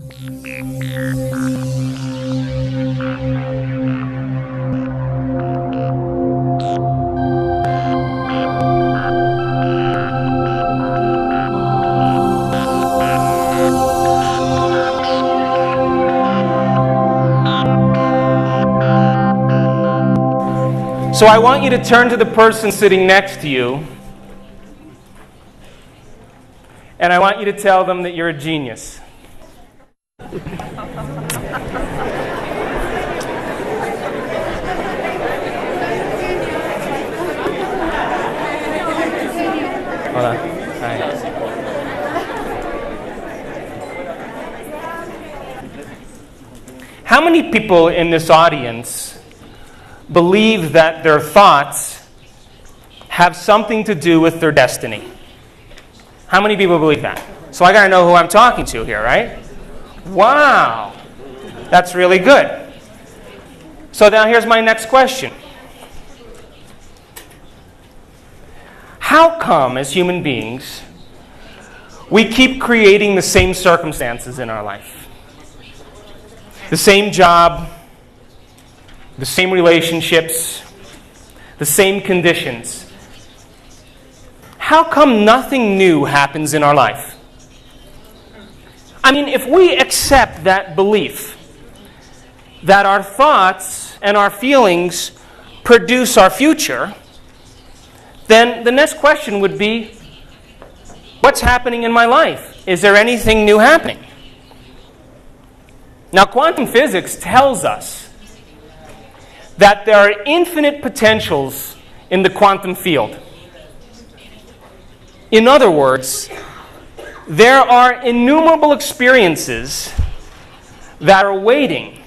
So I want you to turn to the person sitting next to you, and I want you to tell them that you're a genius. Hold on. All right. How many people in this audience believe that their thoughts have something to do with their destiny? How many people believe that? So I got to know who I'm talking to here, right? Wow. That's really good. So now here's my next question. How come, as human beings, we keep creating the same circumstances in our life? The same job, the same relationships, the same conditions. How come nothing new happens in our life? I mean, if we accept that belief that our thoughts and our feelings produce our future, then the next question would be, what's happening in my life? Is there anything new happening? Now, quantum physics tells us that there are infinite potentials in the quantum field. In other words, there are innumerable experiences that are waiting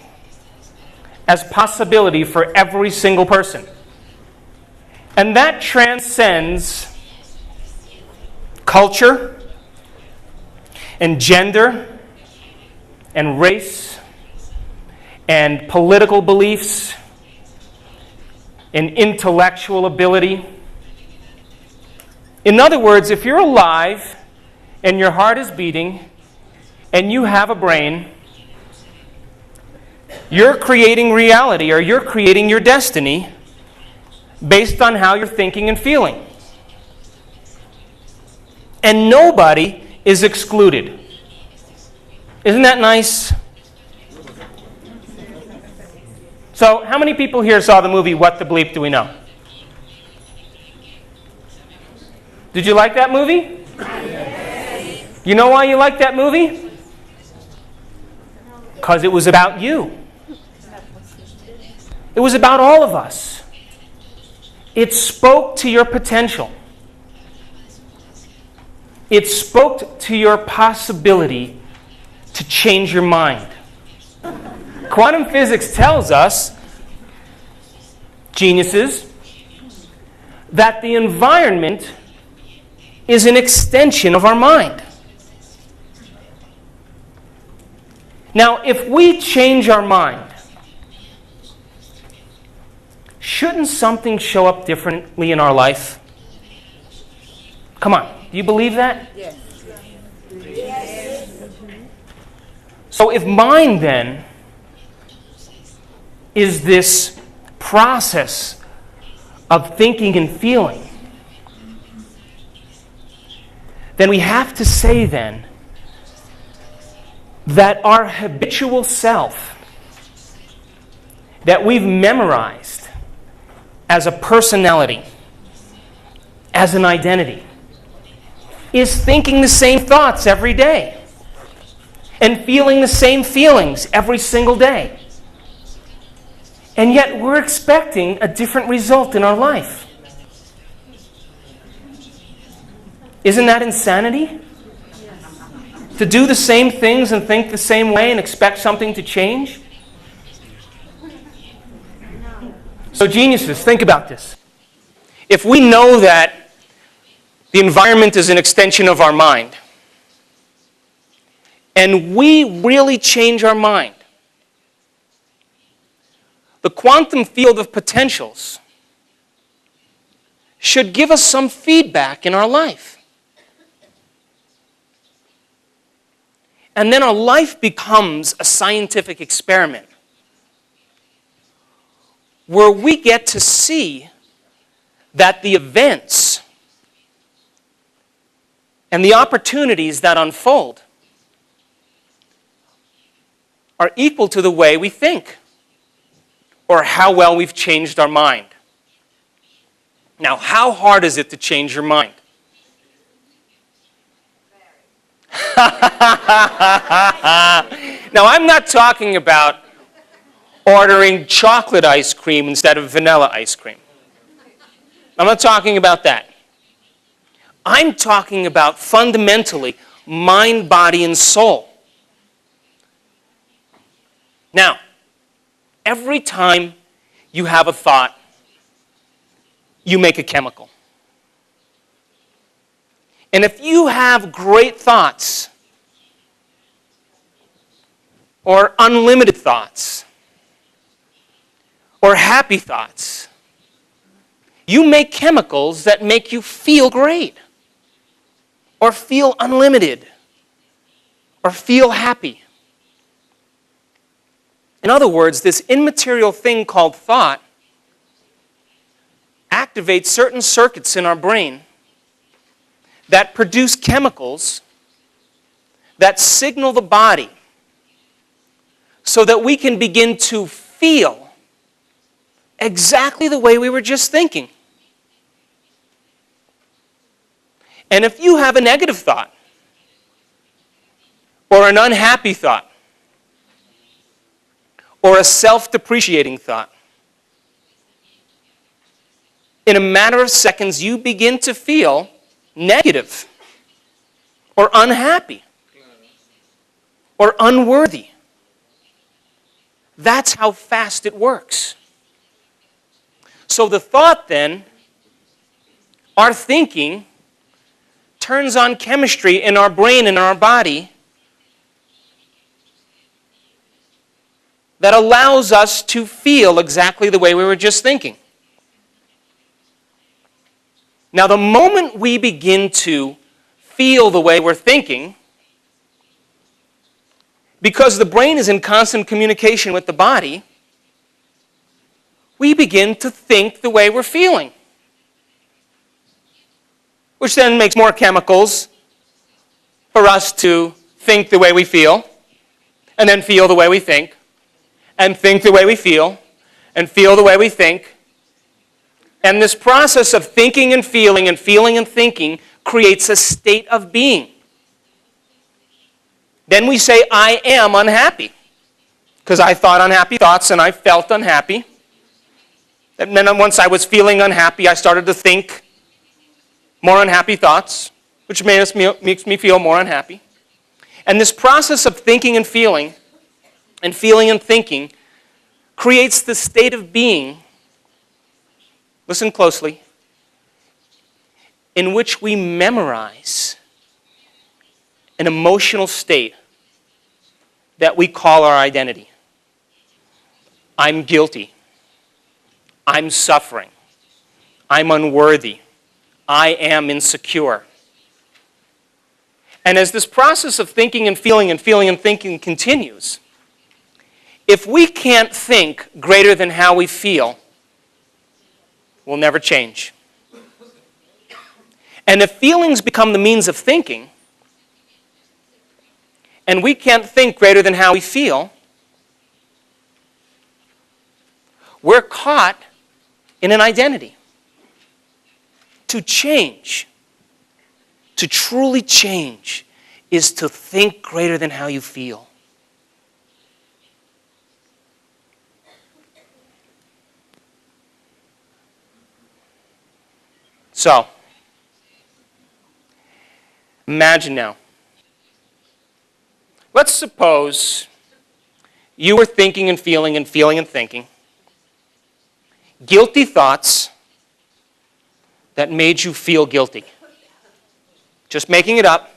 as possibility for every single person. And that transcends culture and gender and race and political beliefs and intellectual ability. In other words, if you're alive and your heart is beating and you have a brain, you're creating reality, or you're creating your destiny based on how you're thinking and feeling. And nobody is excluded. Isn't that nice? So, how many people here saw the movie What the Bleep Do We Know? Did you like that movie? Yes. You know why you liked that movie? Because it was about you. It was about all of us. It spoke to your potential. It spoke to your possibility to change your mind. Quantum physics tells us, geniuses, that the environment is an extension of our mind. Now, if we change our mind, shouldn't something show up differently in our life? Come on, do you believe that? Yes. Yes. So if mind then is this process of thinking and feeling, then we have to say then that our habitual self that we've memorized as a personality, as an identity, is thinking the same thoughts every day and feeling the same feelings every single day. And yet we're expecting a different result in our life. Isn't that insanity? To do the same things and think the same way and expect something to change? So geniuses, think about this. If we know that the environment is an extension of our mind, and we really change our mind, the quantum field of potentials should give us some feedback in our life. And then our life becomes a scientific experiment where we get to see that the events and the opportunities that unfold are equal to the way we think or how well we've changed our mind. Now, how hard is it to change your mind? Now, I'm not talking about ordering chocolate ice cream instead of vanilla ice cream. I'm not talking about that. I'm talking about fundamentally mind, body, and soul. Now, every time you have a thought, you make a chemical. And if you have great thoughts, or unlimited thoughts, or happy thoughts, you make chemicals that make you feel great, or feel unlimited, or feel happy. In other words, this immaterial thing called thought activates certain circuits in our brain that produce chemicals that signal the body so that we can begin to feel exactly the way we were just thinking. And if you have a negative thought or an unhappy thought or a self-depreciating thought, in a matter of seconds you begin to feel negative or unhappy or unworthy. That's how fast it works. So the thought then, our thinking, turns on chemistry in our brain and in our body that allows us to feel exactly the way we were just thinking. Now, the moment we begin to feel the way we're thinking, because the brain is in constant communication with the body, we begin to think the way we're feeling, which then makes more chemicals for us to think the way we feel, and then feel the way we think, and think the way we feel, and feel the way we think. And this process of thinking and feeling and thinking creates a state of being. Then we say, I am unhappy, because I thought unhappy thoughts and I felt unhappy. And then once I was feeling unhappy, I started to think more unhappy thoughts, which makes me feel more unhappy. And this process of thinking and feeling and thinking creates the state of being, listen closely, in which we memorize an emotional state that we call our identity. I'm guilty. I'm suffering. I'm unworthy. I am insecure. And as this process of thinking and feeling and thinking continues, if we can't think greater than how we feel, we'll never change. And if feelings become the means of thinking, and we can't think greater than how we feel, we're caught in an identity. To change, to truly change, is to think greater than how you feel. So, imagine now. Let's suppose you were thinking and feeling and thinking guilty thoughts that made you feel guilty. Just making it up.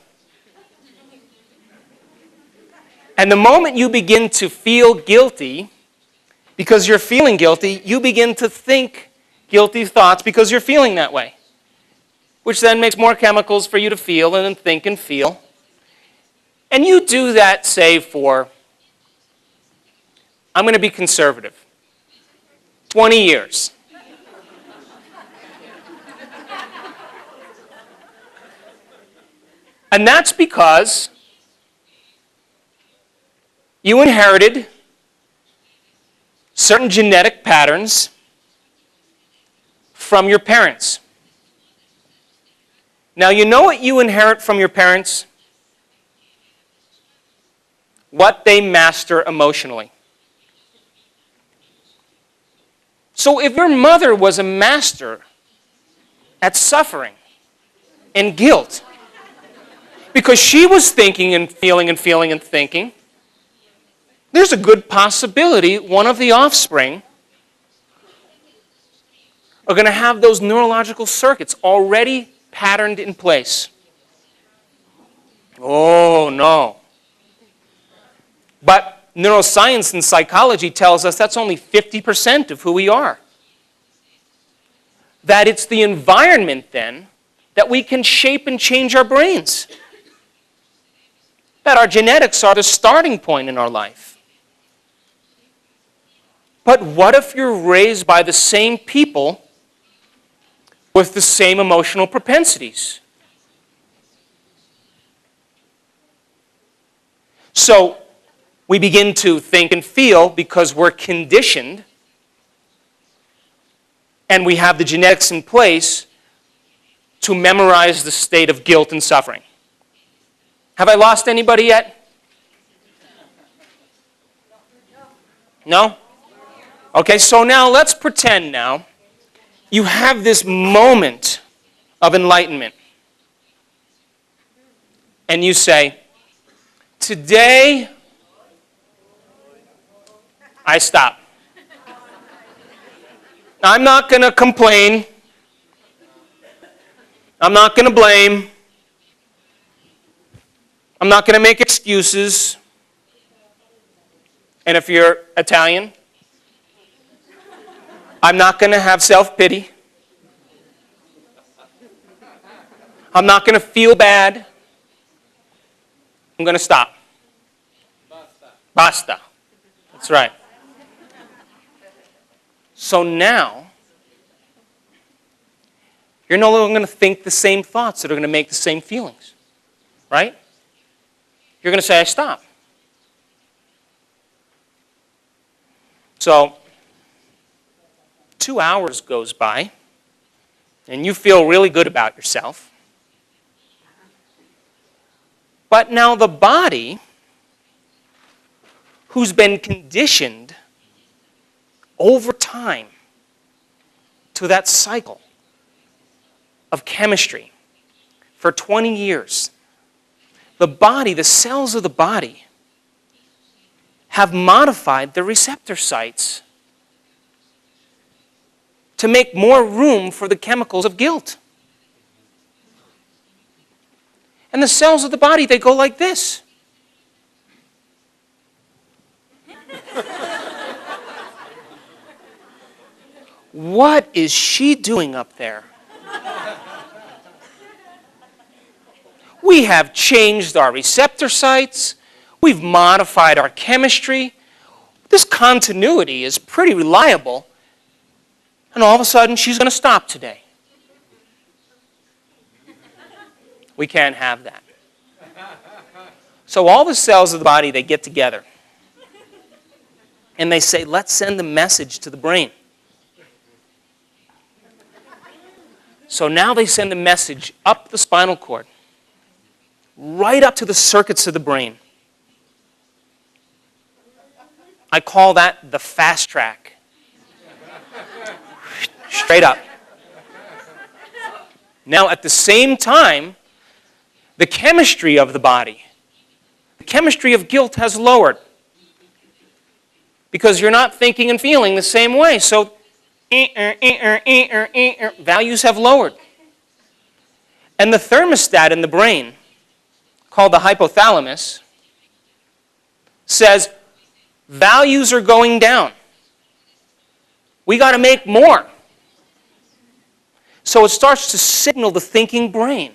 And the moment you begin to feel guilty, because you're feeling guilty, you begin to think guilty thoughts because you're feeling that way, which then makes more chemicals for you to feel and then think and feel. And you do that, say, for, I'm going to be conservative, 20 years. And that's because you inherited certain genetic patterns from your parents. Now, you know what you inherit from your parents? What they master emotionally. So if your mother was a master at suffering and guilt, because she was thinking and feeling and feeling and thinking, there's a good possibility one of the offspring are going to have those neurological circuits already patterned in place. Oh, no. But neuroscience and psychology tells us that's only 50% of who we are. That it's the environment, then, that we can shape and change our brains. That our genetics are the starting point in our life. But what if you're raised by the same people with the same emotional propensities? So we begin to think and feel because we're conditioned and we have the genetics in place to memorize the state of guilt and suffering. Have I lost anybody yet? No? Okay, so now let's pretend now you have this moment of enlightenment. And you say, today I stop. Now, I'm not going to complain. I'm not going to blame. I'm not going to make excuses. And if you're Italian, I'm not going to have self-pity. I'm not going to feel bad. I'm going to stop. Basta. That's right. So now, you're no longer going to think the same thoughts that are going to make the same feelings. Right? You're going to say, I stop. So 2 hours goes by, and you feel really good about yourself. But now the body, who's been conditioned over time to that cycle of chemistry for 20 years, the body, the cells of the body, have modified the receptor sites to make more room for the chemicals of guilt. And the cells of the body, they go like this. What is she doing up there? We have changed our receptor sites. We've modified our chemistry. This continuity is pretty reliable. And all of a sudden, she's going to stop today. We can't have that. So all the cells of the body, they get together. And they say, let's send a message to the brain. So now they send a message up the spinal cord, right up to the circuits of the brain. I call that the fast track. Straight up. Now, at the same time, the chemistry of the body, the chemistry of guilt has lowered. Because you're not thinking and feeling the same way. So, values have lowered. And the thermostat in the brain, called the hypothalamus, says, values are going down. We got to make more. So it starts to signal the thinking brain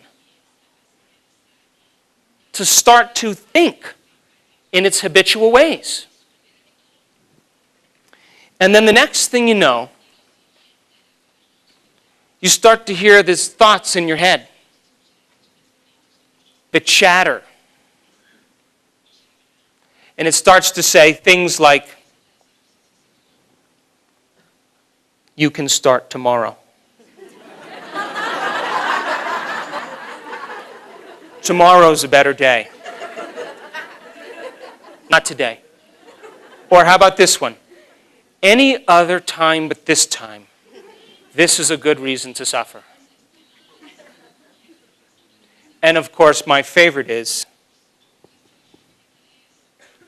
to start to think in its habitual ways. And then the next thing you know, you start to hear these thoughts in your head, the chatter. And it starts to say things like, you can start tomorrow. Tomorrow's a better day. Not today. Or how about this one? Any other time but this time, this is a good reason to suffer. And of course, my favorite is,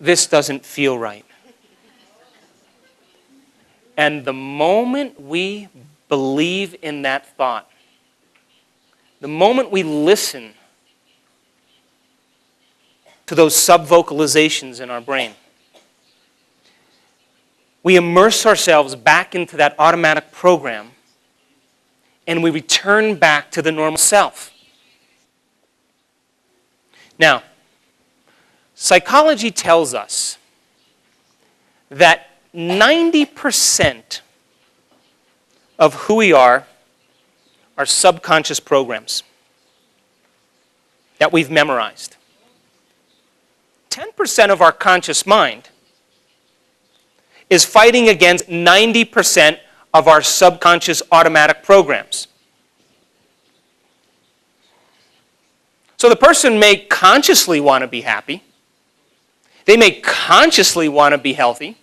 this doesn't feel right. And the moment we believe in that thought, the moment we listen to those sub-vocalizations in our brain, we immerse ourselves back into that automatic program and we return back to the normal self. Now, psychology tells us that 90% of who we are subconscious programs that we've memorized. 10% of our conscious mind is fighting against 90% of our subconscious automatic programs. So the person may consciously want to be happy. They may consciously want to be healthy.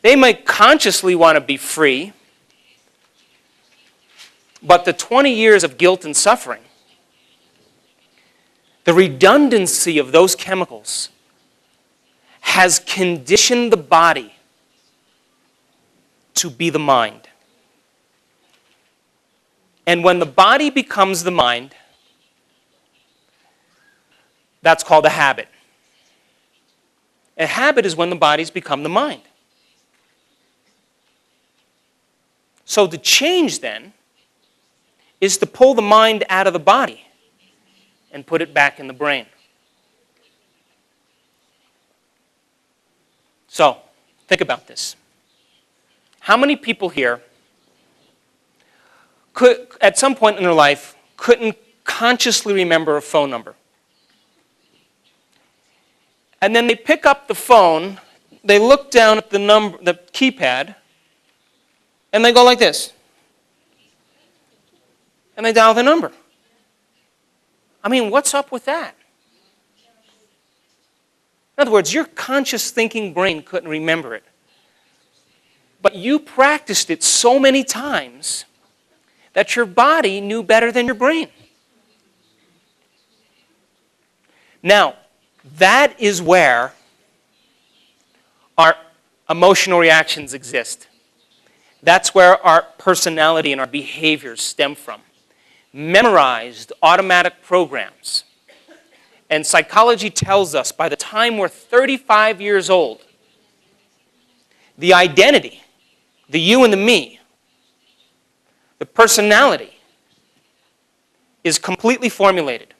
They may consciously want to be free. But the 20 years of guilt and suffering, the redundancy of those chemicals has conditioned the body to be the mind. And when the body becomes the mind, that's called a habit. A habit is when the body's become the mind. So the change then is to pull the mind out of the body and put it back in the brain. So, think about this. How many people here could, at some point in their life, couldn't consciously remember a phone number? And then they pick up the phone, they look down at the number, the keypad, and they go like this. And they dial the number. I mean, what's up with that? In other words, your conscious thinking brain couldn't remember it. But you practiced it so many times that your body knew better than your brain. Now, that is where our emotional reactions exist. That's where our personality and our behaviors stem from. Memorized automatic programs. And psychology tells us by the time we're 35 years old, the identity, the you and the me, the personality is completely formulated.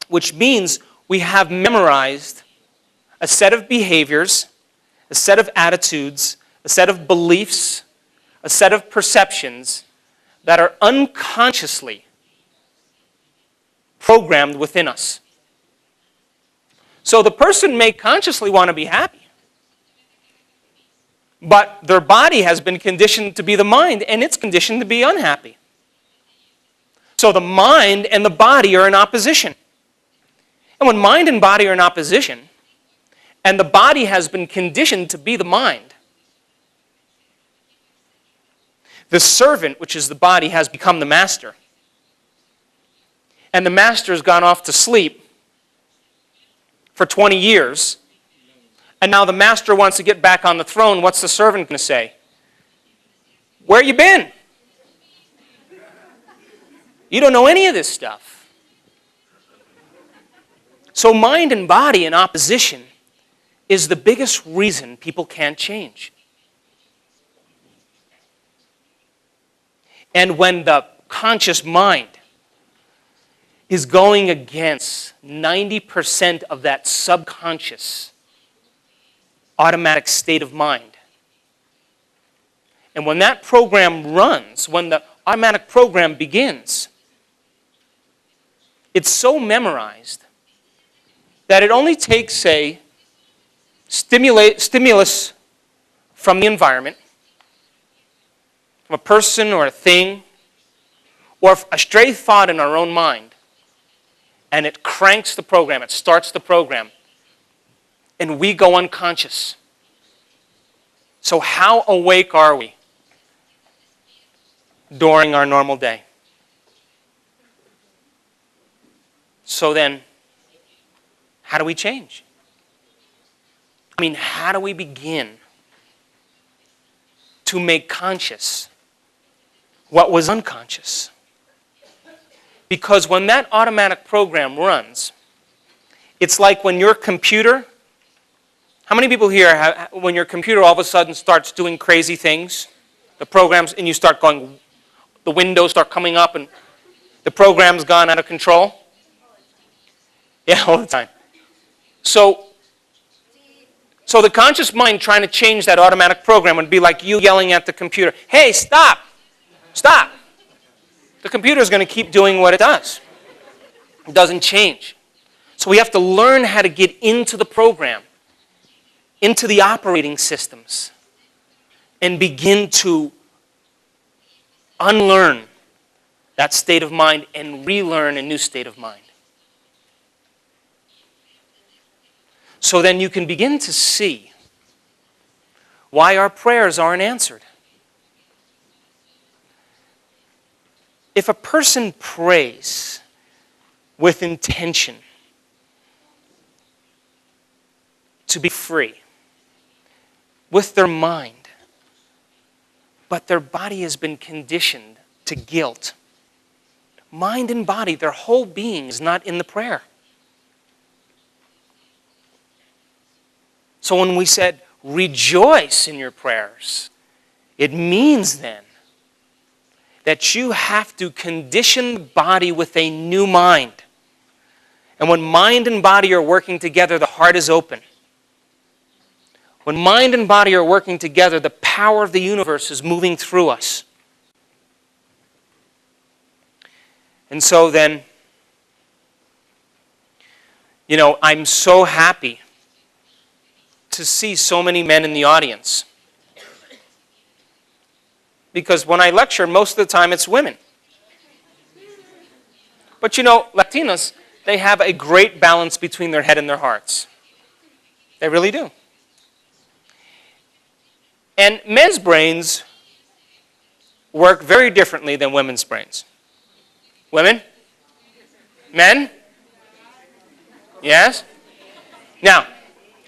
Which means we have memorized a set of behaviors, a set of attitudes, a set of beliefs, a set of perceptions that are unconsciously programmed within us. So the person may consciously want to be happy, but their body has been conditioned to be the mind, and it's conditioned to be unhappy. So the mind and the body are in opposition. And when mind and body are in opposition, and the body has been conditioned to be the mind, the servant, which is the body, has become the master. And the master has gone off to sleep for 20 years. And now the master wants to get back on the throne. What's the servant going to say? Where you been? You don't know any of this stuff. So mind and body in opposition is the biggest reason people can't change. And when the conscious mind is going against 90% of that subconscious automatic state of mind. And when that program runs, when the automatic program begins, it's so memorized that it only takes a stimulus from the environment, from a person or a thing, or a stray thought in our own mind, and it cranks the program, it starts the program, and we go unconscious. So how awake are we during our normal day? So then, how do we change? I mean, how do we begin to make conscious what was unconscious? Because when that automatic program runs, it's like when your computer, how many people here, when your computer all of a sudden starts doing crazy things, the programs, and you start going, the windows start coming up and the program's gone out of control? Yeah, all the time. So the conscious mind trying to change that automatic program would be like you yelling at the computer, hey, stop, stop. The computer is going to keep doing what it does. It doesn't change. So we have to learn how to get into the program, into the operating systems, and begin to unlearn that state of mind and relearn a new state of mind. So then you can begin to see why our prayers aren't answered. If a person prays with intention to be free with their mind, but their body has been conditioned to guilt, mind and body, their whole being is not in the prayer. So when we said, rejoice in your prayers, it means then that you have to condition the body with a new mind. And when mind and body are working together, the heart is open. When mind and body are working together, the power of the universe is moving through us. And so then, I'm so happy to see so many men in the audience. Because when I lecture, most of the time it's women. But Latinos, they have a great balance between their head and their hearts. They really do. And men's brains work very differently than women's brains. Women? Men? Yes? Now,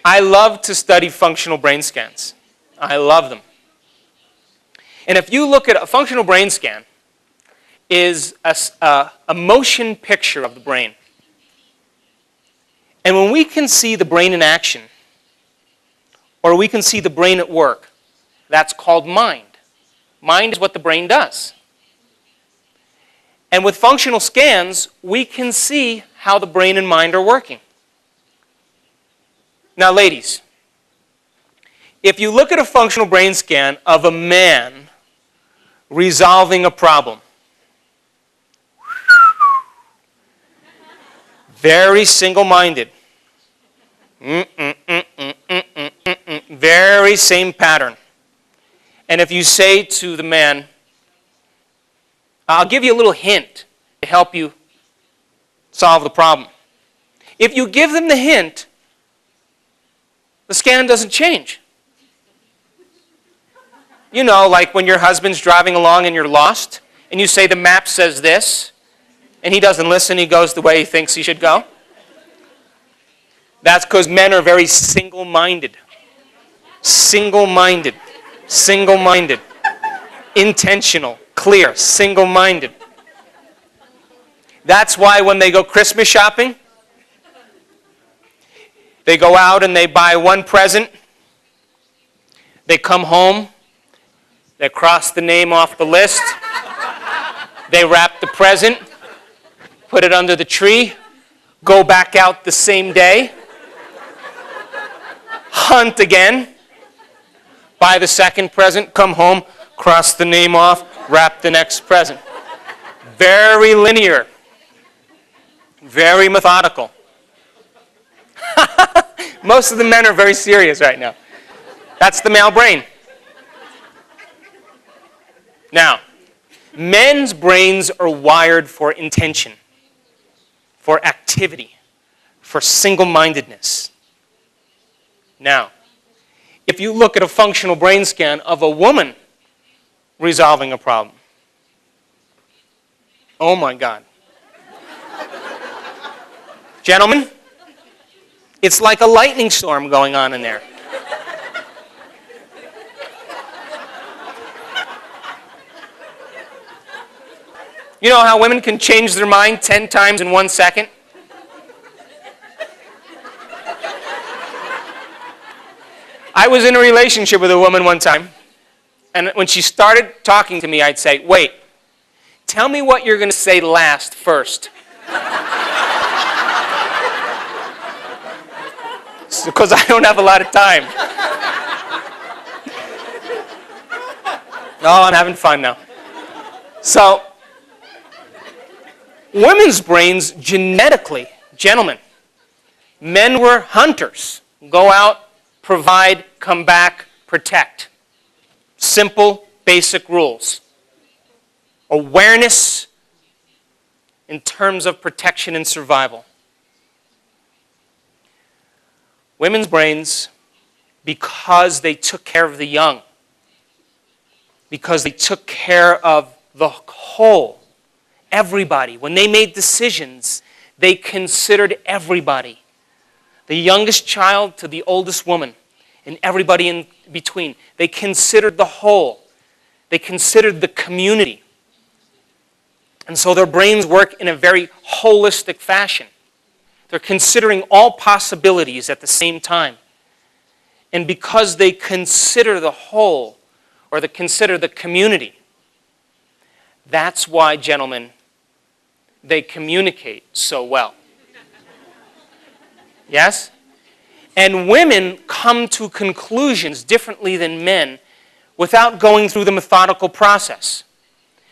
I love to study functional brain scans. I love them. And if you look at a functional brain scan, is a motion picture of the brain. And when we can see the brain in action, or we can see the brain at work, that's called mind. Mind is what the brain does. And with functional scans, we can see how the brain and mind are working. Now, ladies, if you look at a functional brain scan of a man resolving a problem, very single-minded, very same pattern. And if you say to the man, I'll give you a little hint to help you solve the problem. If you give them the hint, the scan doesn't change. Like when your husband's driving along and you're lost, and you say the map says this, and he doesn't listen, he goes the way he thinks he should go. That's because men are very single-minded. Single-minded. Single-minded. Intentional. Clear. Single-minded. That's why when they go Christmas shopping, they go out and they buy one present. They come home. They cross the name off the list. They wrap the present. put it under the tree, go back out the same day, hunt again, buy the second present, come home, cross the name off, wrap the next present. Very linear. Very methodical. Most of the men are very serious right now. That's the male brain. Now, men's brains are wired for intention, for activity, for single-mindedness. Now, if you look at a functional brain scan of a woman resolving a problem, oh my God. Gentlemen, it's like a lightning storm going on in there. You know how women can change their mind 10 times in 1 second? I was in a relationship with a woman one time, and when she started talking to me, I'd say, wait, tell me what you're going to say last first. Because I don't have a lot of time. Oh, I'm having fun now. So, women's brains genetically, gentlemen, men were hunters. Go out, provide, come back, protect. Simple, basic rules. Awareness in terms of protection and survival. Women's brains, because they took care of the young, because they took care of the whole, everybody. When they made decisions, they considered everybody. The youngest child to the oldest woman, and everybody in between. They considered the whole. They considered the community. And so their brains work in a very holistic fashion. They're considering all possibilities at the same time. And because they consider the whole, or they consider the community, that's why, gentlemen, they communicate so well. Yes? And women come to conclusions differently than men without going through the methodical process.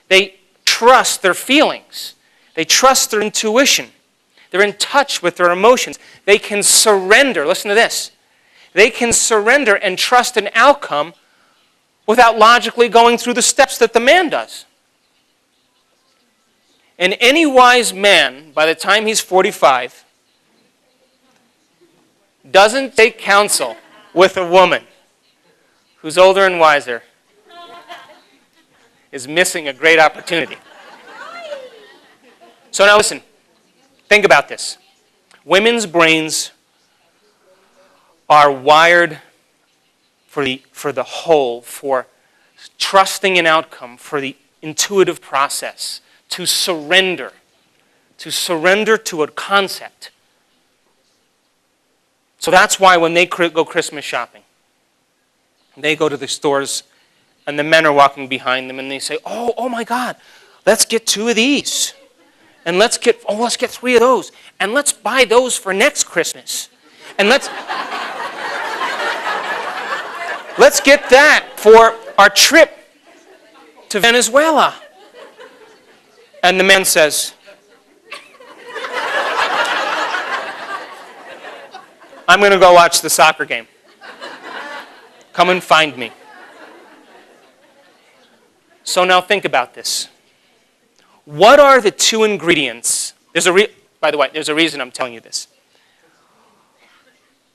They trust their feelings. They trust their intuition. They're in touch with their emotions. They can surrender. Listen to this. They can surrender and trust an outcome without logically going through the steps that the man does. And any wise man, by the time he's 45, doesn't take counsel with a woman who's older and wiser is missing a great opportunity. So now listen. Think about this. Women's brains are wired for the whole, for trusting an outcome, for the intuitive process, to surrender to a concept. So that's why when they go Christmas shopping, they go to the stores and the men are walking behind them and they say, oh my God, let's get 2 of these. And let's get 3 of those. And let's buy those for next Christmas. And let's get that for our trip to Venezuela. And the man says, I'm going to go watch the soccer game. Come and find me. So now think about this. What are the 2 ingredients? By the way, there's a reason I'm telling you this.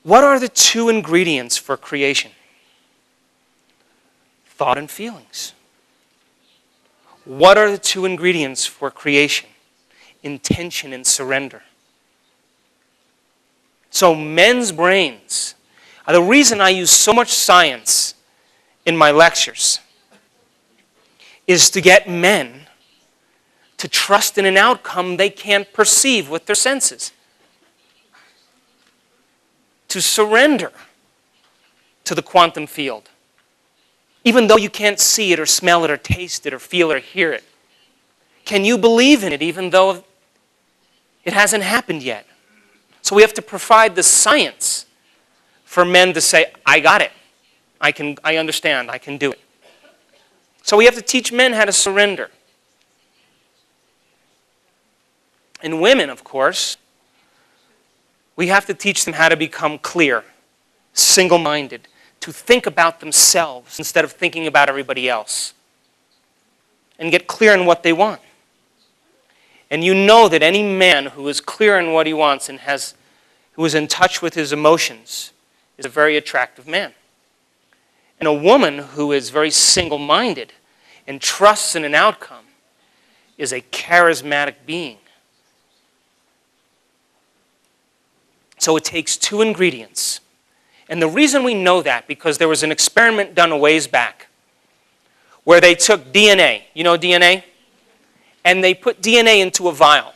What are the 2 ingredients for creation? Thought and feelings. What are the 2 ingredients for creation? Intention and surrender. So men's brains, the reason I use so much science in my lectures is to get men to trust in an outcome they can't perceive with their senses. To surrender to the quantum field. Even though you can't see it or smell it or taste it or feel it or hear it. Can you believe in it even though It hasn't happened yet. So we have to provide the science for men to say, I got it. I understand. I can do it. So we have to teach men how to surrender. And women, of course, we have to teach them how to become clear, single-minded, to think about themselves instead of thinking about everybody else, and get clear on what they want. And you know that any man who is clear on what he wants and who is in touch with his emotions is a very attractive man. And a woman who is very single-minded and trusts in an outcome is a charismatic being. So it takes two ingredients. And the reason we know that, because there was an experiment done a ways back where they took DNA, you know DNA? And they put DNA into a vial.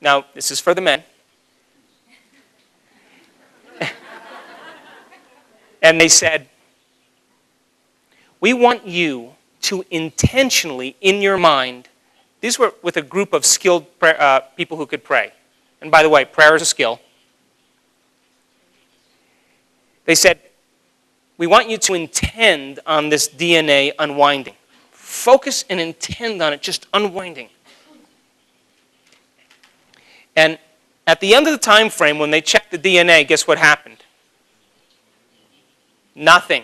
Now, this is for the men. And they said, we want you to intentionally, in your mind, these were with a group of skilled people who could pray. And by the way, prayer is a skill. They said, we want you to intend on this DNA unwinding. Focus and intend on it, just unwinding. And at the end of the time frame, when they checked the DNA, guess what happened? Nothing.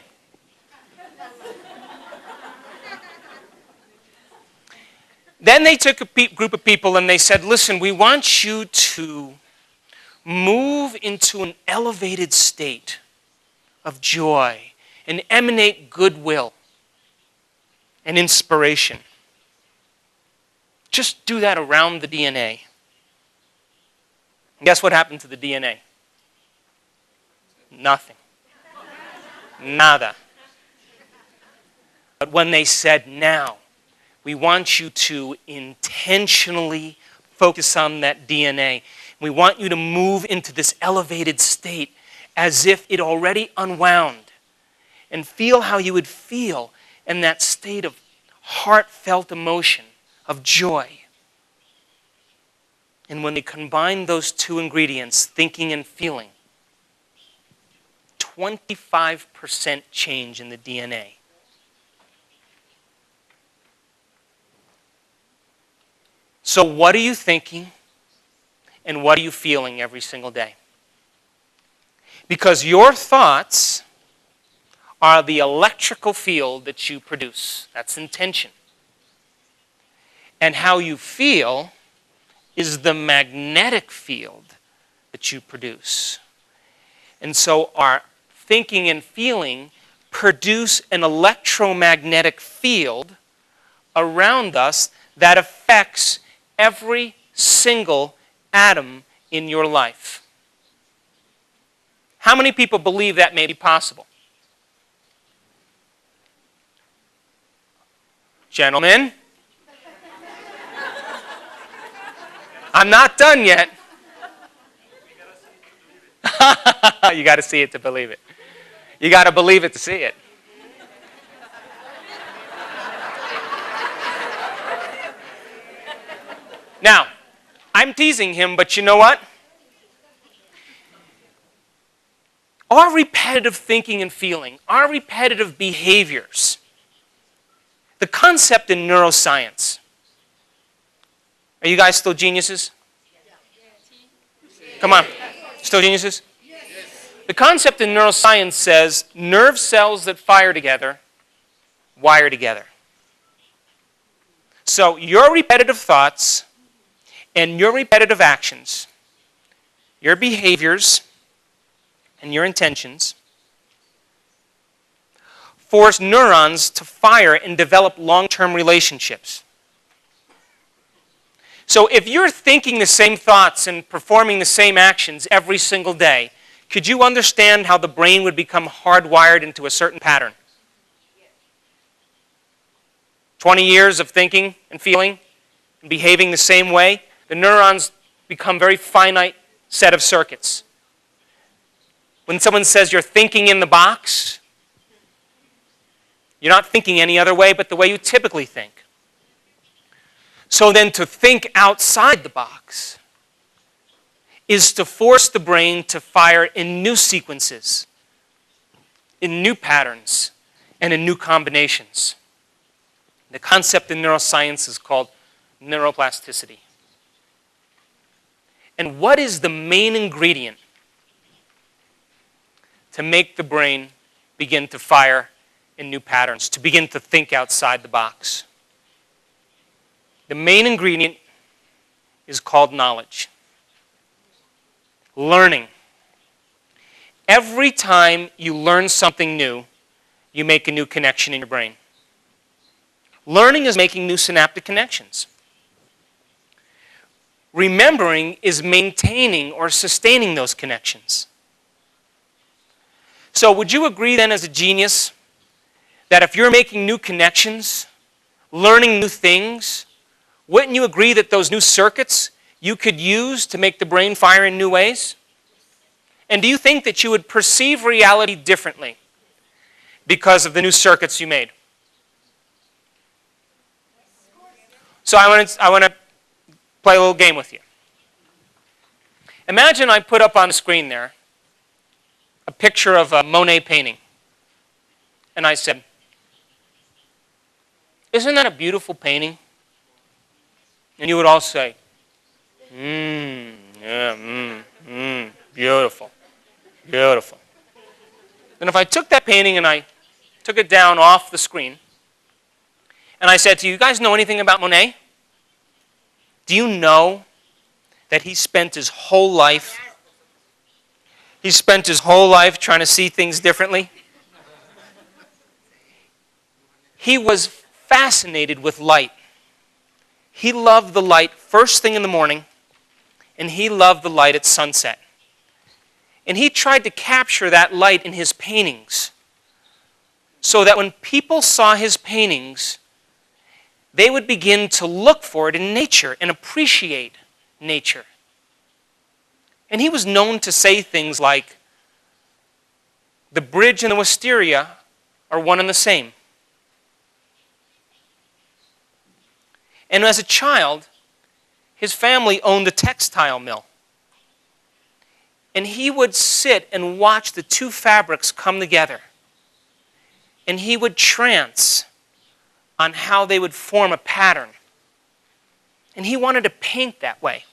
Then they took a group of people and they said, listen, we want you to move into an elevated state of joy and emanate goodwill and inspiration. Just do that around the DNA. And guess what happened to the DNA? Nothing. Nada. But when they said, now, we want you to intentionally focus on that DNA. We want you to move into this elevated state as if it already unwound. And feel how you would feel in that state of heartfelt emotion, of joy. And when they combine those two ingredients, thinking and feeling, 25% change in the DNA. So what are you thinking and what are you feeling every single day? Because your thoughts are the electrical field that you produce. That's intention. And how you feel is the magnetic field that you produce. And so our thinking and feeling produce an electromagnetic field around us that affects every single atom in your life. How many people believe that may be possible? Gentlemen? I'm not done yet. You got to see it to believe it. You got to believe it to see it. Now, I'm teasing him, but you know what? Our repetitive thinking and feeling, our repetitive behaviors, the concept in neuroscience. Are you guys still geniuses? Come on. Still geniuses? The concept in neuroscience says nerve cells that fire together wire together. So your repetitive thoughts and your repetitive actions, your behaviors and your intentions force neurons to fire and develop long-term relationships. So if you're thinking the same thoughts and performing the same actions every single day, could you understand how the brain would become hardwired into a certain pattern? 20 years of thinking and feeling and behaving the same way, the neurons become very finite set of circuits. When someone says you're thinking in the box, you're not thinking any other way but the way you typically think. So then to think outside the box is to force the brain to fire in new sequences, in new patterns, and in new combinations. The concept in neuroscience is called neuroplasticity. And what is the main ingredient to make the brain begin to fire in new patterns, to begin to think outside the box? The main ingredient is called knowledge. Learning. Every time you learn something new, you make a new connection in your brain. Learning is making new synaptic connections. Remembering is maintaining or sustaining those connections. So would you agree then as a genius that if you're making new connections, learning new things, wouldn't you agree that those new circuits you could use to make the brain fire in new ways? And do you think that you would perceive reality differently because of the new circuits you made? So I want to play a little game with you. Imagine I put up on the screen there a picture of a Monet painting. And I said, "Isn't that a beautiful painting?" And you would all say, beautiful, beautiful. Then if I took that painting and I took it down off the screen, and I said to you, "You guys know anything about Monet? Do you know that he spent his whole life trying to see things differently?" He was fascinated with light. He loved the light first thing in the morning, and he loved the light at sunset. And he tried to capture that light in his paintings so that when people saw his paintings, they would begin to look for it in nature and appreciate nature. And he was known to say things like, "The bridge and the wisteria are one and the same." And as a child, his family owned a textile mill. And he would sit and watch the two fabrics come together. And he would trance on how they would form a pattern. And he wanted to paint that way.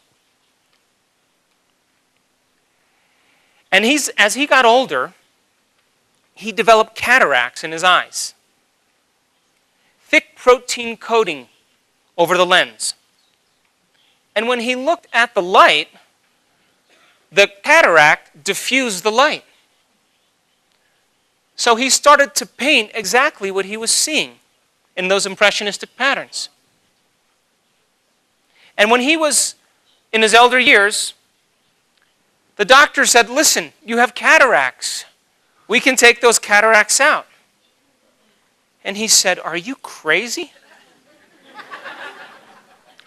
And as he got older, he developed cataracts in his eyes. Thick protein coating over the lens. And when he looked at the light, the cataract diffused the light. So he started to paint exactly what he was seeing in those impressionistic patterns. And when he was in his elder years, the doctor said, "Listen, you have cataracts. We can take those cataracts out." And he said, "Are you crazy?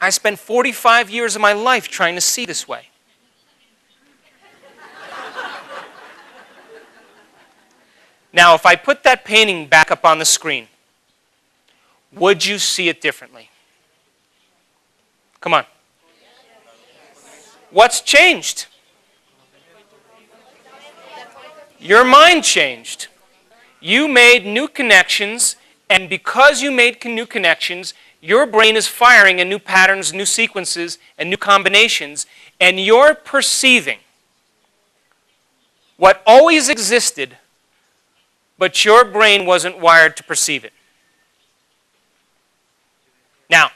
I spent 45 years of my life trying to see this way." Now, if I put that painting back up on the screen, would you see it differently? Come on. What's changed? Your mind changed. You made new connections, and because you made new connections, your brain is firing in new patterns, new sequences, and new combinations, and you're perceiving what always existed, but your brain wasn't wired to perceive it. Now,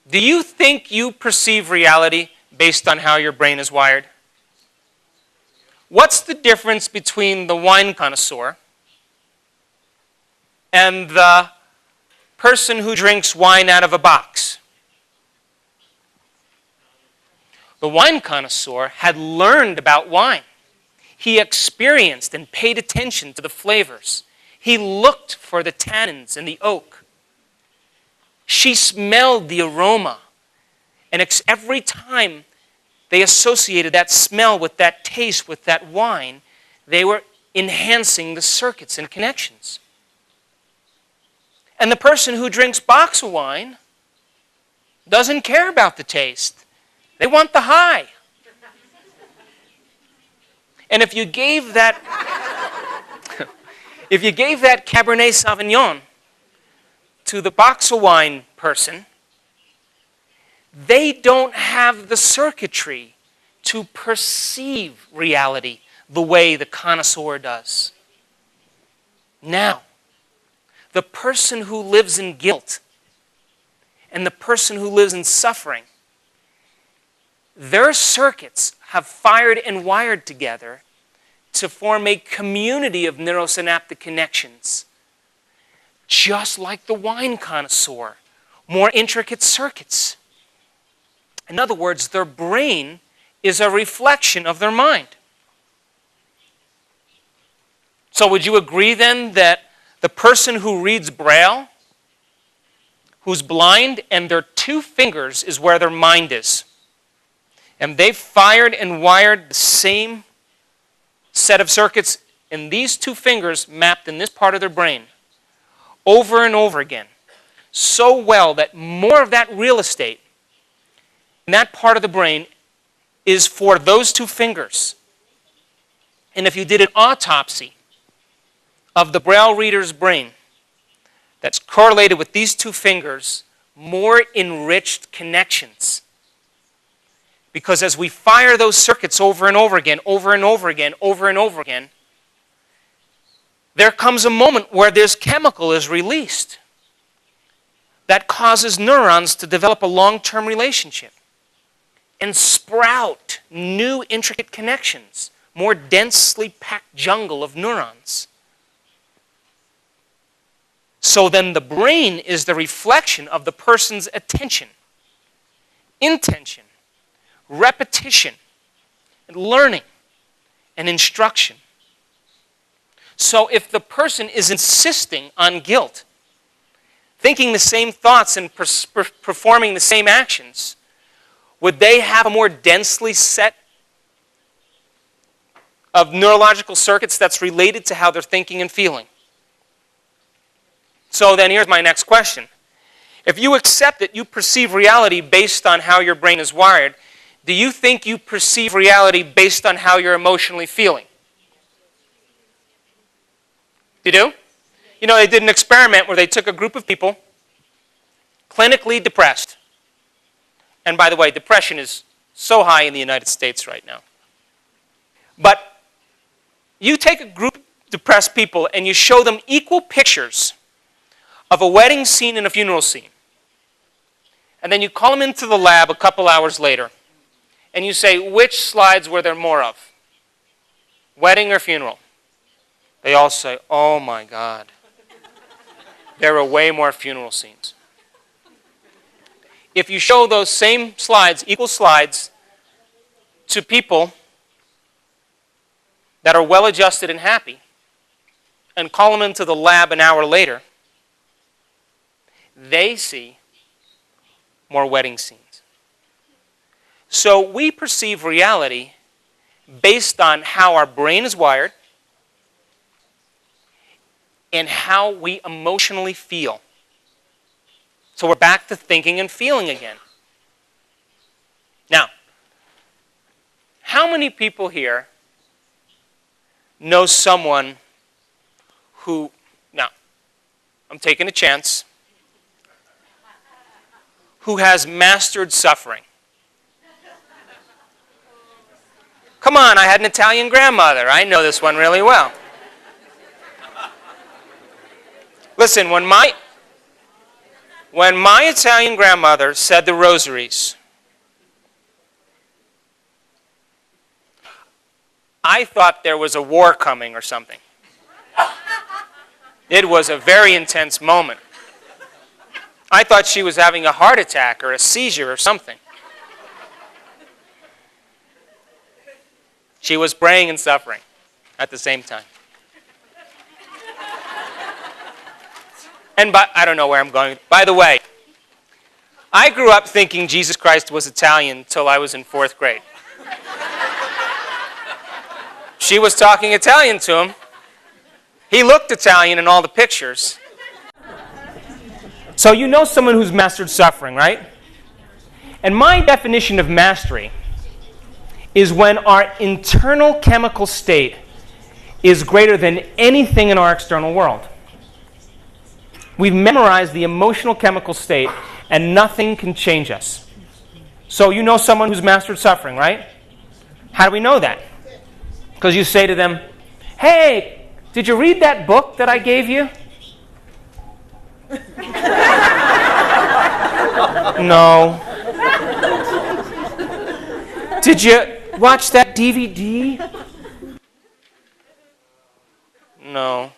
do you think you perceive reality based on how your brain is wired? What's the difference between the wine connoisseur and the person who drinks wine out of a box? The wine connoisseur had learned about wine. He experienced and paid attention to the flavors. He looked for the tannins and the oak. She smelled the aroma. And every time they associated that smell with that taste, with that wine, they were enhancing the circuits and connections. And the person who drinks box of wine doesn't care about the taste. They want the high. And if you gave that Cabernet Sauvignon to the box of wine person, they don't have the circuitry to perceive reality the way the connoisseur does. Now, the person who lives in guilt and the person who lives in suffering, their circuits have fired and wired together to form a community of neurosynaptic connections, just like the wine connoisseur, more intricate circuits. In other words, their brain is a reflection of their mind. So would you agree then that the person who reads Braille, who's blind, and their two fingers is where their mind is, and they've fired and wired the same set of circuits in these two fingers mapped in this part of their brain over and over again, so well that more of that real estate in that part of the brain is for those two fingers. And if you did an autopsy of the Braille reader's brain that's correlated with these two fingers, more enriched connections. Because as we fire those circuits over and over again, over and over again, over and over again, there comes a moment where this chemical is released that causes neurons to develop a long-term relationship and sprout new intricate connections, more densely packed jungle of neurons. So then the brain is the reflection of the person's attention, intention, repetition, and learning, and instruction. So if the person is insisting on guilt, thinking the same thoughts and performing the same actions, would they have a more densely set of neurological circuits that's related to how they're thinking and feeling? So then here's my next question. If you accept that you perceive reality based on how your brain is wired, do you think you perceive reality based on how you're emotionally feeling? You do? You know, they did an experiment where they took a group of people, clinically depressed. And by the way, depression is so high in the United States right now. But you take a group of depressed people and you show them equal pictures of a wedding scene and a funeral scene. And then you call them into the lab a couple hours later. And you say, which slides were there more of? Wedding or funeral? They all say, oh my God. There were way more funeral scenes. If you show those same slides, equal slides, to people that are well-adjusted and happy, and call them into the lab an hour later, they see more wedding scenes. So we perceive reality based on how our brain is wired and how we emotionally feel. So we're back to thinking and feeling again. Now, how many people here know someone who, now, I'm taking a chance, who has mastered suffering? Come on, I had an Italian grandmother. I know this one really well. Listen, when my Italian grandmother said the rosaries, I thought there was a war coming or something. It was a very intense moment. I thought she was having a heart attack or a seizure or something. She was praying and suffering at the same time. And I don't know where I'm going. By the way, I grew up thinking Jesus Christ was Italian until I was in 4th grade. She was talking Italian to him. He looked Italian in all the pictures. So you know someone who's mastered suffering, right? And my definition of mastery is when our internal chemical state is greater than anything in our external world. We've memorized the emotional chemical state, and nothing can change us. So you know someone who's mastered suffering, right? How do we know that? Because you say to them, hey, did you read that book that I gave you? No. Did you watch that DVD? No.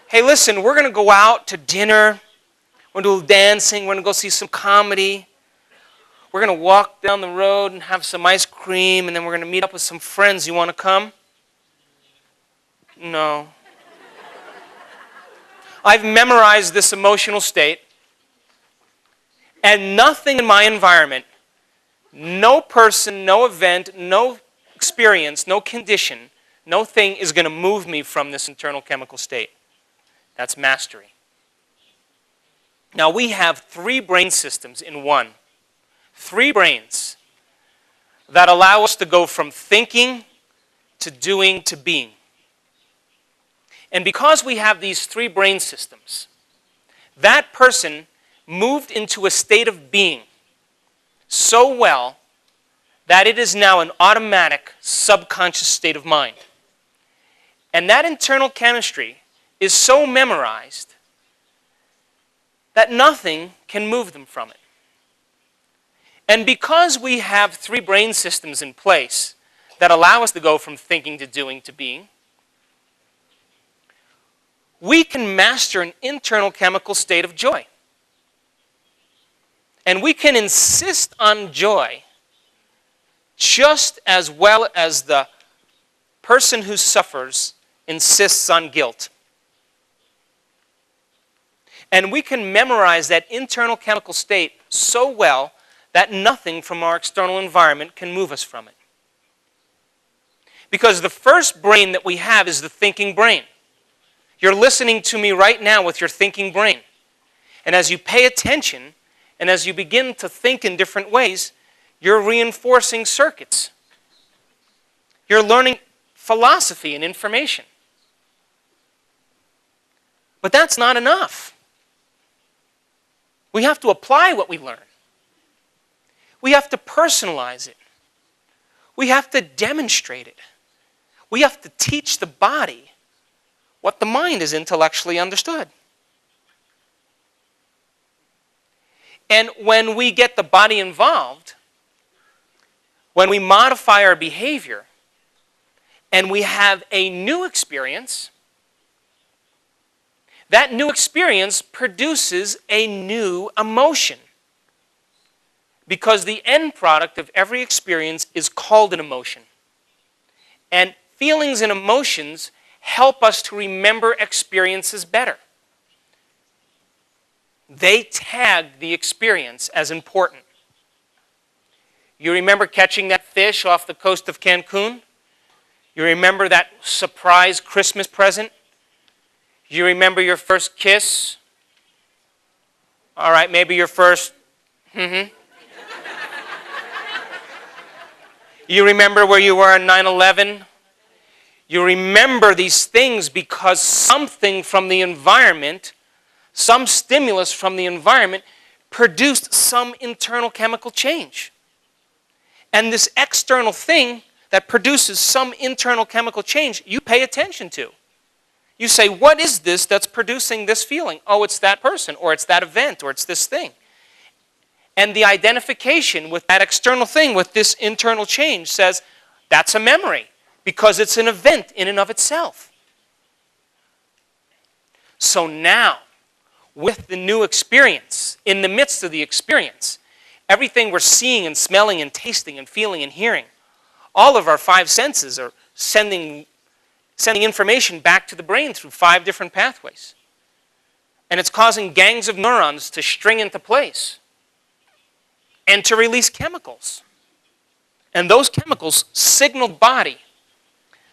Hey, listen, we're going to go out to dinner. We're going to do a little dancing. We're going to go see some comedy. We're going to walk down the road and have some ice cream, and then we're going to meet up with some friends. You want to come? No. I've memorized this emotional state, and nothing in my environment, no person, no event, no experience, no condition, no thing is going to move me from this internal chemical state. That's mastery. Now, we have 3 brain systems in one. 3 brains that allow us to go from thinking to doing to being. And because we have these 3 brain systems, that person moved into a state of being so well that it is now an automatic subconscious state of mind. And that internal chemistry is so memorized that nothing can move them from it. And because we have 3 brain systems in place that allow us to go from thinking to doing to being, we can master an internal chemical state of joy. And we can insist on joy just as well as the person who suffers insists on guilt. And we can memorize that internal chemical state so well that nothing from our external environment can move us from it. Because the first brain that we have is the thinking brain. You're listening to me right now with your thinking brain. And as you pay attention, and as you begin to think in different ways, you're reinforcing circuits. You're learning philosophy and information. But that's not enough. We have to apply what we learn. We have to personalize it. We have to demonstrate it. We have to teach the body what the mind is intellectually understood. And when we get the body involved, when we modify our behavior, and we have a new experience, that new experience produces a new emotion. Because the end product of every experience is called an emotion. And feelings and emotions help us to remember experiences better. They tag the experience as important. You remember catching that fish off the coast of Cancun? You remember that surprise Christmas present? You remember your first kiss? All right, maybe your first You remember where you were on 9/11? You remember these things because something from the environment, some stimulus from the environment, produced some internal chemical change. And this external thing that produces some internal chemical change, you pay attention to. You say, what is this that's producing this feeling? Oh, it's that person, or it's that event, or it's this thing. And the identification with that external thing, with this internal change, says, that's a memory, because it's an event in and of itself. So now, with the new experience, in the midst of the experience, everything we're seeing and smelling and tasting and feeling and hearing, all of our 5 senses are sending information back to the brain through 5 different pathways. And it's causing gangs of neurons to string into place and to release chemicals. And those chemicals signal body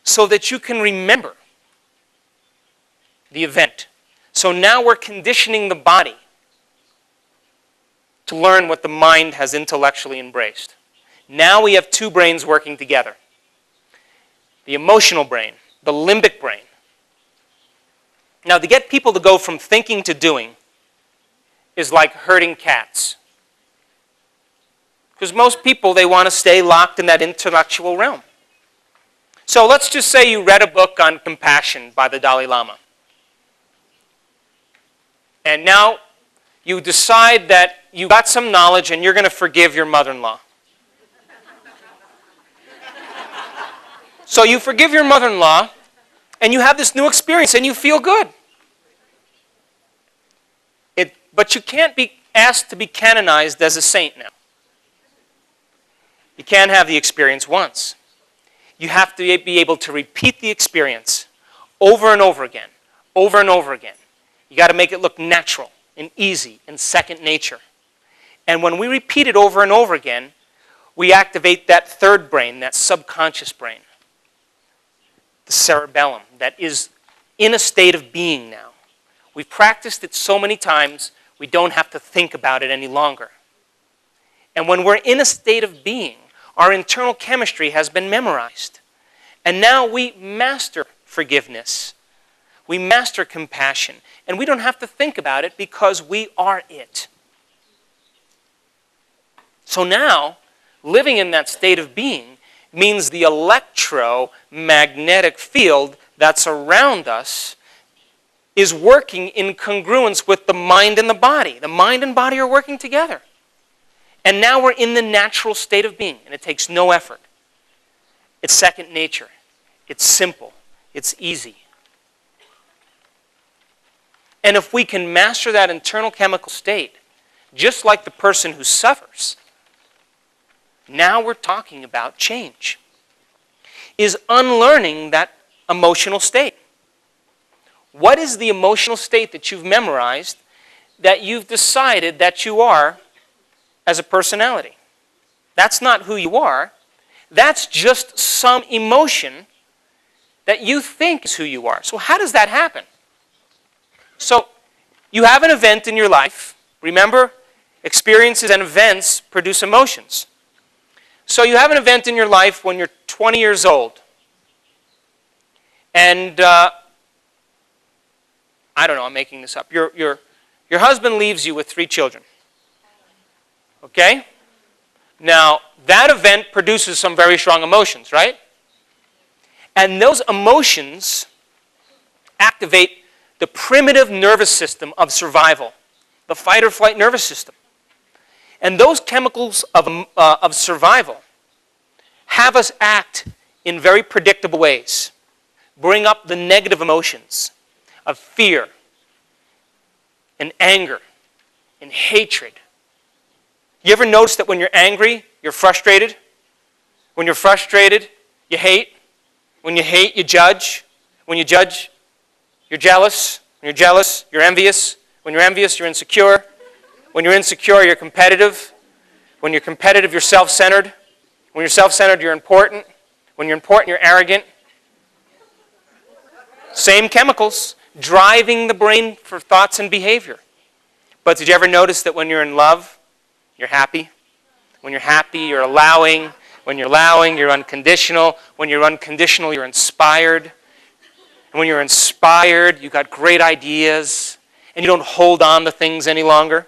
so that you can remember the event. So now we're conditioning the body to learn what the mind has intellectually embraced. Now we have two brains working together. The emotional brain, the limbic brain. Now, to get people to go from thinking to doing is like herding cats. Because most people, they want to stay locked in that intellectual realm. So let's just say you read a book on compassion by the Dalai Lama. And now you decide that you got some knowledge and you're going to forgive your mother-in-law. So you forgive your mother-in-law and you have this new experience and you feel good. But you can't be asked to be canonized as a saint now. You can't have the experience once. You have to be able to repeat the experience over and over again, over and over again. You got to make it look natural and easy and second nature. And when we repeat it over and over again, we activate that third brain, that subconscious brain, the cerebellum, that is in a state of being now. We've practiced it so many times, we don't have to think about it any longer. And when we're in a state of being, our internal chemistry has been memorized. And now we master forgiveness. We master compassion. And we don't have to think about it because we are it. So now, living in that state of being means the electromagnetic field that's around us is working in congruence with the mind and the body. The mind and body are working together. And now we're in the natural state of being, and it takes no effort. It's second nature. It's simple. It's easy. And if we can master that internal chemical state, just like the person who suffers, now we're talking about change. Is unlearning that emotional state. What is the emotional state that you've memorized that you've decided that you are as a personality? That's not who you are. That's just some emotion that you think is who you are. So how does that happen? So you have an event in your life. Remember, experiences and events produce emotions. So you have an event in your life when you're 20 years old. And I don't know, I'm making this up. Your husband leaves you with 3 children. Okay? Now, that event produces some very strong emotions, right? And those emotions activate the primitive nervous system of survival, the fight or flight nervous system. And those chemicals of survival have us act in very predictable ways, bring up the negative emotions of fear and anger and hatred. You ever notice that when you're angry, you're frustrated? When you're frustrated, you hate. When you hate, you judge. When you judge, you're jealous. When you're jealous, you're envious. When you're envious, you're insecure. When you're insecure, you're competitive. When you're competitive, you're self-centered. When you're self-centered, you're important. When you're important, you're arrogant. Same chemicals driving the brain for thoughts and behavior. But did you ever notice that when you're in love, you're happy? When you're happy, you're allowing. When you're allowing, you're unconditional. When you're unconditional, you're inspired. And when you're inspired, you've got great ideas, and you don't hold on to things any longer.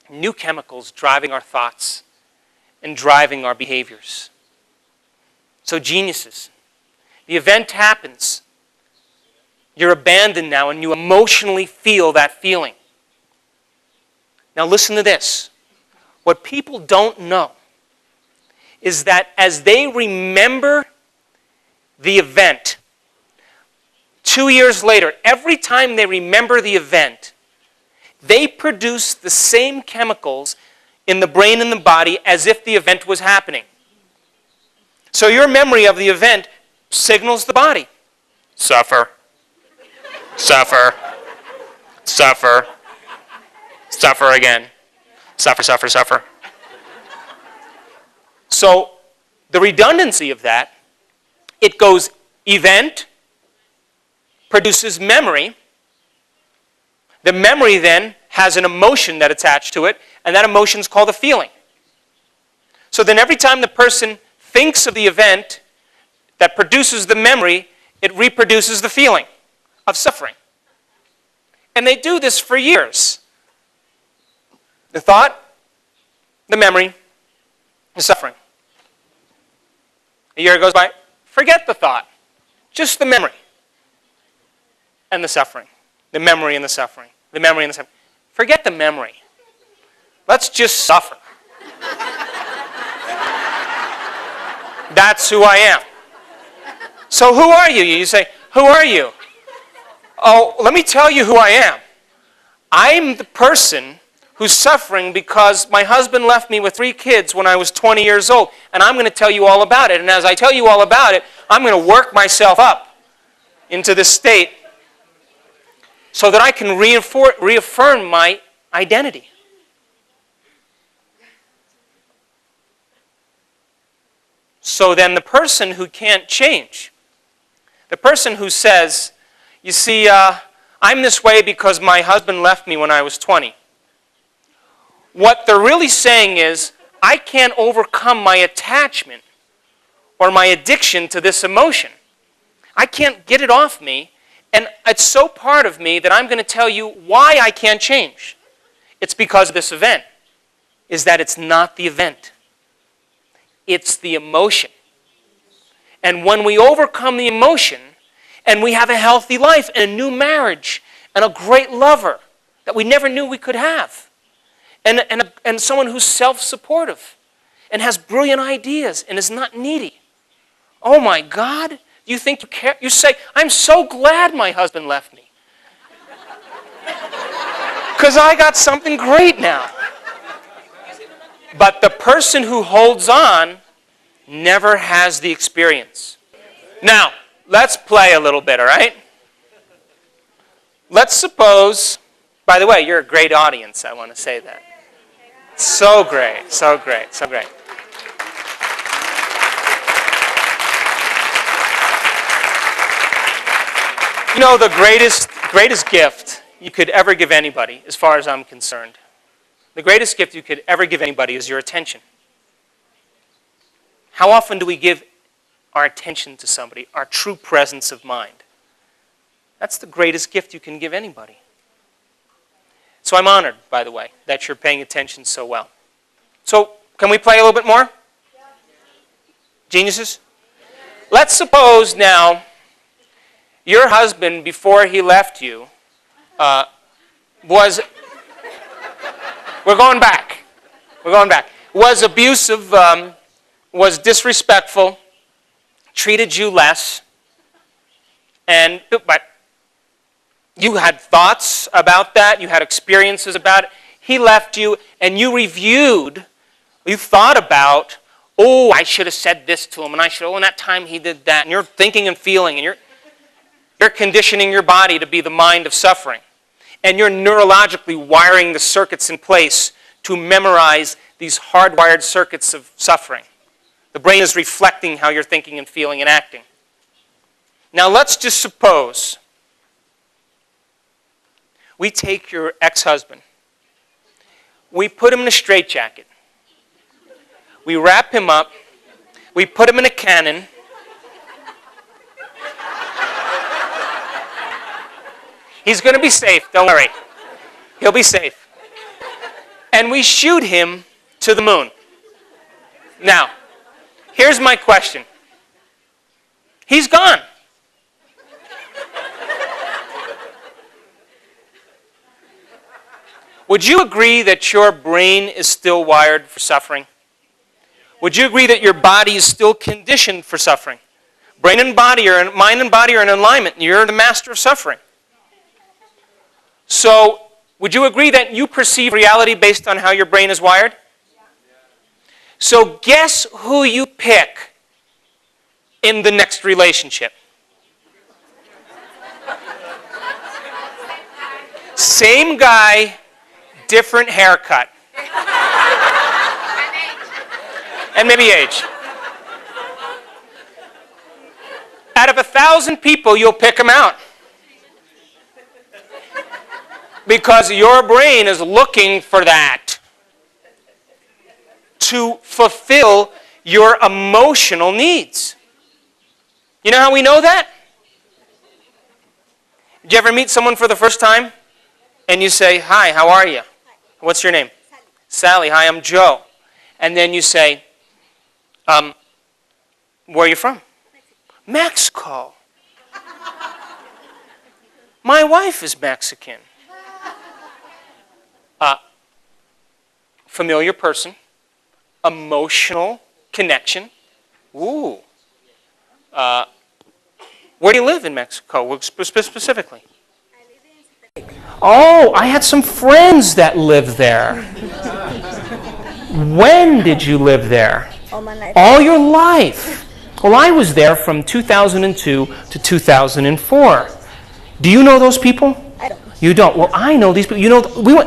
New chemicals driving our thoughts and driving our behaviors. So geniuses. The event happens. You're abandoned now, and you emotionally feel that feeling. Now listen to this. What people don't know is that as they remember the event, 2 years later, every time they remember the event, they produce the same chemicals in the brain and the body as if the event was happening. So your memory of the event signals the body. Suffer. Suffer. Suffer. Suffer again. Suffer, suffer, suffer. So the redundancy of that, it goes event, produces memory, The memory then has an emotion that attached to it, and that emotion is called a feeling. So then every time the person thinks of the event that produces the memory, it reproduces the feeling of suffering. And they do this for years. The thought, the memory, the suffering. A year goes by, forget the thought, just the memory and the suffering. The memory and the suffering. The memory and the suffering. Forget the memory. Let's just suffer. That's who I am. So who are you? You say, who are you? Oh, let me tell you who I am. I'm the person who's suffering because my husband left me with 3 kids when I was 20 years old, and I'm going to tell you all about it. And as I tell you all about it, I'm going to work myself up into this state so that I can reaffirm my identity. So then the person who can't change, the person who says, you see, I'm this way because my husband left me when I was 20. What they're really saying is, I can't overcome my attachment or my addiction to this emotion. I can't get it off me, and it's so part of me that I'm going to tell you why I can't change. It's because of this event. Is that it's not the event. It's the emotion. And when we overcome the emotion, and we have a healthy life, and a new marriage, and a great lover that we never knew we could have, and someone who's self-supportive, and has brilliant ideas, and is not needy. Oh my God, you think you care? You say, I'm so glad my husband left me. Because I got something great now. But the person who holds on never has the experience. Now, let's play a little bit, all right? Let's suppose, by the way, you're a great audience, I want to say that. So great, so great, so great. You know, the greatest gift you could ever give anybody, as far as I'm concerned, the greatest gift you could ever give anybody is your attention. How often do we give our attention to somebody, our true presence of mind? That's the greatest gift you can give anybody. So I'm honored, by the way, that you're paying attention so well. So, can we play a little bit more? Geniuses? Let's suppose now your husband, before he left you, was abusive, was disrespectful, treated you less, but you had thoughts about that, you had experiences about it. He left you, and you thought about, oh, I should have said this to him, and in that time he did that, and you're thinking and feeling, and you're conditioning your body to be the mind of suffering. And you're neurologically wiring the circuits in place to memorize these hardwired circuits of suffering. The brain is reflecting how you're thinking and feeling and acting. Now let's just suppose we take your ex-husband, we put him in a straitjacket, we wrap him up, we put him in a cannon, he's going to be safe, don't worry. He'll be safe. And we shoot him to the moon. Now, here's my question. He's gone. Would you agree that your brain is still wired for suffering? Would you agree that your body is still conditioned for suffering? Brain and body, or mind and body are in alignment. You're the master of suffering. So, would you agree that you perceive reality based on how your brain is wired? So, guess who you pick in the next relationship? Same guy, different haircut. And maybe age. Out of 1,000 people, you'll pick him out. Because your brain is looking for that to fulfill your emotional needs. You know how we know that? Did you ever meet someone for the first time and you say, "Hi, how are you? What's your name?" Sally. Hi, I'm Joe. And then you say, where are you from? Mexico. My wife is Mexican. Familiar person. Emotional connection. Ooh. Where do you live in Mexico, specifically? Oh, I had some friends that lived there. When did you live there? All my life. All your life. Well, I was there from 2002 to 2004. Do you know those people? I don't. You don't. Well, I know these people. You know,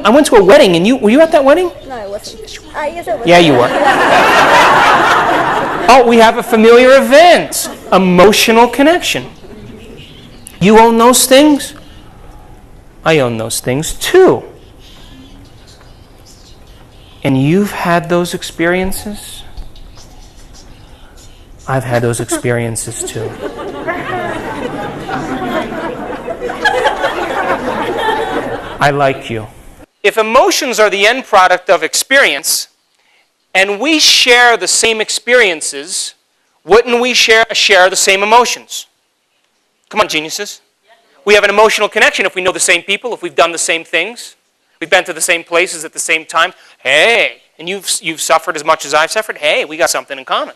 I went to a wedding, and were you at that wedding? No, I wasn't. Yes, I was. Yeah, you were. Oh, we have a familiar event. Emotional connection. You own those things? I own those things too. And you've had those experiences? I've had those experiences too. I like you. If emotions are the end product of experience, and we share the same experiences, wouldn't we share the same emotions? Come on, geniuses. We have an emotional connection if we know the same people, if we've done the same things, we've been to the same places at the same time. Hey, and you've suffered as much as I've suffered. Hey, we got something in common.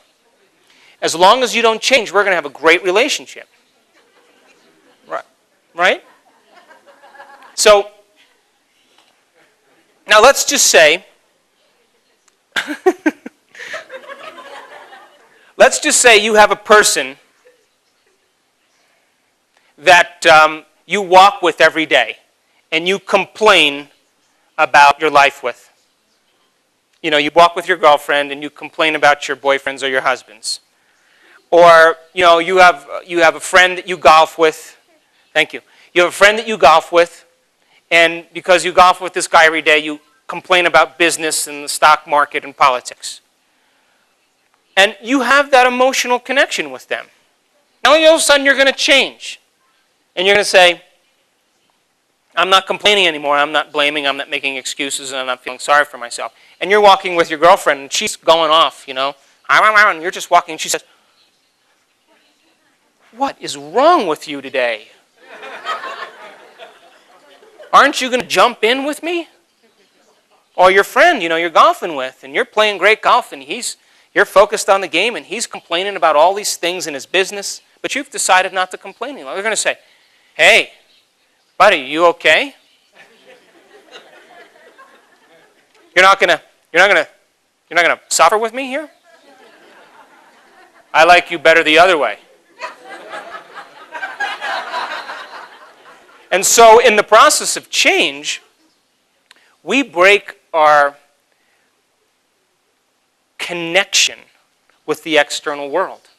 As long as you don't change, we're going to have a great relationship. Right? So, now let's just say, you have a person that you walk with every day and you complain about your life with. You know, you walk with your girlfriend and you complain about your boyfriends or your husbands. Or, you know, you have a friend that you golf with. Thank you. You have a friend that you golf with, and because you golf with this guy every day, you complain about business and the stock market and politics. And you have that emotional connection with them. Now all of a sudden you're going to change. And you're going to say, I'm not complaining anymore, I'm not blaming, I'm not making excuses, and I'm not feeling sorry for myself. And you're walking with your girlfriend, and she's going off, you know. And you're just walking, and she says, what is wrong with you today? Aren't you going to jump in with me? Or your friend, you know, you're golfing with, and you're playing great golf, and you're focused on the game, and he's complaining about all these things in his business, but you've decided not to complain anymore. They're going to say, hey, buddy, you okay? You're not gonna suffer with me here? I like you better the other way. And so in the process of change, we break our connection with the external world.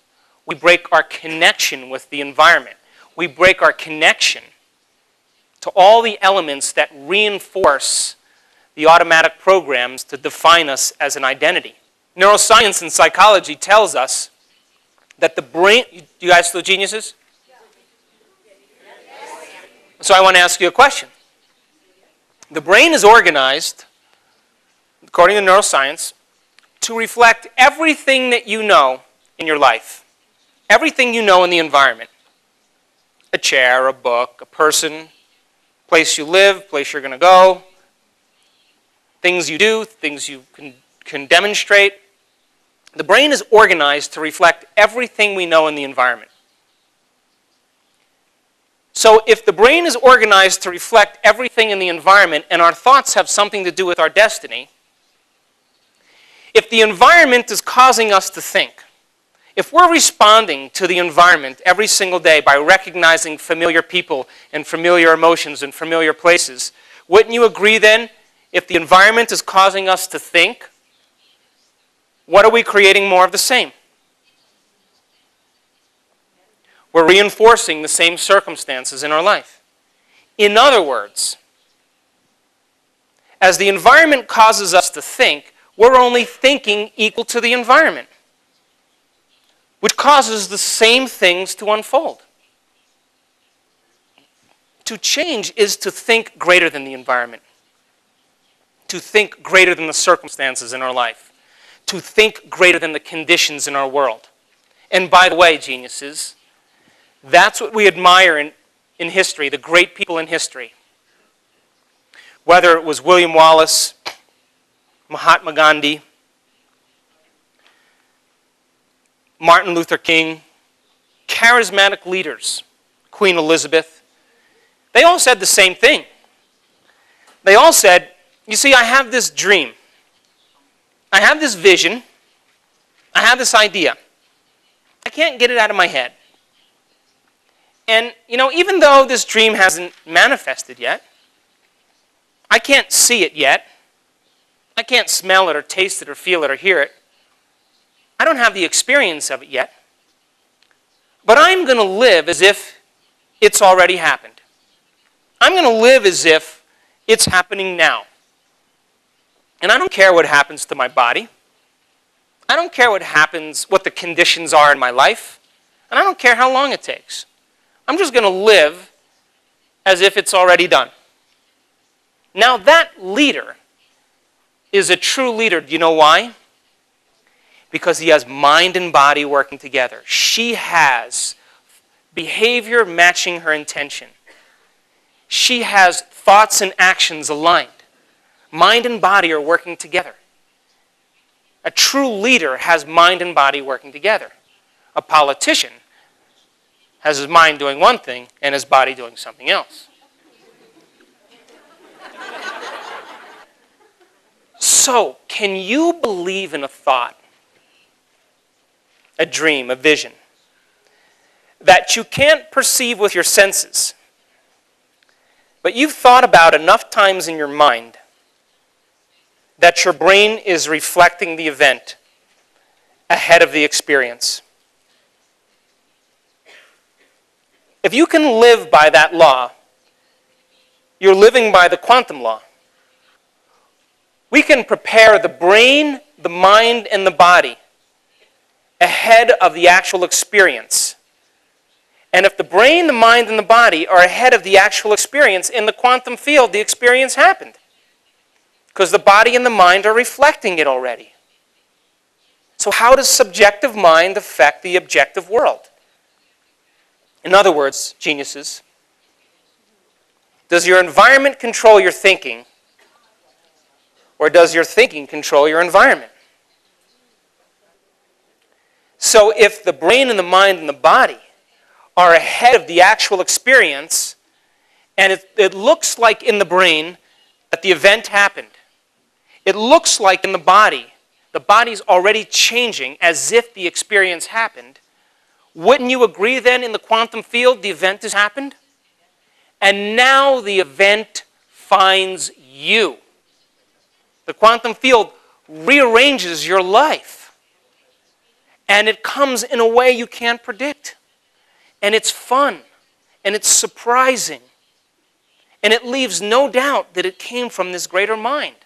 We break our connection with the environment. We break our connection to all the elements that reinforce the automatic programs to define us as an identity. Neuroscience and psychology tells us that the brain... You guys still geniuses? So I want to ask you a question. The brain is organized, according to neuroscience, to reflect everything that you know in your life. Everything you know in the environment. A chair, a book, a person, place you live, place you're going to go, things you do, things you can demonstrate. The brain is organized to reflect everything we know in the environment. So if the brain is organized to reflect everything in the environment and our thoughts have something to do with our destiny, if the environment is causing us to think, if we're responding to the environment every single day by recognizing familiar people and familiar emotions and familiar places, wouldn't you agree then, if the environment is causing us to think, what are we creating more of the same? We're reinforcing the same circumstances in our life. In other words, As the environment causes us to think, we're only thinking equal to the environment, which causes the same things to unfold. To change is to think greater than the environment, to think greater than the circumstances in our life, to think greater than the conditions in our world. And by the way, geniuses, that's what we admire in history, the great people in history. Whether it was William Wallace, Mahatma Gandhi, Martin Luther King, charismatic leaders, Queen Elizabeth, they all said the same thing. They all said, you see, I have this dream. I have this vision. I have this idea. I can't get it out of my head. And, even though this dream hasn't manifested yet, I can't see it yet. I can't smell it or taste it or feel it or hear it. I don't have the experience of it yet. But I'm going to live as if it's already happened. I'm going to live as if it's happening now. And I don't care what happens to my body. I don't care what the conditions are in my life. And I don't care how long it takes. I'm just going to live as if it's already done. Now that leader is a true leader. Do you know why? Because he has mind and body working together. She has behavior matching her intention. She has thoughts and actions aligned. Mind and body are working together. A true leader has mind and body working together. A politician has his mind doing one thing and his body doing something else. So, can you believe in a thought, a dream, a vision, that you can't perceive with your senses, but you've thought about enough times in your mind that your brain is reflecting the event ahead of the experience? If you can live by that law, you're living by the quantum law. We can prepare the brain, the mind, and the body ahead of the actual experience. And if the brain, the mind, and the body are ahead of the actual experience, in the quantum field, the experience happened. Because the body and the mind are reflecting it already. So how does subjective mind affect the objective world? In other words, geniuses, does your environment control your thinking, or does your thinking control your environment? So if the brain and the mind and the body are ahead of the actual experience, and it looks like in the brain that the event happened, it looks like in the body's already changing as if the experience happened, wouldn't you agree then in the quantum field the event has happened? And now the event finds you. The quantum field rearranges your life. And it comes in a way you can't predict. And it's fun. And it's surprising. And it leaves no doubt that it came from this greater mind.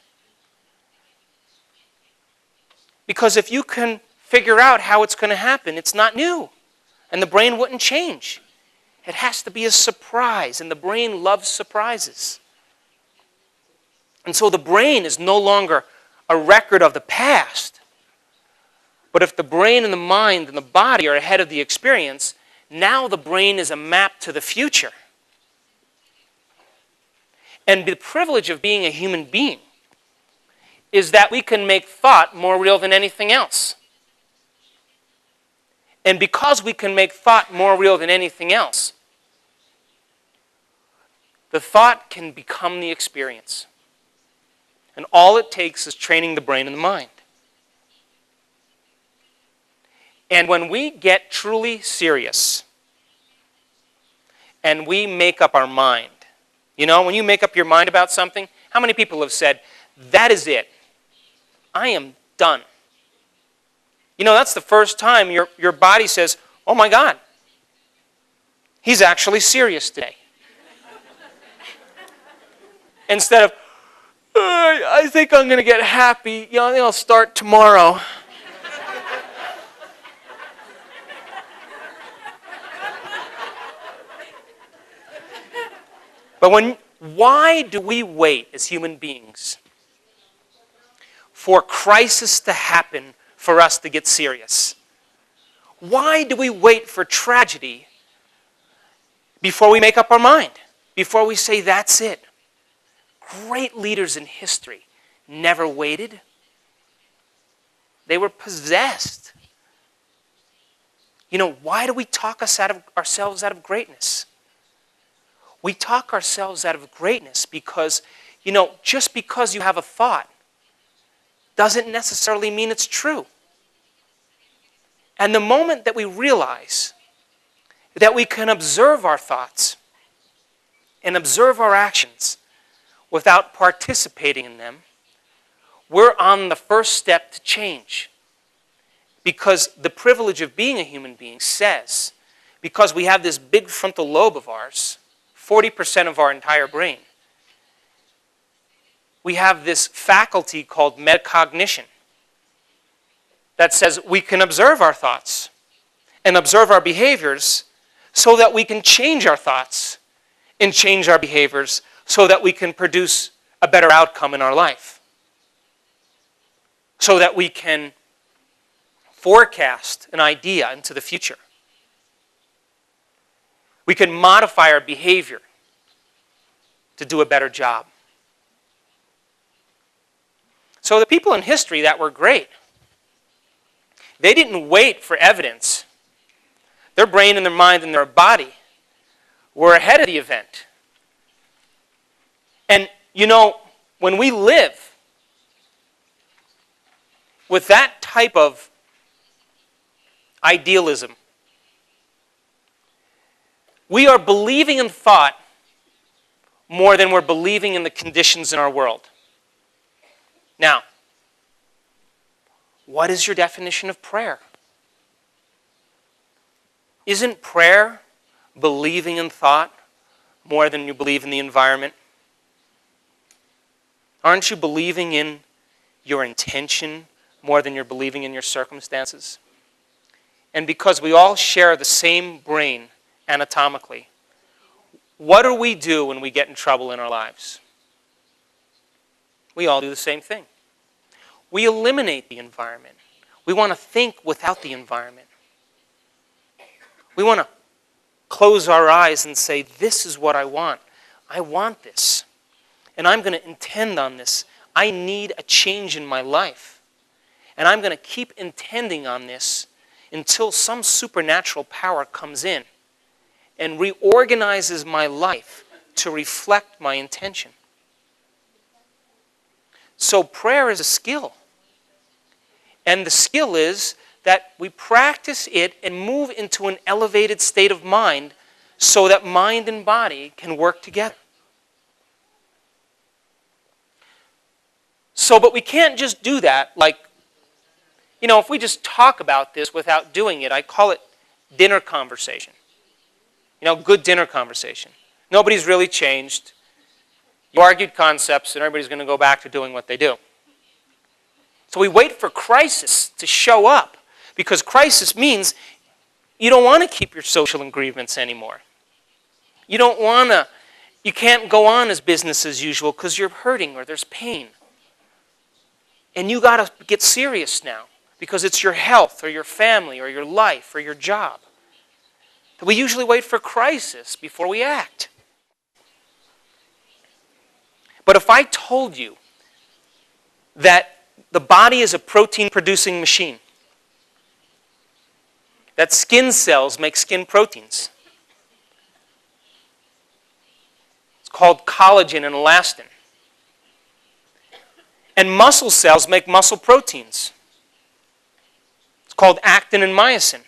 Because if you can figure out how it's going to happen, it's not new. And the brain wouldn't change. It has to be a surprise. And the brain loves surprises. And so the brain is no longer a record of the past. But if the brain and the mind and the body are ahead of the experience, now the brain is a map to the future. And the privilege of being a human being is that we can make thought more real than anything else. And because we can make thought more real than anything else, the thought can become the experience. And all it takes is training the brain and the mind. And when we get truly serious and we make up our mind, when you make up your mind about something, how many people have said, that is it. I am done. That's the first time your body says, oh my God, he's actually serious today. Instead of, I think I'm going to get happy. I think I'll start tomorrow. But why do we wait as human beings for crisis to happen for us to get serious? Why do we wait for tragedy before we make up our mind? Before we say, that's it? Great leaders in history never waited. They were possessed. Why do we talk ourselves out of greatness? We talk ourselves out of greatness because, just because you have a thought doesn't necessarily mean it's true. And the moment that we realize that we can observe our thoughts and observe our actions without participating in them, we're on the first step to change. Because the privilege of being a human being says, because we have this big frontal lobe of ours, 40% of our entire brain, we have this faculty called metacognition that says we can observe our thoughts and observe our behaviors so that we can change our thoughts and change our behaviors so that we can produce a better outcome in our life. So that we can forecast an idea into the future. We can modify our behavior to do a better job. So the people in history that were great, they didn't wait for evidence. Their brain and their mind and their body were ahead of the event. And when we live with that type of idealism, we are believing in thought more than we're believing in the conditions in our world. Now, what is your definition of prayer? Isn't prayer believing in thought more than you believe in the environment? Aren't you believing in your intention more than you're believing in your circumstances? And because we all share the same brain anatomically, what do we do when we get in trouble in our lives? We all do the same thing. We eliminate the environment. We want to think without the environment. We want to close our eyes and say, this is what I want. I want this. And I'm going to intend on this. I need a change in my life. And I'm going to keep intending on this until some supernatural power comes in and reorganizes my life to reflect my intention. So prayer is a skill. And the skill is that we practice it and move into an elevated state of mind so that mind and body can work together. But we can't just do that if we just talk about this without doing it. I call it dinner conversation. Good dinner conversation. Nobody's really changed. You argued concepts and everybody's going to go back to doing what they do. So we wait for crisis to show up because crisis means you don't want to keep your social agreements anymore. You can't go on as business as usual because you're hurting or there's pain. And you got to get serious now because it's your health or your family or your life or your job. But we usually wait for crisis before we act. But if I told you that the body is a protein-producing machine, that skin cells make skin proteins, it's called collagen and elastin, and muscle cells make muscle proteins, it's called actin and myosin,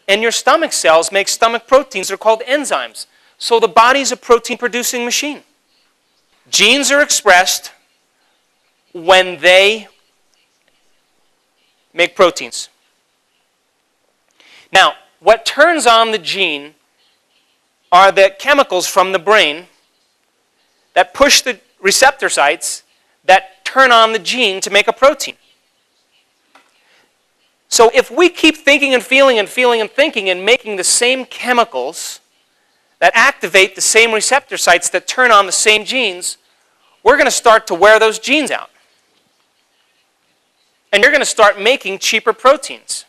and your stomach cells make stomach proteins, they're called enzymes. So the body is a protein-producing machine. Genes are expressed when they make proteins. Now, what turns on the gene are the chemicals from the brain that push the receptor sites that turn on the gene to make a protein. So if we keep thinking and feeling and feeling and thinking and making the same chemicals that activate the same receptor sites that turn on the same genes, we're going to start to wear those genes out. And you're going to start making cheaper proteins.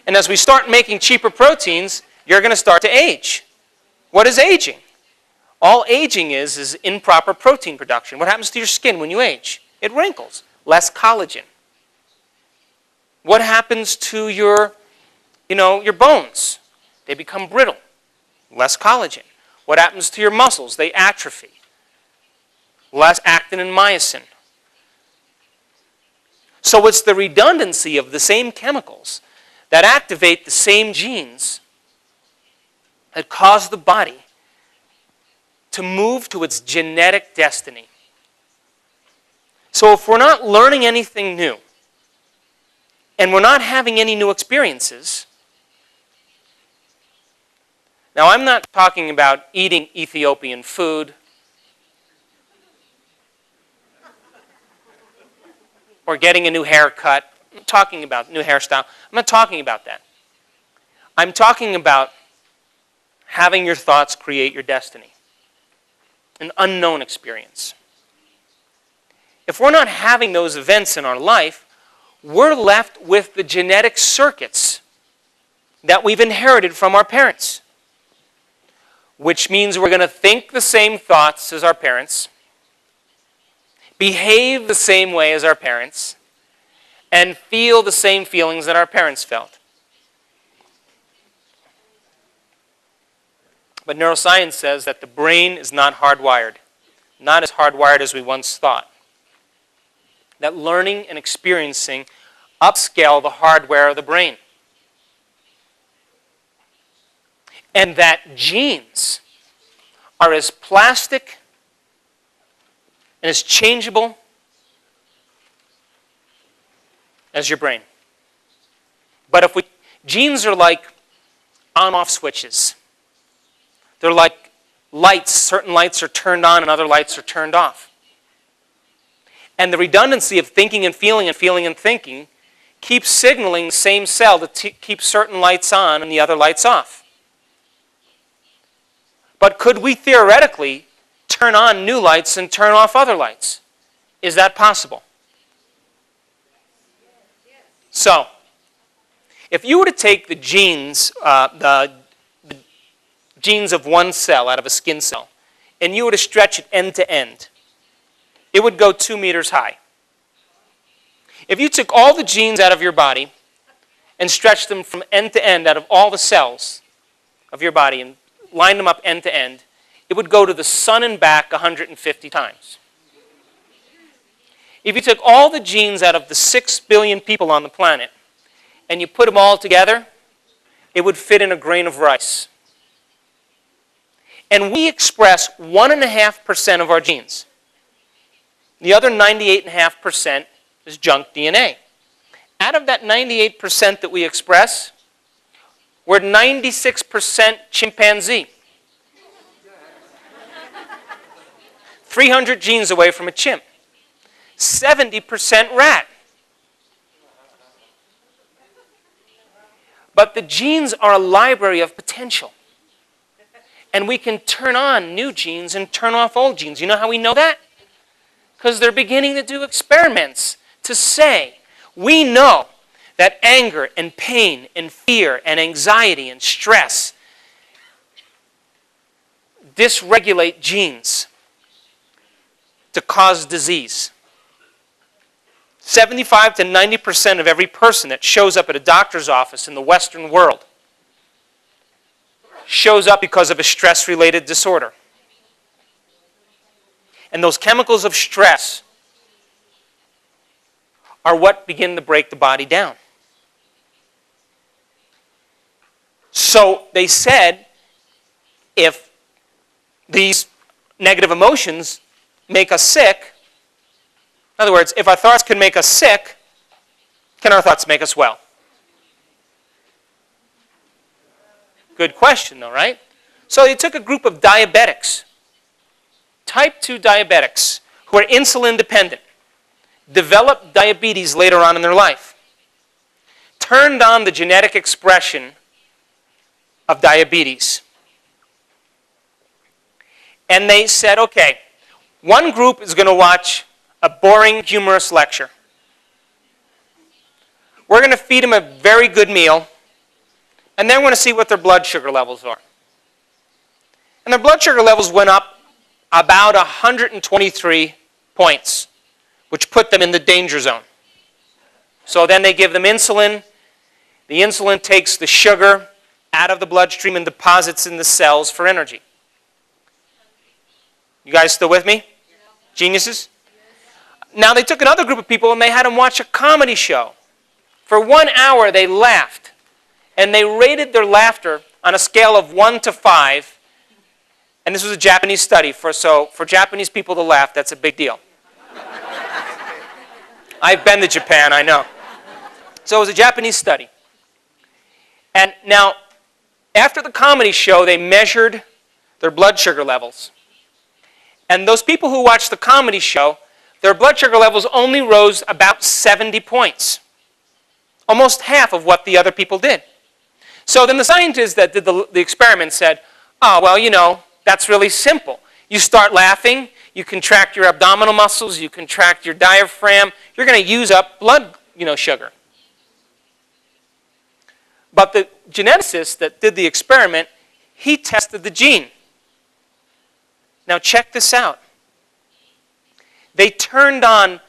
And as we start making cheaper proteins, you're going to start to age. What is aging? All aging is improper protein production. What happens to your skin when you age? It wrinkles. Less collagen. What happens to your bones? They become brittle. Less collagen. What happens to your muscles? They atrophy. Less actin and myosin. So it's the redundancy of the same chemicals that activate the same genes that cause the body to move to its genetic destiny. So if we're not learning anything new, and we're not having any new experiences, now I'm not talking about eating Ethiopian food, or getting a new haircut. I'm not talking about new hairstyle. I'm not talking about that. I'm talking about having your thoughts create your destiny. An unknown experience. If we're not having those events in our life, we're left with the genetic circuits that we've inherited from our parents. Which means we're going to think the same thoughts as our parents, behave the same way as our parents, and feel the same feelings that our parents felt. But neuroscience says that the brain is not hardwired, not as hardwired as we once thought. That learning and experiencing upscale the hardware of the brain. And that genes are as plastic and as changeable as your brain. But genes are like on-off switches. They're like lights. Certain lights are turned on and other lights are turned off. And the redundancy of thinking and feeling and thinking keeps signaling the same cell to keep certain lights on and the other lights off. But could we theoretically turn on new lights and turn off other lights? Is that possible? So, if you were to take the genes of one cell out of a skin cell, and you were to stretch it end to end, it would go 2 meters high. If you took all the genes out of your body and stretched them from end to end out of all the cells of your body and lined them up end to end, it would go to the sun and back 150 times. If you took all the genes out of the 6 billion people on the planet and you put them all together, it would fit in a grain of rice. And we express 1.5% of our genes. The other 98.5% is junk DNA. Out of that 98% that we express, we're 96% chimpanzee. 300 genes away from a chimp. 70% rat. But the genes are a library of potential. And we can turn on new genes and turn off old genes. You know how we know that? Because they're beginning to do experiments to say, we know that anger and pain and fear and anxiety and stress dysregulate genes to cause disease. 75 to 90% of every person that shows up at a doctor's office in the Western world shows up because of a stress-related disorder. And those chemicals of stress are what begin to break the body down. So they said, if these negative emotions make us sick, in other words, if our thoughts can make us sick, can our thoughts make us well? Good question, though, right? So you took a group of diabetics type 2 diabetics who are insulin dependent develop diabetes later on in their life, turned on the genetic expression of diabetes. And they said, okay, one group is going to watch a boring, humorous lecture. We're going to feed them a very good meal, and then we're going to see what their blood sugar levels are. And their blood sugar levels went up about 123 points, which put them in the danger zone. So then they give them insulin. The insulin takes the sugar out of the bloodstream and deposits in the cells for energy. You guys still with me? Geniuses? Now they took another group of people and they had them watch a comedy show. For 1 hour they laughed. And they rated their laughter on a scale of 1 to 5. And this was a Japanese study. So for Japanese people to laugh, that's a big deal. I've been to Japan, I know. So it was a Japanese study. And now, after the comedy show, they measured their blood sugar levels. And those people who watched the comedy show, their blood sugar levels only rose about 70 points. Almost half of what the other people did. So then the scientists that did the experiment said, oh, well, you know, that's really simple. You start laughing, you contract your abdominal muscles, you contract your diaphragm, you're going to use up blood, sugar. But the geneticist that did the experiment, he tested the gene. Now check this out. They turned on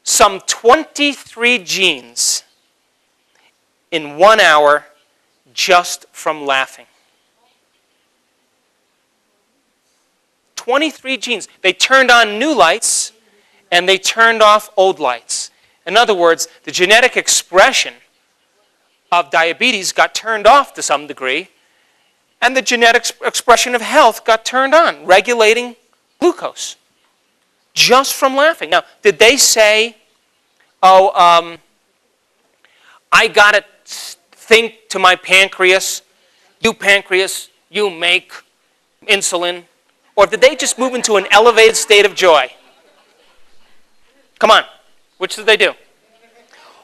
some 23 genes in 1 hour just from laughing. 23 genes. They turned on new lights and they turned off old lights. In other words, the genetic expression of diabetes got turned off to some degree, and the genetic expression of health got turned on, regulating glucose, just from laughing. Now, did they say, I got to think to my pancreas, you make insulin? Or did they just move into an elevated state of joy? Come on, which did they do?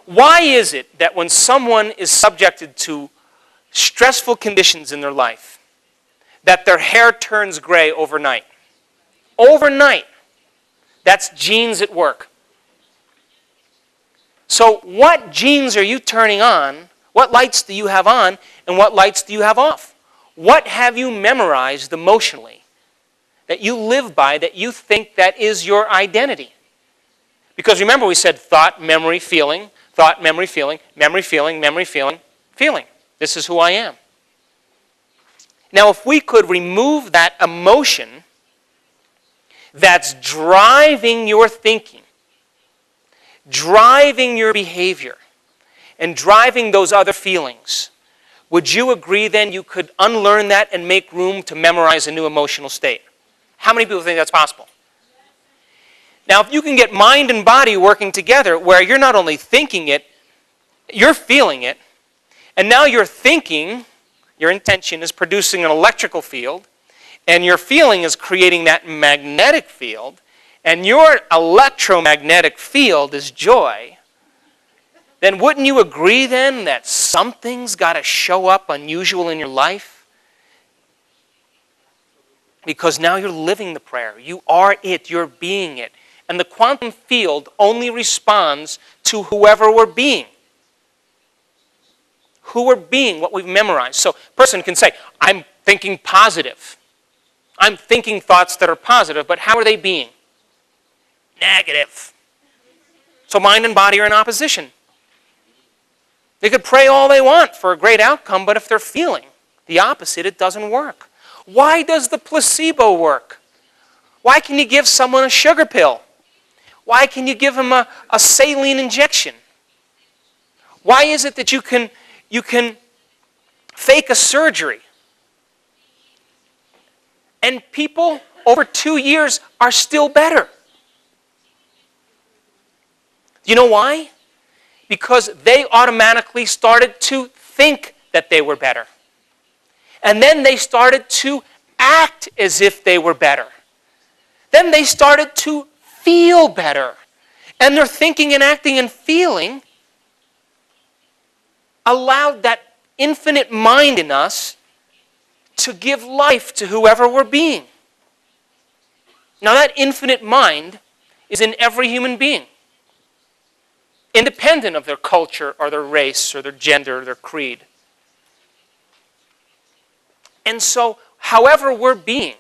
Why is it that when someone is subjected to stressful conditions in their life, that their hair turns gray overnight? Overnight. That's genes at work. So what genes are you turning on? What lights do you have on? And what lights do you have off? What have you memorized emotionally that you live by, that you think that is your identity? Because remember we said thought, memory, feeling, thought, memory, feeling, memory, feeling, memory, feeling, feeling. This is who I am. Now if we could remove that emotion that's driving your thinking, driving your behavior, and driving those other feelings, would you agree then you could unlearn that and make room to memorize a new emotional state? How many people think that's possible? Now, if you can get mind and body working together where you're not only thinking it, you're feeling it, and now your thinking, your intention is producing an electrical field, and your feeling is creating that magnetic field, and your electromagnetic field is joy, then wouldn't you agree then that something's got to show up unusual in your life? Because now you're living the prayer. You are it. You're being it. And the quantum field only responds to whoever we're being. Who we're being, what we've memorized. So a person can say, I'm thinking positive. I'm thinking thoughts that are positive, but how are they being? Negative. So mind and body are in opposition. They could pray all they want for a great outcome, but if they're feeling the opposite, it doesn't work. Why does the placebo work? Why can you give someone a sugar pill? Why can you give them a saline injection? Why is it that you can fake a surgery? And people over 2 years are still better. Do you know why? Because they automatically started to think that they were better. And then they started to act as if they were better. then they started to feel better. And their thinking and acting and feeling allowed that infinite mind in us to give life to whoever we're being. Now that infinite mind is in every human being, independent of their culture or their race or their gender or their creed. And so, however we're being,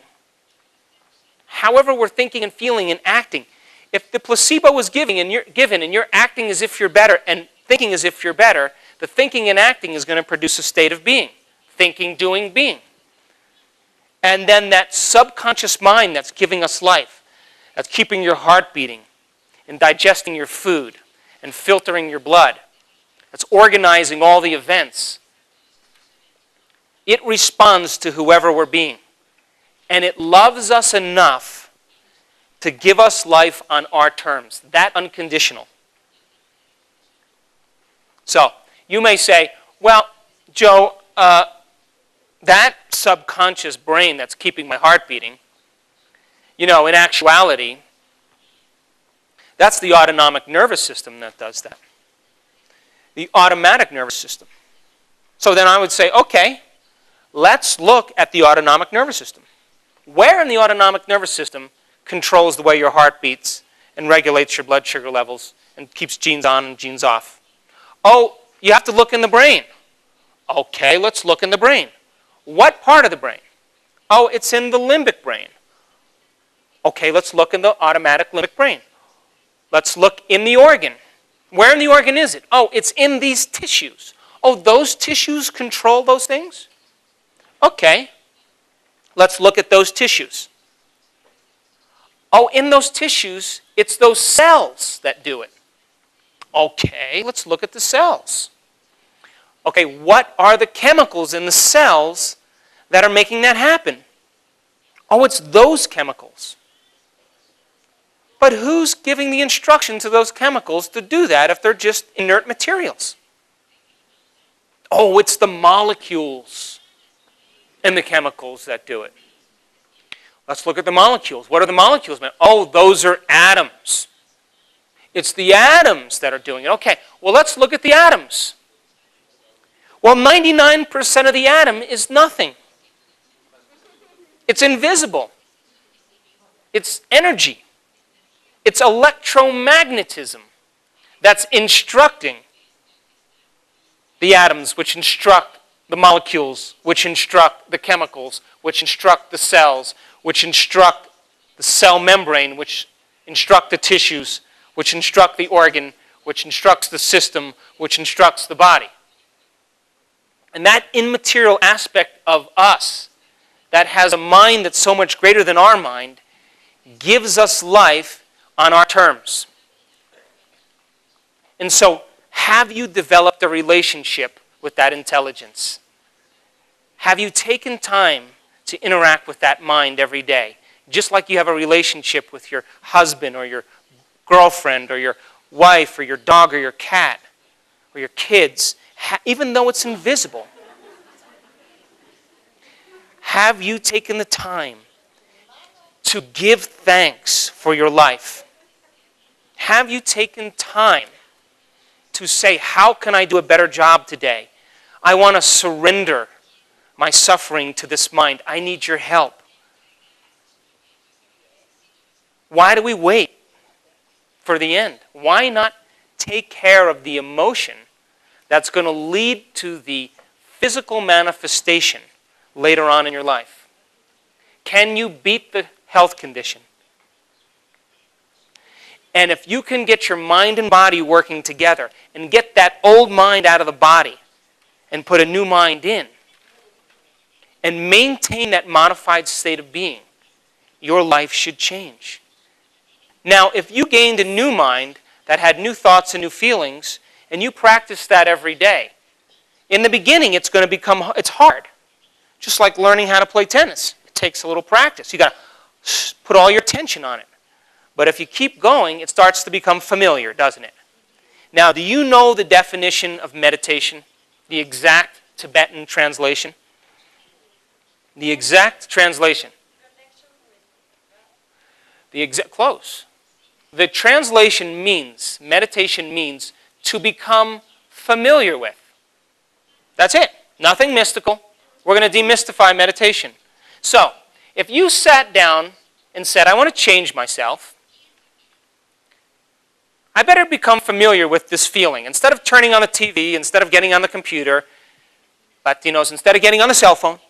however we're thinking and feeling and acting, if the placebo was given and you're acting as if you're better and thinking as if you're better, the thinking and acting is going to produce a state of being. Thinking, doing, being. And then that subconscious mind that's giving us life, that's keeping your heart beating and digesting your food and filtering your blood, that's organizing all the events, it responds to whoever we're being. And it loves us enough to give us life on our terms. That unconditional. So, you may say, well, Joe, that subconscious brain that's keeping my heart beating, in actuality, that's the autonomic nervous system that does that. The automatic nervous system. So then I would say, okay, let's look at the autonomic nervous system. Where in the autonomic nervous system controls the way your heart beats and regulates your blood sugar levels and keeps genes on and genes off? Oh, you have to look in the brain. Okay, let's look in the brain. What part of the brain? Oh, it's in the limbic brain. Okay, let's look in the automatic limbic brain. Let's look in the organ. Where in the organ is it? Oh, it's in these tissues. Oh, those tissues control those things? Okay, let's look at those tissues. Oh, in those tissues, it's those cells that do it. Okay, let's look at the cells. Okay, what are the chemicals in the cells that are making that happen? Oh, it's those chemicals. But who's giving the instruction to those chemicals to do that if they're just inert materials? Oh, it's the molecules and the chemicals that do it. Let's look at the molecules. What are the molecules, man? Oh, those are atoms. It's the atoms that are doing it. Okay, well, let's look at the atoms. Well, 99% of the atom is nothing. It's invisible. It's energy. It's electromagnetism that's instructing the atoms, which instruct the molecules, which instruct the chemicals, which instruct the cells, which instruct the cell membrane, which instruct the tissues, which instruct the organ, which instructs the system, which instructs the body. And that immaterial aspect of us that has a mind that's so much greater than our mind gives us life on our terms. And so, have you developed a relationship with that intelligence? Have you taken time to interact with that mind every day? Just like you have a relationship with your husband or your girlfriend or your wife or your dog or your cat or your kids, even though it's invisible. Have you taken the time to give thanks for your life? Have you taken time to say, how can I do a better job today? I want to surrender my suffering to this mind. I need your help. Why do we wait for the end? Why not take care of the emotion that's going to lead to the physical manifestation later on in your life? Can you beat the health condition? And if you can get your mind and body working together and get that old mind out of the body and put a new mind in and maintain that modified state of being, your life should change. Now, if you gained a new mind that had new thoughts and new feelings, and you practice that every day, in the beginning it's hard. Just like learning how to play tennis. It takes a little practice. You got to put all your attention on it. But if you keep going, it starts to become familiar, doesn't it? Now, do you know the definition of meditation? The exact Tibetan translation? The exact translation. Close. The translation means, meditation means, to become familiar with. That's it. Nothing mystical. We're going to demystify meditation. So, if you sat down and said, I want to change myself, I better become familiar with this feeling. Instead of turning on the TV, instead of getting on the computer, Latinos, instead of getting on the cell phone,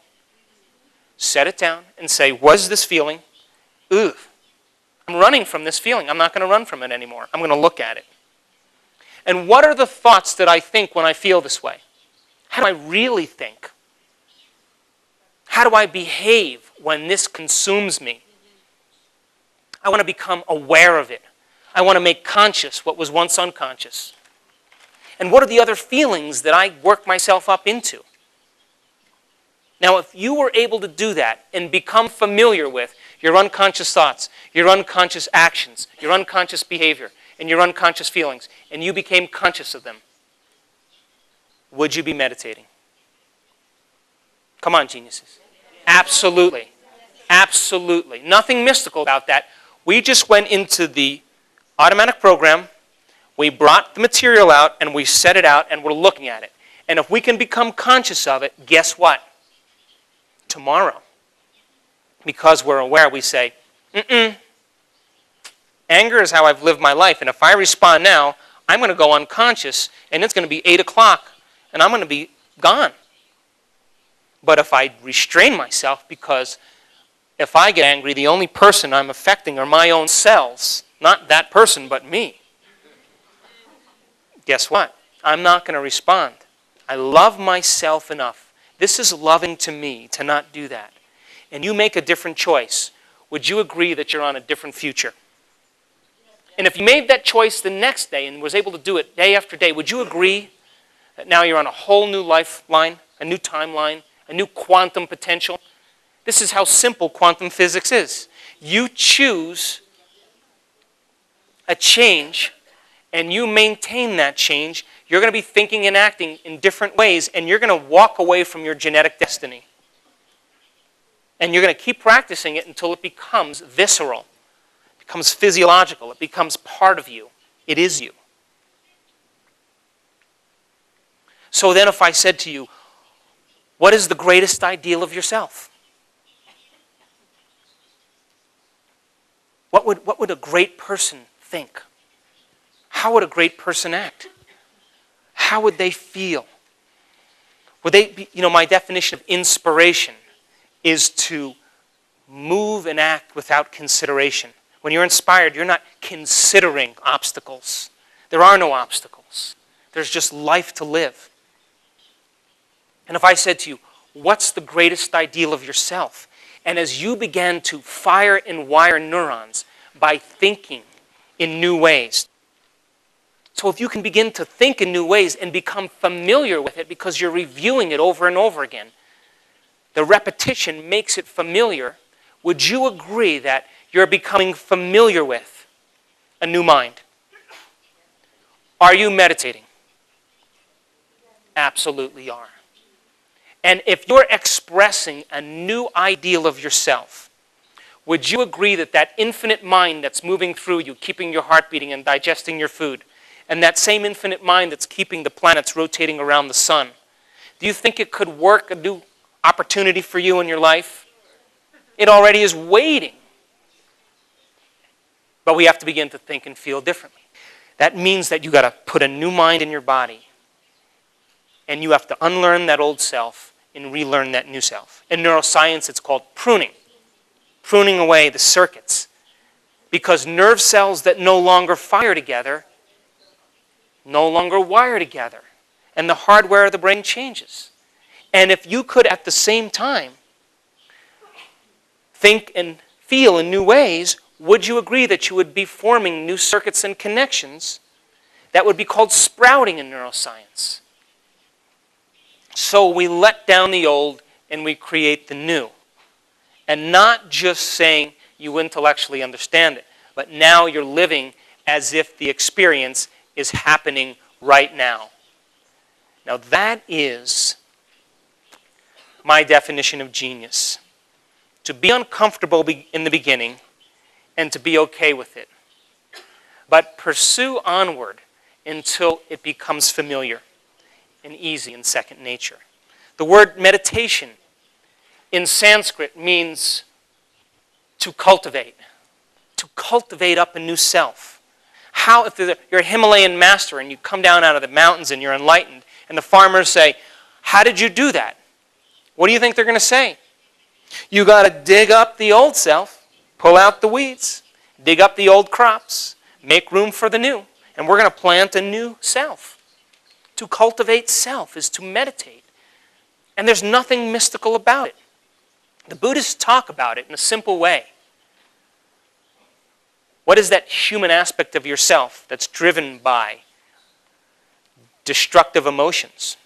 set it down and say, what is this feeling? Ugh. I'm running from this feeling. I'm not going to run from it anymore. I'm going to look at it. And what are the thoughts that I think when I feel this way? How do I really think? How do I behave when this consumes me? I want to become aware of it. I want to make conscious what was once unconscious. And what are the other feelings that I work myself up into? Now, if you were able to do that and become familiar with your unconscious thoughts, your unconscious actions, your unconscious behavior, and your unconscious feelings, and you became conscious of them, would you be meditating? Come on, geniuses. Absolutely. Absolutely. Nothing mystical about that. We just went into the automatic program, we brought the material out, and we set it out, and we're looking at it. And if we can become conscious of it, guess what? Tomorrow, because we're aware, we say, anger is how I've lived my life, and if I respond now, I'm going to go unconscious, and it's going to be 8 o'clock, and I'm going to be gone. But if I restrain myself, because if I get angry, the only person I'm affecting are my own cells, not that person, but me. Guess what? I'm not going to respond. I love myself enough. This is loving to me to not do that. And you make a different choice. Would you agree that you're on a different future? And if you made that choice the next day and was able to do it day after day, would you agree that now you're on a whole new lifeline, a new timeline, a new quantum potential? This is how simple quantum physics is. You choose a change and you maintain that change, you're going to be thinking and acting in different ways, and you're going to walk away from your genetic destiny. And you're going to keep practicing it until it becomes visceral, it becomes physiological, it becomes part of you. It is you. So then if I said to you, what is the greatest ideal of yourself? What would a great person think? How would a great person act? How would they feel? Would they be, my definition of inspiration is to move and act without consideration. When you're inspired, you're not considering obstacles. There are no obstacles. There's just life to live. And if I said to you, what's the greatest ideal of yourself? And as you began to fire and wire neurons by thinking in new ways. So if you can begin to think in new ways and become familiar with it because you're reviewing it over and over again, the repetition makes it familiar. Would you agree that you're becoming familiar with a new mind? Are you meditating? Absolutely are. And if you're expressing a new ideal of yourself, would you agree that that infinite mind that's moving through you, keeping your heart beating and digesting your food, and that same infinite mind that's keeping the planets rotating around the sun, do you think it could work a new opportunity for you in your life? It already is waiting. But we have to begin to think and feel differently. That means that you got to put a new mind in your body. And you have to unlearn that old self and relearn that new self. In neuroscience, it's called pruning. Pruning away the circuits. Because nerve cells that no longer fire together no longer wire together. And the hardware of the brain changes. And if you could at the same time think and feel in new ways, would you agree that you would be forming new circuits and connections that would be called sprouting in neuroscience? So we let down the old and we create the new. And not just saying you intellectually understand it, but now you're living as if the experience is happening right now. Now that is my definition of genius. To be uncomfortable in the beginning and to be okay with it. But pursue onward until it becomes familiar and easy and second nature. The word meditation in Sanskrit means to cultivate up a new self. How, if you're a Himalayan master and you come down out of the mountains and you're enlightened, and the farmers say, how did you do that? What do you think they're going to say? You got to dig up the old self, pull out the weeds, dig up the old crops, make room for the new, and we're going to plant a new self. To cultivate self is to meditate. And there's nothing mystical about it. The Buddhists talk about it in a simple way. What is that human aspect of yourself that's driven by destructive emotions?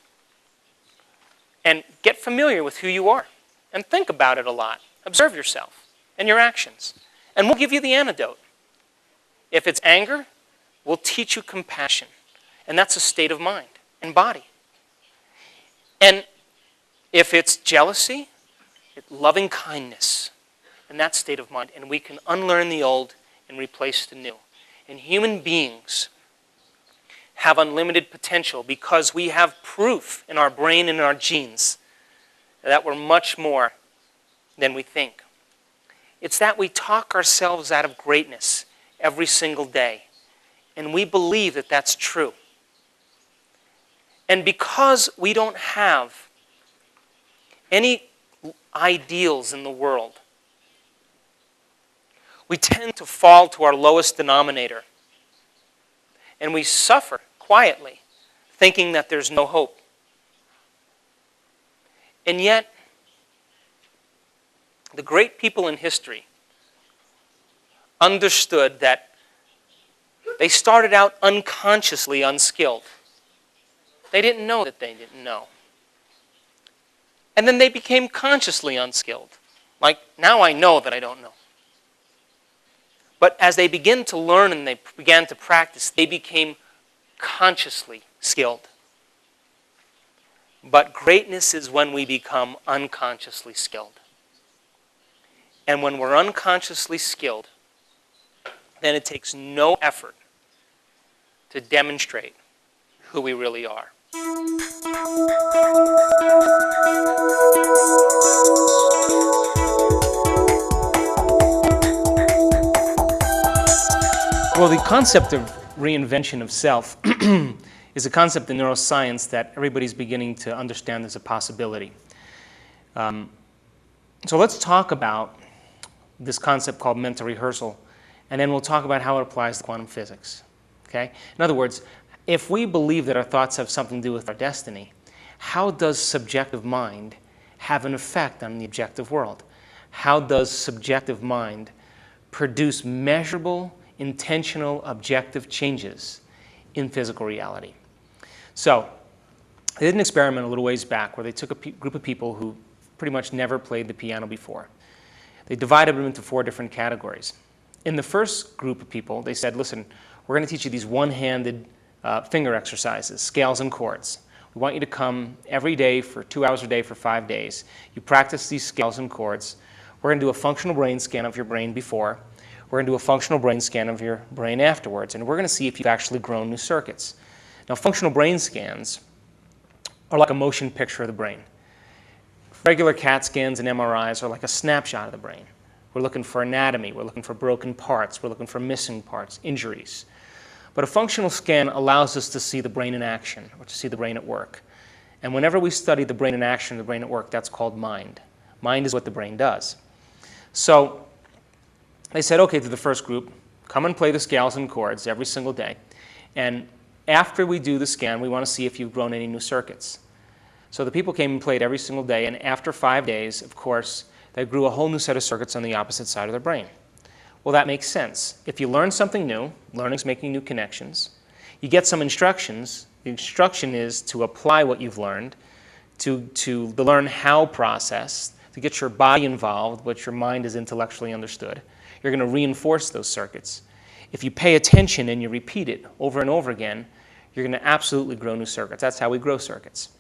And get familiar with who you are. And think about it a lot. Observe yourself and your actions. And we'll give you the antidote. If it's anger, we'll teach you compassion. And that's a state of mind and body. And if it's jealousy, it's loving kindness. And that state of mind. And we can unlearn the old and replace the new. And human beings have unlimited potential because we have proof in our brain and in our genes that we're much more than we think. It's that we talk ourselves out of greatness every single day. And we believe that that's true. And because we don't have any ideals in the world, we tend to fall to our lowest denominator. And we suffer quietly, thinking that there's no hope. And yet, the great people in history understood that they started out unconsciously unskilled. They didn't know that they didn't know. And then they became consciously unskilled. Like, now I know that I don't know. But as they began to learn and they began to practice, they became consciously skilled. But greatness is when we become unconsciously skilled. And when we're unconsciously skilled, then it takes no effort to demonstrate who we really are. Well, the concept of reinvention of self is a concept in neuroscience that everybody's beginning to understand as a possibility. So let's talk about this concept called mental rehearsal, and then we'll talk about how it applies to quantum physics. Okay? In other words, if we believe that our thoughts have something to do with our destiny, how does subjective mind have an effect on the objective world? How does subjective mind produce measurable, intentional, objective changes in physical reality? So, they did an experiment a little ways back where they took a group of people who pretty much never played the piano before. They divided them into 4 different categories. In the first group of people, they said, listen, we're going to teach you these one-handed finger exercises, scales and chords. We want you to come every day for 2 hours a day for 5 days. You practice these scales and chords. We're going to do a functional brain scan of your brain before. We're going to do a functional brain scan of your brain afterwards. And we're going to see if you've actually grown new circuits. Now, functional brain scans are like a motion picture of the brain. Regular CAT scans and MRIs are like a snapshot of the brain. We're looking for anatomy. We're looking for broken parts. We're looking for missing parts, injuries. But a functional scan allows us to see the brain in action, or to see the brain at work. And whenever we study the brain in action, the brain at work, that's called mind. Mind is what the brain does. So they said, okay, to the first group, come and play the scales and chords every single day. And after we do the scan, we want to see if you've grown any new circuits. So the people came and played every single day, and after 5 days, of course, they grew a whole new set of circuits on the opposite side of their brain. Well, that makes sense. If you learn something new, learning's making new connections. You get some instructions. The instruction is to apply what you've learned, to the learn how process, to get your body involved, what your mind has intellectually understood. You're going to reinforce those circuits. If you pay attention and you repeat it over and over again, you're going to absolutely grow new circuits. That's how we grow circuits.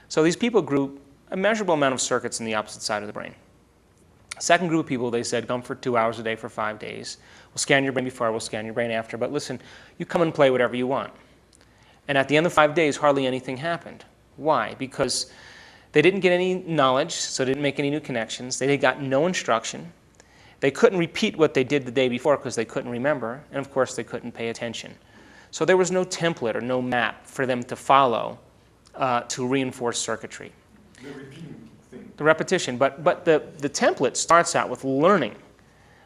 So these people grew a measurable amount of circuits in the opposite side of the brain. Second group of people, they said, come for 2 hours a day for 5 days. We'll scan your brain before, we'll scan your brain after, but listen, you come and play whatever you want. And at the end of 5 days, hardly anything happened. Why? Because they didn't get any knowledge, so they didn't make any new connections. They got no instruction. They couldn't repeat what they did the day before because they couldn't remember, and of course they couldn't pay attention. So there was no template or no map for them to follow to reinforce circuitry. The repeating thing. The repetition, but the template starts out with learning,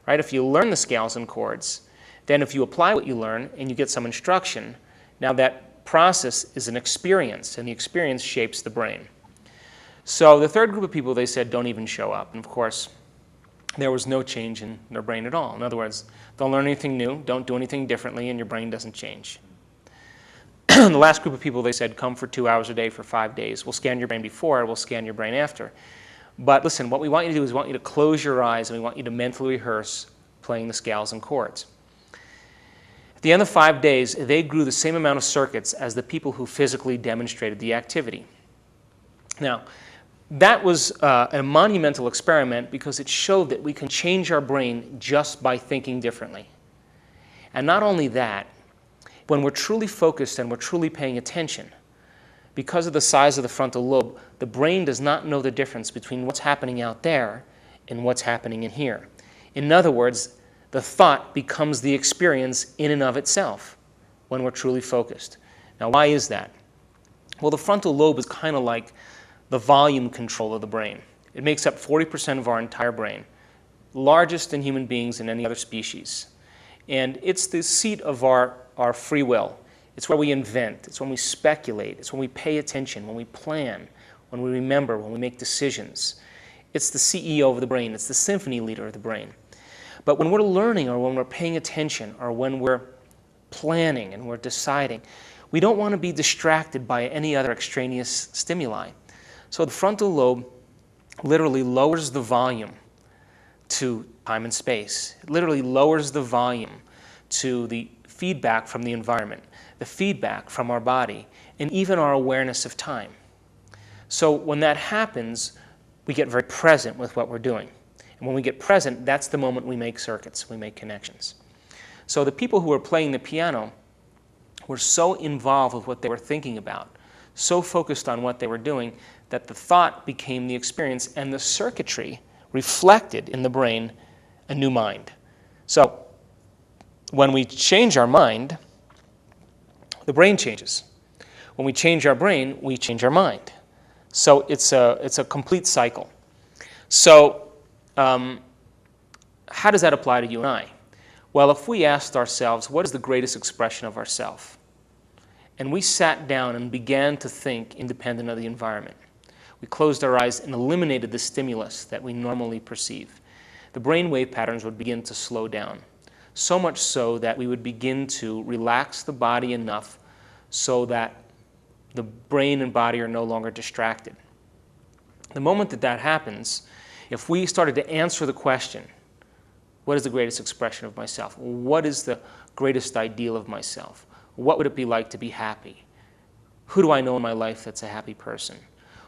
right? If you learn the scales and chords, then if you apply what you learn and you get some instruction, now that process is an experience, and the experience shapes the brain. So the third group of people, they said, don't even show up. And of course, there was no change in their brain at all. In other words, don't learn anything new, don't do anything differently, and your brain doesn't change. The last group of people, they said, come for 2 hours a day for 5 days. We'll scan your brain before, we'll scan your brain after. But listen, what we want you to do is we want you to close your eyes and we want you to mentally rehearse playing the scales and chords. At the end of 5 days, they grew the same amount of circuits as the people who physically demonstrated the activity. Now, that was a monumental experiment because it showed that we can change our brain just by thinking differently. And not only that, when we're truly focused and we're truly paying attention, because of the size of the frontal lobe, the brain does not know the difference between what's happening out there and what's happening in here. In other words, the thought becomes the experience in and of itself when we're truly focused. Now, why is that? Well, the frontal lobe is kind of like the volume control of the brain. It makes up 40% of our entire brain, largest in human beings and any other species. And it's the seat of our free will. It's where we invent. It's when we speculate. It's when we pay attention, when we plan, when we remember, when we make decisions. It's the CEO of the brain. It's the symphony leader of the brain. But when we're learning or when we're paying attention or when we're planning and we're deciding, we don't want to be distracted by any other extraneous stimuli. So the frontal lobe literally lowers the volume to time and space. It literally lowers the volume to the feedback from the environment, the feedback from our body, and even our awareness of time. So when that happens, we get very present with what we're doing. And when we get present, that's the moment we make circuits, we make connections. So the people who were playing the piano were so involved with what they were thinking about, so focused on what they were doing, that the thought became the experience and the circuitry reflected in the brain a new mind. So when we change our mind, the brain changes. When we change our brain, we change our mind. So it's a complete cycle. So how does that apply to you and I? Well, if we asked ourselves, what is the greatest expression of ourself? And we sat down and began to think independent of the environment. We closed our eyes and eliminated the stimulus that we normally perceive. The brain wave patterns would begin to slow down. So much so that we would begin to relax the body enough so that the brain and body are no longer distracted. The moment that that happens, if we started to answer the question, what is the greatest expression of myself? What is the greatest ideal of myself? What would it be like to be happy? Who do I know in my life that's a happy person?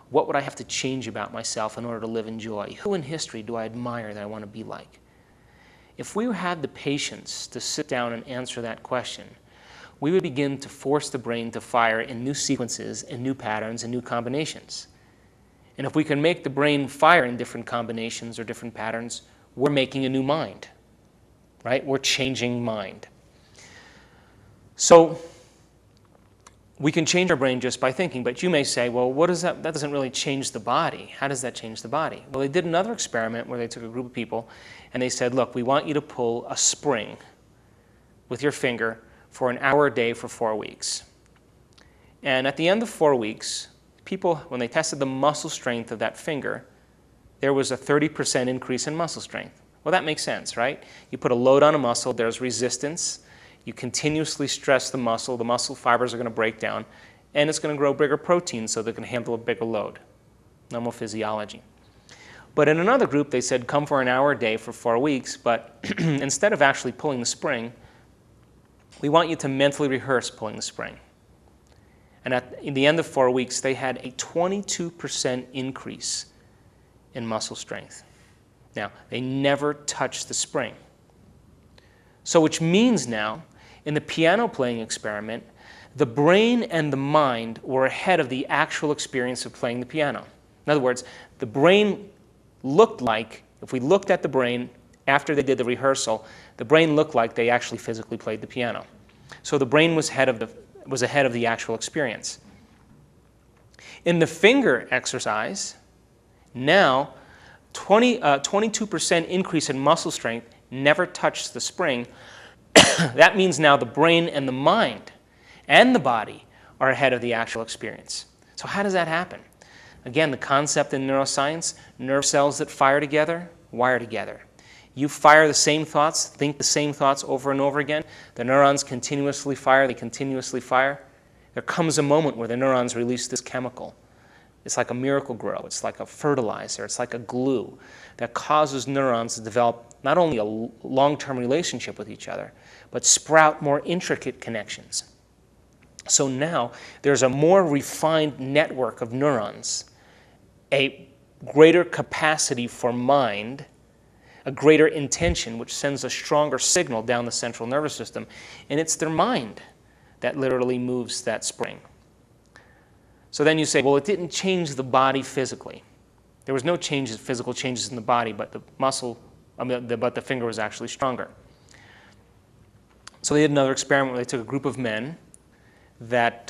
What would I have to change about myself in order to live in joy? Who in history do I admire that I want to be like? If we had the patience to sit down and answer that question, we would begin to force the brain to fire in new sequences and new patterns and new combinations. And if we can make the brain fire in different combinations or different patterns, we're making a new mind, right? We're changing mind. So we can change our brain just by thinking, but you may say, well, what is that? That doesn't really change the body. How does that change the body? Well, they did another experiment where they took a group of people and they said, look, we want you to pull a spring with your finger for an hour a day for 4 weeks. And at the end of 4 weeks, people, when they tested the muscle strength of that finger, there was a 30% increase in muscle strength. Well, that makes sense, right? You put a load on a muscle, there's resistance. You continuously stress the muscle fibers are going to break down, and it's going to grow bigger proteins so they can handle a bigger load. Normal physiology. But in another group, they said, come for an hour a day for 4 weeks, but instead of actually pulling the spring, we want you to mentally rehearse pulling the spring. And at the end of 4 weeks, they had a 22% increase in muscle strength. Now, they never touch the spring. So which means now, in the piano playing experiment, the brain and the mind were ahead of the actual experience of playing the piano. In other words, the brain looked like, if we looked at the brain after they did the rehearsal, the brain looked like they actually physically played the piano. So the brain was ahead of the actual experience. In the finger exercise, now 22% increase in muscle strength never touched the spring. That means now the brain and the mind and the body are ahead of the actual experience. So how does that happen? Again, the concept in neuroscience, nerve cells that fire together, wire together. You fire the same thoughts, think the same thoughts over and over again. The neurons continuously fire, they continuously fire. There comes a moment where the neurons release this chemical. It's like a miracle grow. It's like a fertilizer. It's like a glue that causes neurons to develop not only a long-term relationship with each other, but sprout more intricate connections. So now there's a more refined network of neurons, a greater capacity for mind, a greater intention, which sends a stronger signal down the central nervous system, and it's their mind that literally moves that spring. So then you say, well, it didn't change the body physically. There was no physical changes in the body, but the finger was actually stronger. So they did another experiment where they took a group of men that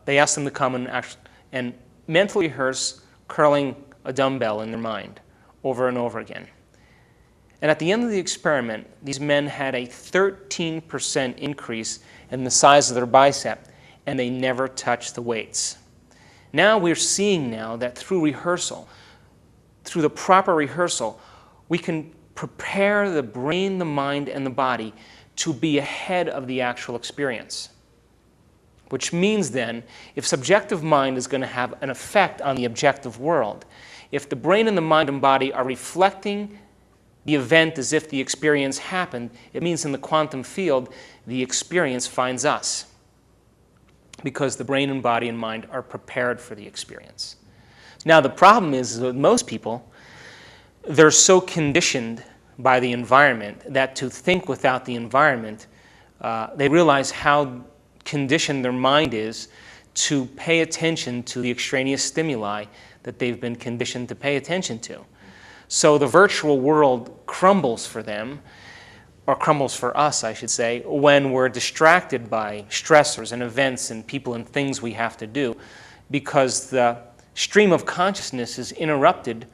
they asked them to come and mentally rehearse curling a dumbbell in their mind over and over again. And at the end of the experiment, these men had a 13% increase in the size of their bicep, and they never touched the weights. Now we're seeing now that through rehearsal, through the proper rehearsal, we can prepare the brain, the mind, and the body to be ahead of the actual experience. Which means then, if subjective mind is going to have an effect on the objective world, if the brain and the mind and body are reflecting the event as if the experience happened, it means in the quantum field, the experience finds us. Because the brain and body and mind are prepared for the experience. Now the problem is with most people, they're so conditioned by the environment that to think without the environment, they realize how conditioned their mind is to pay attention to the extraneous stimuli that they've been conditioned to pay attention to. So the virtual world crumbles for them, or crumbles for us, I should say, when we're distracted by stressors and events and people and things we have to do, because the stream of consciousness is interrupted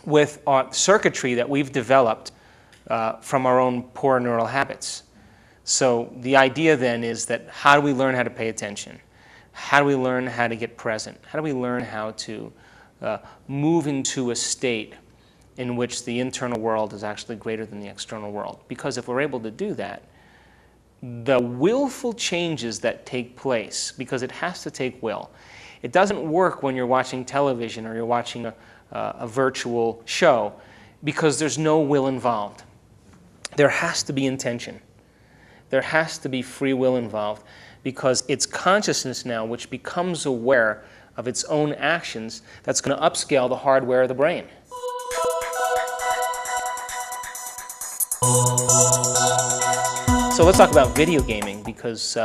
with our circuitry that we've developed from our own poor neural habits. So the idea then is that how do we learn how to pay attention? How do we learn how to get present? How do we learn how to move into a state in which the internal world is actually greater than the external world? Because if we're able to do that, the willful changes that take place, because it has to take will, it doesn't work when you're watching television or you're watching a virtual show, because there's no will involved. There has to be intention. There has to be free will involved, because it's consciousness now which becomes aware of its own actions that's going to upscale the hardware of the brain. So let's talk about video gaming, because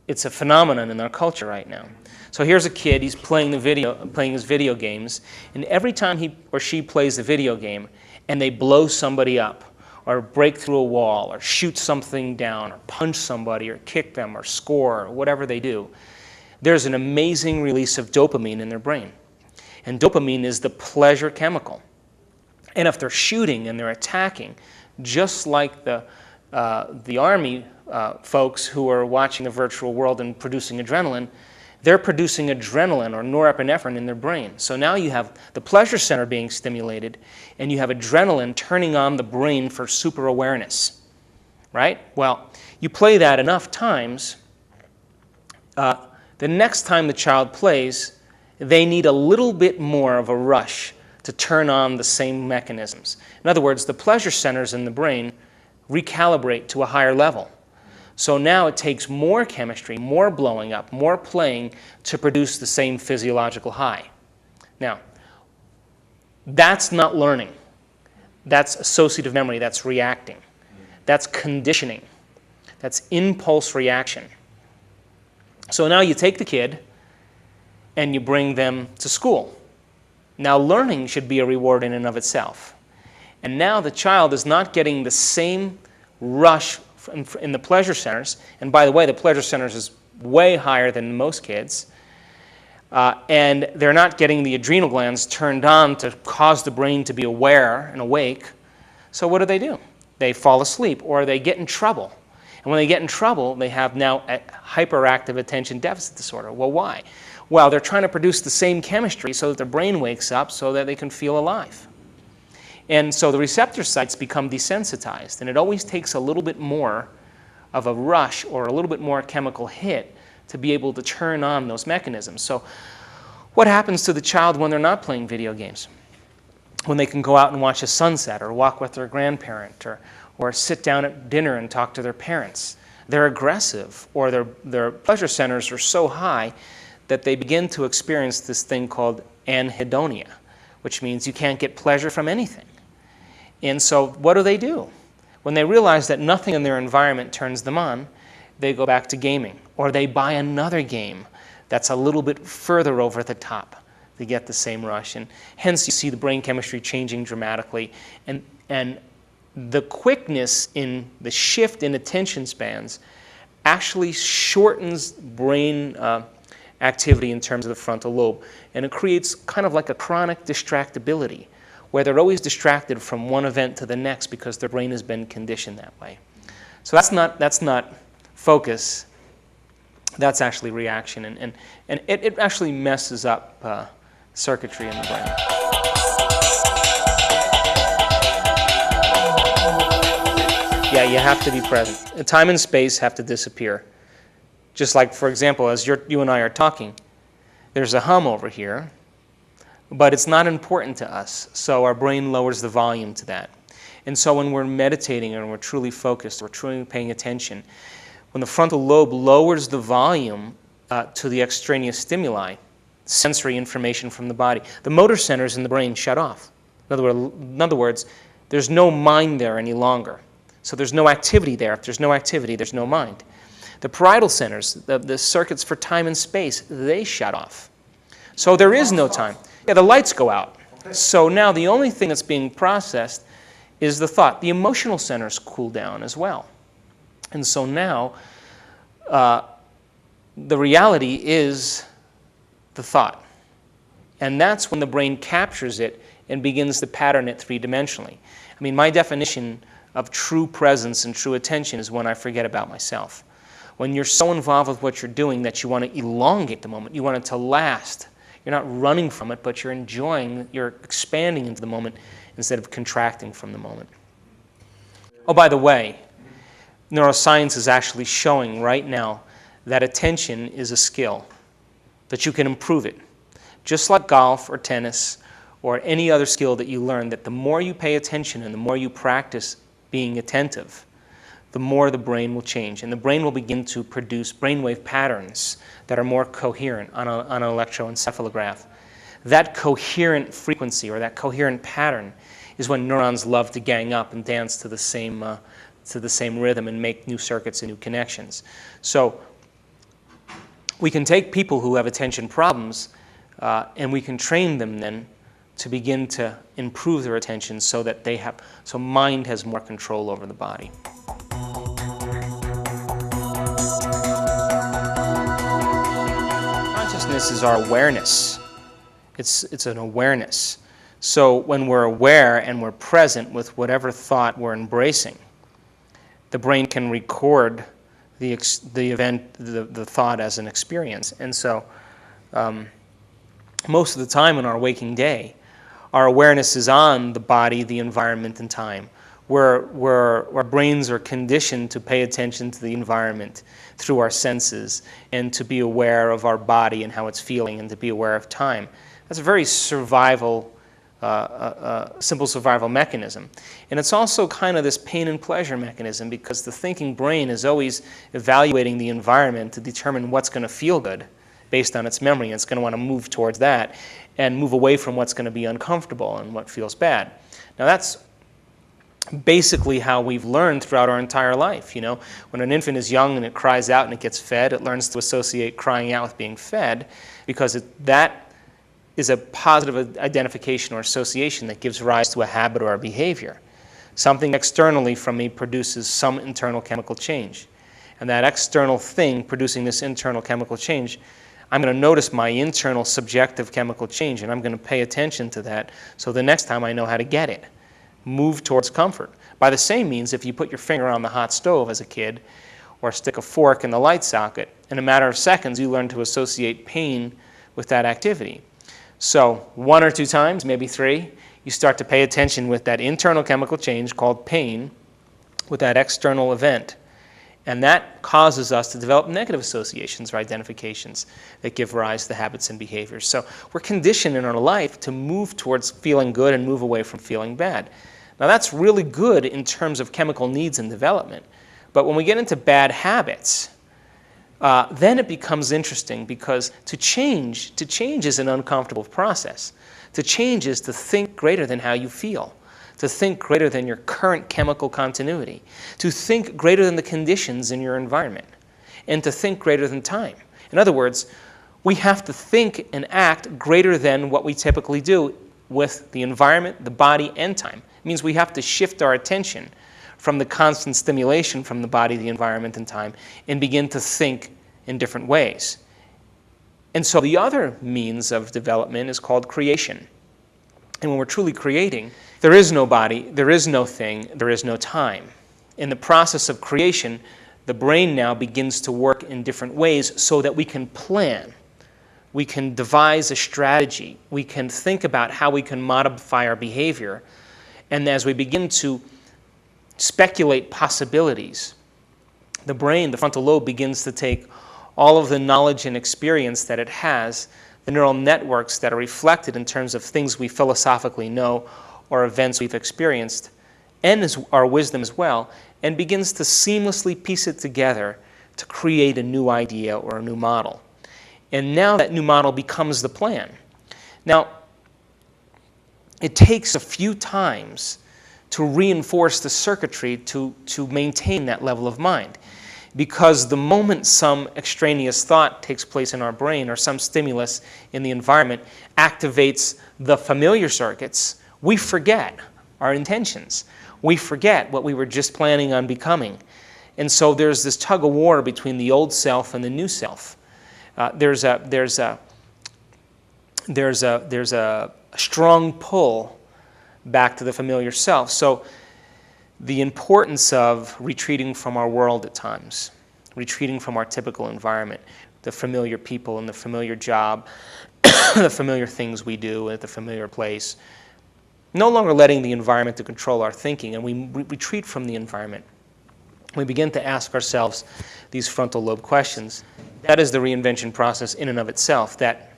it's a phenomenon in our culture right now. So here's a kid, he's playing his video games, and every time he or she plays the video game and they blow somebody up, or break through a wall, or shoot something down, or punch somebody, or kick them, or score, or whatever they do, there's an amazing release of dopamine in their brain. And dopamine is the pleasure chemical. And if they're shooting and they're attacking, just like the army folks who are watching the virtual world and producing adrenaline, they're producing adrenaline or norepinephrine in their brain. So now you have the pleasure center being stimulated, and you have adrenaline turning on the brain for super awareness, right? Well, you play that enough times, the next time the child plays, they need a little bit more of a rush to turn on the same mechanisms. In other words, the pleasure centers in the brain recalibrate to a higher level. So now it takes more chemistry, more blowing up, more playing to produce the same physiological high. Now, That's not learning. That's associative memory. That's reacting. That's conditioning. That's impulse reaction. So now you take the kid and you bring them to school. Now learning should be a reward in and of itself. And now the child is not getting the same rush in the pleasure centers. And by the way, the pleasure centers is way higher than most kids. And they're not getting the adrenal glands turned on to cause the brain to be aware and awake. So what do? They fall asleep or they get in trouble. And when they get in trouble, they have now a hyperactive attention deficit disorder. Well, why? Well, they're trying to produce the same chemistry so that their brain wakes up so that they can feel alive. And so the receptor sites become desensitized. And it always takes a little bit more of a rush or a little bit more chemical hit to be able to turn on those mechanisms. So what happens to the child when they're not playing video games? When they can go out and watch a sunset or walk with their grandparent or sit down at dinner and talk to their parents. They're aggressive, or their pleasure centers are so high that they begin to experience this thing called anhedonia, which means you can't get pleasure from anything. And so what do? When they realize that nothing in their environment turns them on, they go back to gaming, or they buy another game that's a little bit further over the top to get the same rush. And hence you see the brain chemistry changing dramatically. And the quickness in the shift in attention spans actually shortens brain activity in terms of the frontal lobe. And it creates kind of like a chronic distractibility, where they're always distracted from one event to the next because their brain has been conditioned that way. So that's not focus. That's actually reaction. And it actually messes up circuitry in the brain. Yeah, you have to be present. Time and space have to disappear. Just like, for example, as you and I are talking, there's a hum over here, but it's not important to us, so our brain lowers the volume to that. And so when we're meditating and we're truly focused, we're truly paying attention, when the frontal lobe lowers the volume to the extraneous stimuli, sensory information from the body, the motor centers in the brain shut off. In other words, there's no mind there any longer. So there's no activity there. If there's no activity, there's no mind. The parietal centers, the circuits for time and space, they shut off. So there is no time. Yeah, the lights go out. So now the only thing that's being processed is the thought. The emotional centers cool down as well. And so now the reality is the thought. And that's when the brain captures it and begins to pattern it three-dimensionally. I mean, my definition of true presence and true attention is when I forget about myself. When you're so involved with what you're doing that you want to elongate the moment, you want it to last. You're not running from it, but you're expanding into the moment instead of contracting from the moment. Oh, by the way, neuroscience is actually showing right now that attention is a skill, that you can improve it. Just like golf or tennis or any other skill that you learn, that the more you pay attention and the more you practice being attentive, the more the brain will change. And the brain will begin to produce brainwave patterns that are more coherent on an electroencephalograph. That coherent frequency or that coherent pattern is when neurons love to gang up and dance to the same rhythm and make new circuits and new connections. So we can take people who have attention problems and we can train them then to begin to improve their attention so that so mind has more control over the body. Consciousness is our awareness. It's an awareness. So when we're aware and we're present with whatever thought we're embracing, the brain can record the event, the thought as an experience. And so most of the time in our waking day, our awareness is on the body, the environment, and time. Our brains are conditioned to pay attention to the environment through our senses and to be aware of our body and how it's feeling and to be aware of time. That's a very simple survival mechanism. And it's also kind of this pain and pleasure mechanism because the thinking brain is always evaluating the environment to determine what's going to feel good based on its memory, and it's going to want to move towards that and move away from what's going to be uncomfortable and what feels bad. Now that's basically how we've learned throughout our entire life. When an infant is young and it cries out and it gets fed, it learns to associate crying out with being fed because that is a positive identification or association that gives rise to a habit or a behavior. Something externally from me produces some internal chemical change. And that external thing producing this internal chemical change, I'm going to notice my internal subjective chemical change, and I'm going to pay attention to that so the next time I know how to get it. Move towards comfort. By the same means, if you put your finger on the hot stove as a kid or stick a fork in the light socket, in a matter of seconds you learn to associate pain with that activity. So 1 or 2 times, maybe 3, you start to pay attention with that internal chemical change called pain with that external event. And that causes us to develop negative associations or identifications that give rise to habits and behaviors. So we're conditioned in our life to move towards feeling good and move away from feeling bad. Now that's really good in terms of chemical needs and development. But when we get into bad habits, then it becomes interesting because to change is an uncomfortable process. To change is to think greater than how you feel. To think greater than your current chemical continuity, to think greater than the conditions in your environment, and to think greater than time. In other words, we have to think and act greater than what we typically do with the environment, the body, and time. It means we have to shift our attention from the constant stimulation from the body, the environment, and time, and begin to think in different ways. And so the other means of development is called creation. And when we're truly creating, there is no body, there is no thing, there is no time. In the process of creation, the brain now begins to work in different ways so that we can plan. We can devise a strategy. We can think about how we can modify our behavior. And as we begin to speculate possibilities, the brain, the frontal lobe, begins to take all of the knowledge and experience that it has, the neural networks that are reflected in terms of things we philosophically know or events we've experienced, and our wisdom as well, and begins to seamlessly piece it together to create a new idea or a new model. And now that new model becomes the plan. Now, it takes a few times to reinforce the circuitry to maintain that level of mind. Because the moment some extraneous thought takes place in our brain or some stimulus in the environment activates the familiar circuits, we forget our intentions. We forget what we were just planning on becoming. And so there's this tug of war between the old self and the new self. There's a strong pull back to the familiar self. So the importance of retreating from our world at times, retreating from our typical environment, the familiar people and the familiar job, the familiar things we do at the familiar place, no longer letting the environment to control our thinking, and we retreat from the environment. We begin to ask ourselves these frontal lobe questions. That is the reinvention process in and of itself, that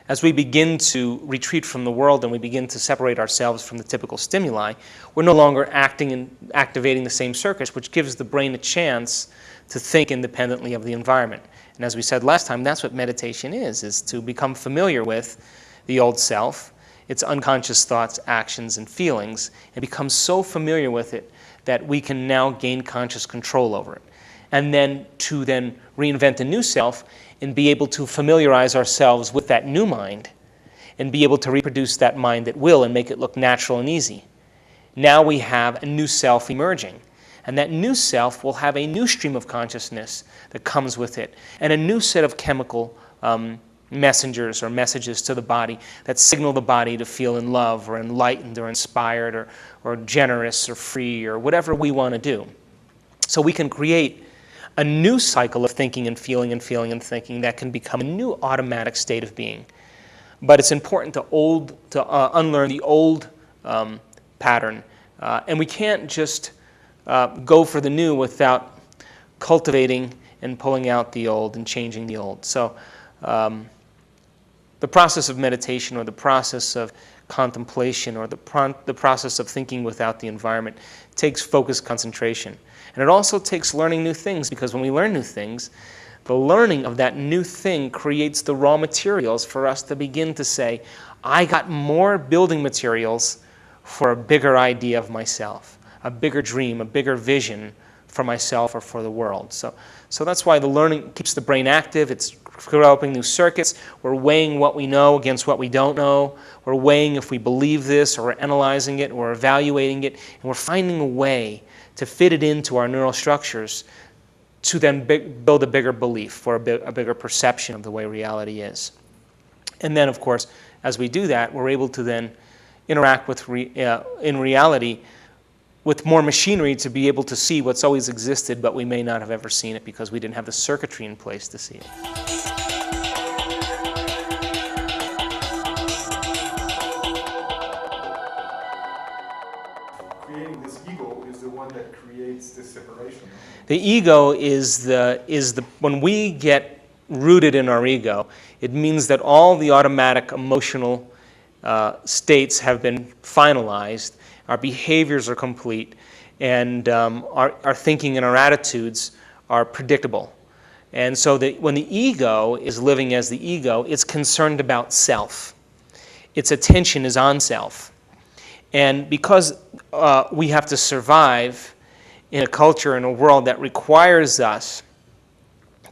as we begin to retreat from the world and we begin to separate ourselves from the typical stimuli, we're no longer acting and activating the same circuits, which gives the brain a chance to think independently of the environment. And as we said last time, that's what meditation is to become familiar with the old self, its unconscious thoughts, actions, and feelings, and become so familiar with it that we can now gain conscious control over it. And then to reinvent a new self and be able to familiarize ourselves with that new mind and be able to reproduce that mind at will and make it look natural and easy. Now we have a new self emerging. And that new self will have a new stream of consciousness that comes with it and a new set of chemical messengers or messages to the body that signal the body to feel in love or enlightened or inspired or generous or free or whatever we want to do. So we can create a new cycle of thinking and feeling and feeling and thinking that can become a new automatic state of being. But it's important to unlearn the old pattern. And we can't just go for the new without cultivating and pulling out the old and changing the old. So the process of meditation or the process of contemplation or the process of thinking without the environment takes focused concentration. And it also takes learning new things, because when we learn new things, The learning of that new thing creates the raw materials for us to begin to say, I got more building materials for a bigger idea of myself, a bigger dream, a bigger vision for myself or for the world. So that's why the learning keeps the brain active. It's developing new circuits. We're weighing what we know against what we don't know. We're weighing if we believe this, or we're analyzing it, or we're evaluating it, and we're finding a way to fit it into our neural structures to then build a bigger belief, for a bigger perception of the way reality is. And then, of course, as we do that, we're able to then interact with in reality with more machinery to be able to see what's always existed, but we may not have ever seen it because we didn't have the circuitry in place to see it. Creating this ego is the one that creates this separation. The ego is the when we get rooted in our ego, it means that all the automatic emotional states have been finalized, our behaviors are complete, and our thinking and our attitudes are predictable. And so when the ego is living as the ego, it's concerned about self. Its attention is on self. And because we have to survive in a culture, in a world that requires us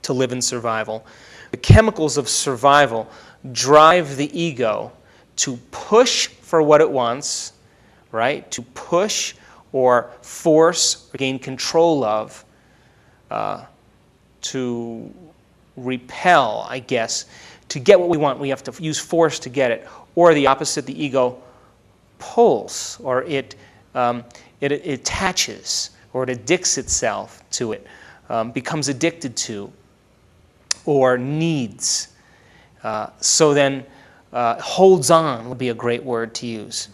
to live in survival, the chemicals of survival drive the ego to push for what it wants, right? To push or force or gain control of, to repel, I guess. To get what we want, we have to use force to get it. Or the opposite, the ego pulls, or it attaches, or it addicts itself to it, becomes addicted to, or needs. So then holds on would be a great word to use.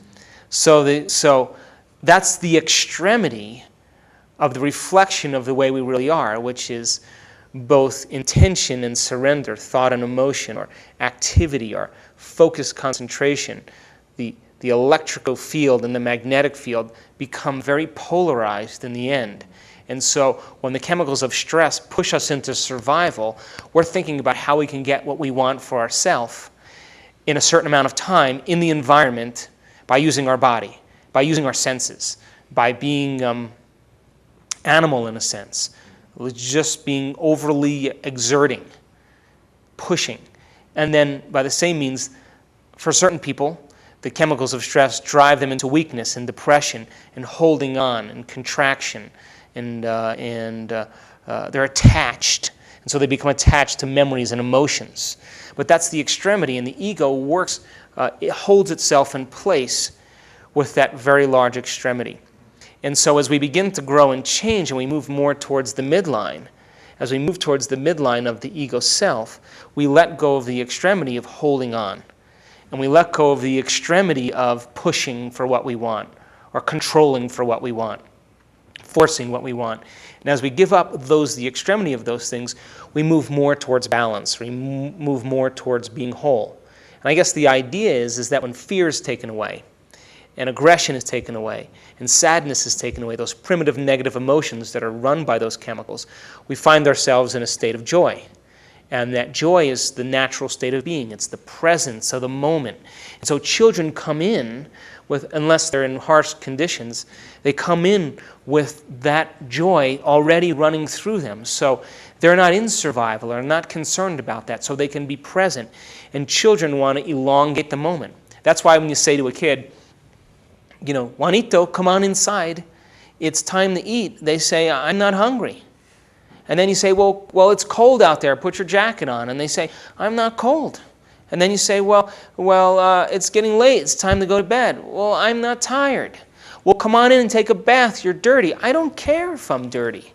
So that's the extremity of the reflection of the way we really are, which is both intention and surrender, thought and emotion, or activity, or focused concentration. The electrical field and the magnetic field become very polarized in the end. And so when the chemicals of stress push us into survival, we're thinking about how we can get what we want for ourselves in a certain amount of time in the environment by using our body, by using our senses, by being animal in a sense, just being overly exerting, pushing. And then by the same means, for certain people, the chemicals of stress drive them into weakness and depression and holding on and contraction, and they're attached. And so they become attached to memories and emotions. But that's the extremity, and the ego works, it holds itself in place with that very large extremity. And so as we begin to grow and change and we move more towards the midline, as we move towards the midline of the ego self, we let go of the extremity of holding on. And we let go of the extremity of pushing for what we want, or controlling for what we want, forcing what we want. And as we give up the extremity of those things, we move more towards balance. We move more towards being whole. And I guess the idea is that when fear is taken away, and aggression is taken away, and sadness is taken away, those primitive negative emotions that are run by those chemicals, we find ourselves in a state of joy. And that joy is the natural state of being. It's the presence of the moment. And so children come in with, unless they're in harsh conditions, they come in with that joy already running through them. So they're not in survival, they're not concerned about that, so they can be present. And children want to elongate the moment. That's why when you say to a kid, you know, Juanito, come on inside, it's time to eat, they say, I'm not hungry. And then you say, well, it's cold out there, put your jacket on. And they say, I'm not cold. And then you say, well, it's getting late, it's time to go to bed. Well, I'm not tired. Well, come on in and take a bath, you're dirty. I don't care if I'm dirty.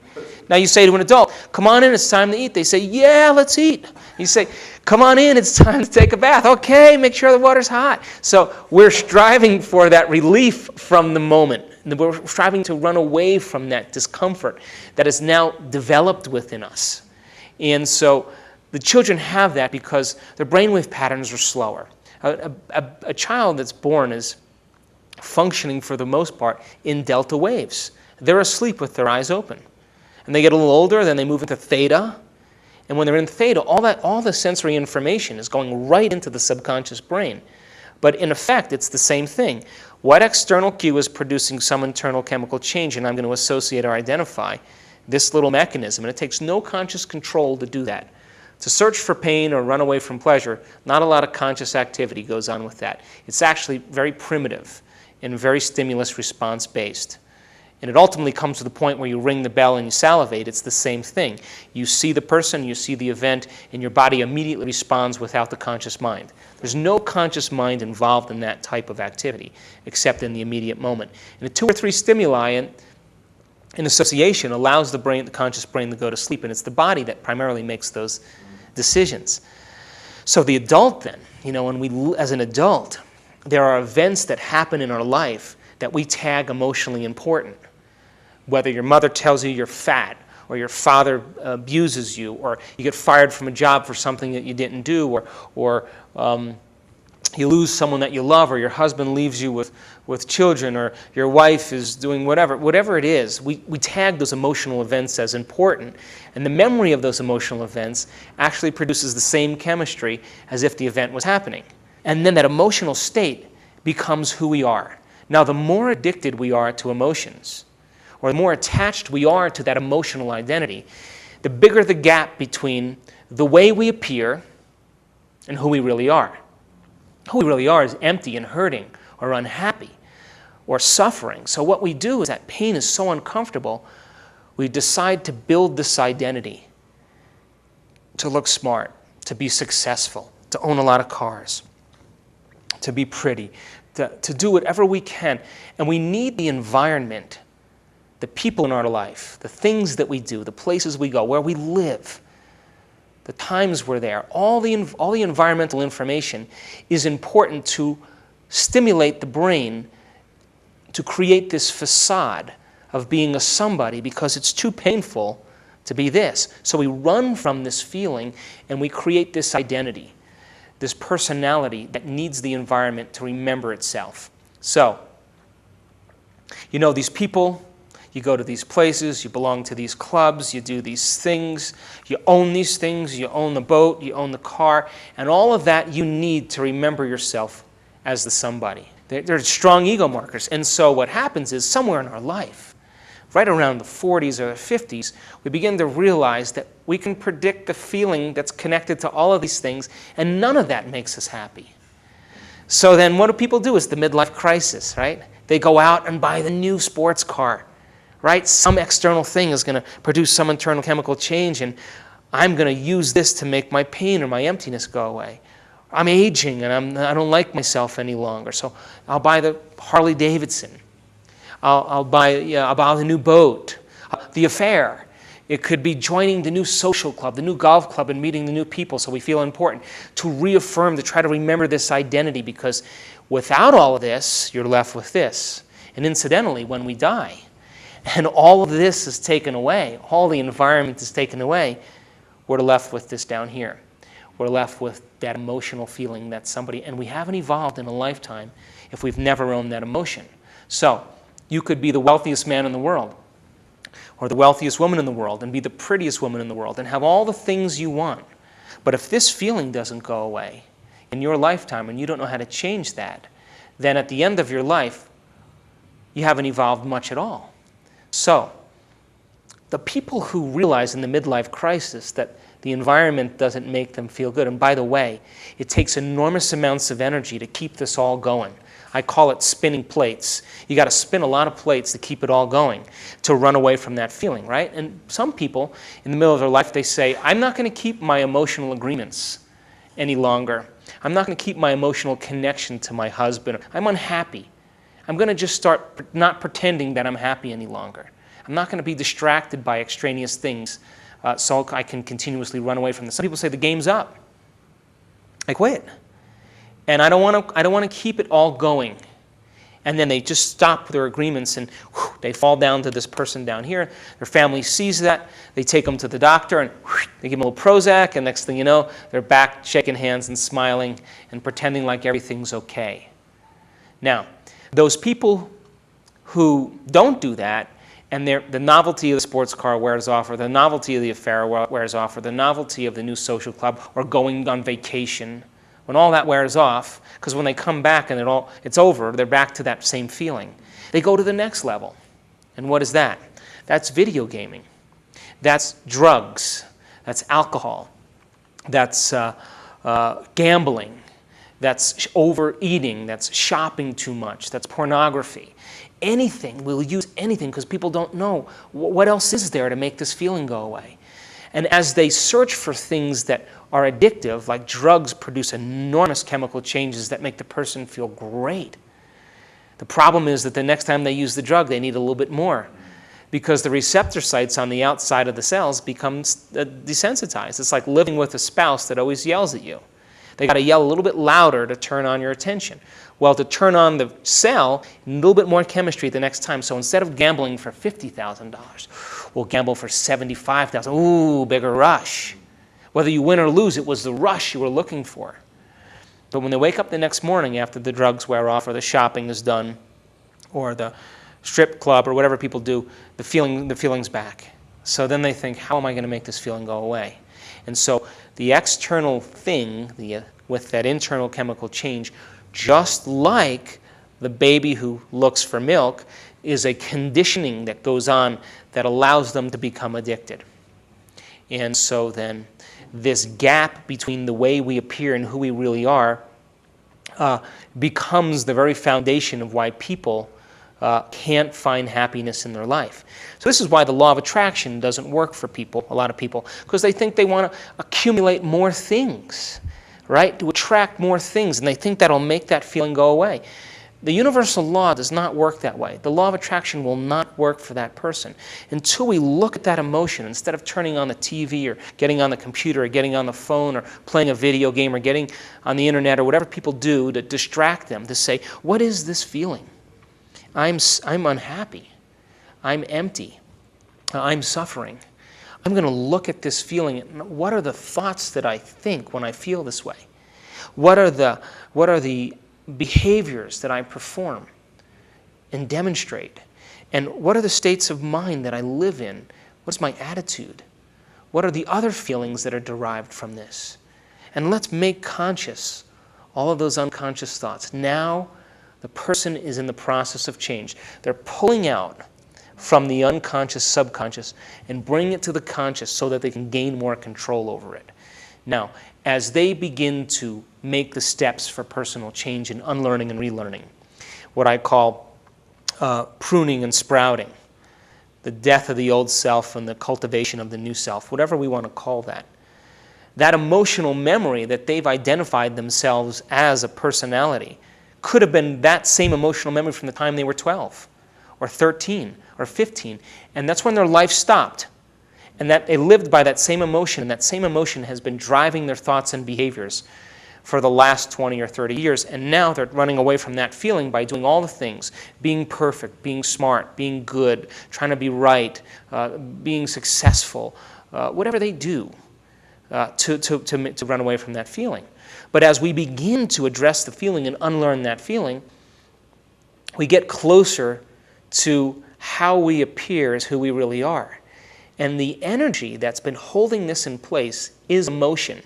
Now you say to an adult, come on in, it's time to eat. They say, yeah, let's eat. You say, come on in, it's time to take a bath. Okay, make sure the water's hot. So we're striving for that relief from the moment. We're striving to run away from that discomfort that is now developed within us. And so the children have that because their brainwave patterns are slower. A child that's born is functioning for the most part in delta waves. They're asleep with their eyes open. And they get a little older, then they move into theta, And when they're in theta, all the sensory information is going right into the subconscious brain. But in effect, it's the same thing. What external cue is producing some internal chemical change, and I'm going to associate or identify this little mechanism. And it takes no conscious control to do that. To search for pain or run away from pleasure, not a lot of conscious activity goes on with that. It's actually very primitive and very stimulus response based. And it ultimately comes to the point where you ring the bell and you salivate. It's the same thing. You see the person, you see the event, and your body immediately responds without the conscious mind. There's no conscious mind involved in that type of activity, except in the immediate moment. And the 2 or 3 stimuli in association allows the conscious brain to go to sleep, and it's the body that primarily makes those decisions. So the adult then, as an adult, there are events that happen in our life that we tag emotionally important. Whether your mother tells you you're fat, or your father abuses you, or you get fired from a job for something that you didn't do, or you lose someone that you love, or your husband leaves you with children, or your wife is doing whatever it is, we tag those emotional events as important. And the memory of those emotional events actually produces the same chemistry as if the event was happening. And then that emotional state becomes who we are. Now, the more addicted we are to emotions, or the more attached we are to that emotional identity, the bigger the gap between the way we appear and who we really are. Who we really are is empty and hurting or unhappy or suffering. So what we do is that pain is so uncomfortable, we decide to build this identity, to look smart, to be successful, to own a lot of cars, to be pretty, to do whatever we can. And we need the environment, the people in our life, the things that we do, the places we go, where we live, the times we're there, all the environmental information is important to stimulate the brain to create this facade of being a somebody, because it's too painful to be this. So we run from this feeling and we create this identity, this personality that needs the environment to remember itself. So, these people, you go to these places, you belong to these clubs, you do these things, you own these things, you own the boat, you own the car, and all of that you need to remember yourself as the somebody. They're strong ego markers. And so what happens is somewhere in our life, right around the 40s or the 50s, we begin to realize that we can predict the feeling that's connected to all of these things, and none of that makes us happy. So then what do people do? It's the midlife crisis, right? They go out and buy the new sports car. Right? Some external thing is going to produce some internal chemical change, and I'm going to use this to make my pain or my emptiness go away. I'm aging, and I don't like myself any longer, so I'll buy the Harley Davidson. I'll buy the new boat, the affair. It could be joining the new social club, the new golf club, and meeting the new people so we feel important, to reaffirm, to try to remember this identity, because without all of this, you're left with this. And incidentally, when we die, and all of this is taken away, all the environment is taken away, we're left with this down here. We're left with that emotional feeling that somebody, and we haven't evolved in a lifetime if we've never owned that emotion. So, you could be the wealthiest man in the world, or the wealthiest woman in the world, and be the prettiest woman in the world, and have all the things you want. But if this feeling doesn't go away in your lifetime, and you don't know how to change that, then at the end of your life, you haven't evolved much at all. So, the people who realize in the midlife crisis that the environment doesn't make them feel good, and by the way, it takes enormous amounts of energy to keep this all going. I call it spinning plates. You got to spin a lot of plates to keep it all going, to run away from that feeling, right? And some people, in the middle of their life, they say, I'm not going to keep my emotional agreements any longer. I'm not going to keep my emotional connection to my husband. I'm unhappy. I'm going to just start not pretending that I'm happy any longer. I'm not going to be distracted by extraneous things so I can continuously run away from this. Some people say the game's up. I quit. And I don't want to keep it all going. And then they just stop their agreements, and they fall down to this person down here. Their family sees that. They take them to the doctor, and they give them a little Prozac, and next thing you know, they're back shaking hands and smiling and pretending like everything's okay. Now, those people who don't do that and the novelty of the sports car wears off, or the novelty of the affair wears off, or the novelty of the new social club, or going on vacation, when all that wears off, because when they come back and it's over, they're back to that same feeling. They go to the next level. And what is that? That's video gaming. That's drugs. That's alcohol. That's gambling. That's overeating. That's shopping too much. That's pornography. Anything, we'll use anything because people don't know what else is there to make this feeling go away. And as they search for things that are addictive, like drugs produce enormous chemical changes that make the person feel great. The problem is that the next time they use the drug, they need a little bit more because the receptor sites on the outside of the cells become desensitized. It's like living with a spouse that always yells at you. They got to yell a little bit louder to turn on your attention. Well, to turn on the cell, a little bit more chemistry the next time. So instead of gambling for $50,000, we'll gamble for $75,000. Ooh, bigger rush. Whether you win or lose, it was the rush you were looking for. But when they wake up the next morning after the drugs wear off or the shopping is done or the strip club or whatever people do, the feeling's back. So then they think, how am I going to make this feeling go away? And so the external thing, with that internal chemical change, just like the baby who looks for milk, is a conditioning that goes on that allows them to become addicted. And so then this gap between the way we appear and who we really are becomes the very foundation of why people can't find happiness in their life. So this is why the law of attraction doesn't work for people, a lot of people, because they think they want to accumulate more things, right? To attract more things, and they think that'll make that feeling go away. The universal law does not work that way. The law of attraction will not work for that person until we look at that emotion instead of turning on the TV or getting on the computer or getting on the phone or playing a video game or getting on the internet or whatever people do to distract them, to say, what is this feeling? I'm unhappy. I'm empty. I'm suffering. I'm going to look at this feeling. What are the thoughts that I think when I feel this way? What are the behaviors that I perform and demonstrate? And what are the states of mind that I live in? What's my attitude? What are the other feelings that are derived from this? And let's make conscious all of those unconscious thoughts. Now the person is in the process of change. They're pulling out from the unconscious, subconscious, and bringing it to the conscious so that they can gain more control over it. Now, as they begin to make the steps for personal change and unlearning and relearning, what I call pruning and sprouting, the death of the old self and the cultivation of the new self, whatever we want to call that, that emotional memory that they've identified themselves as a personality could have been that same emotional memory from the time they were 12 or 13 or 15, and that's when their life stopped. And that they lived by that same emotion, and that same emotion has been driving their thoughts and behaviors for the last 20 or 30 years, and now they're running away from that feeling by doing all the things, being perfect, being smart, being good, trying to be right, being successful, whatever they do to run away from that feeling. But as we begin to address the feeling and unlearn that feeling, we get closer to how we appear as who we really are. And the energy that's been holding this in place is emotion.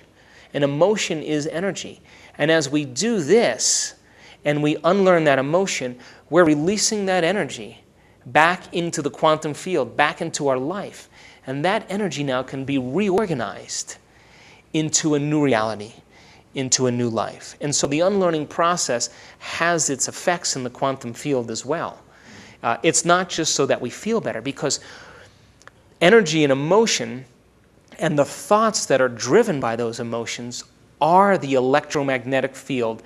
And emotion is energy. And as we do this, and we unlearn that emotion, we're releasing that energy back into the quantum field, back into our life. And that energy now can be reorganized into a new reality, into a new life. And so the unlearning process has its effects in the quantum field as well. It's not just so that we feel better, because energy and emotion and the thoughts that are driven by those emotions are the electromagnetic field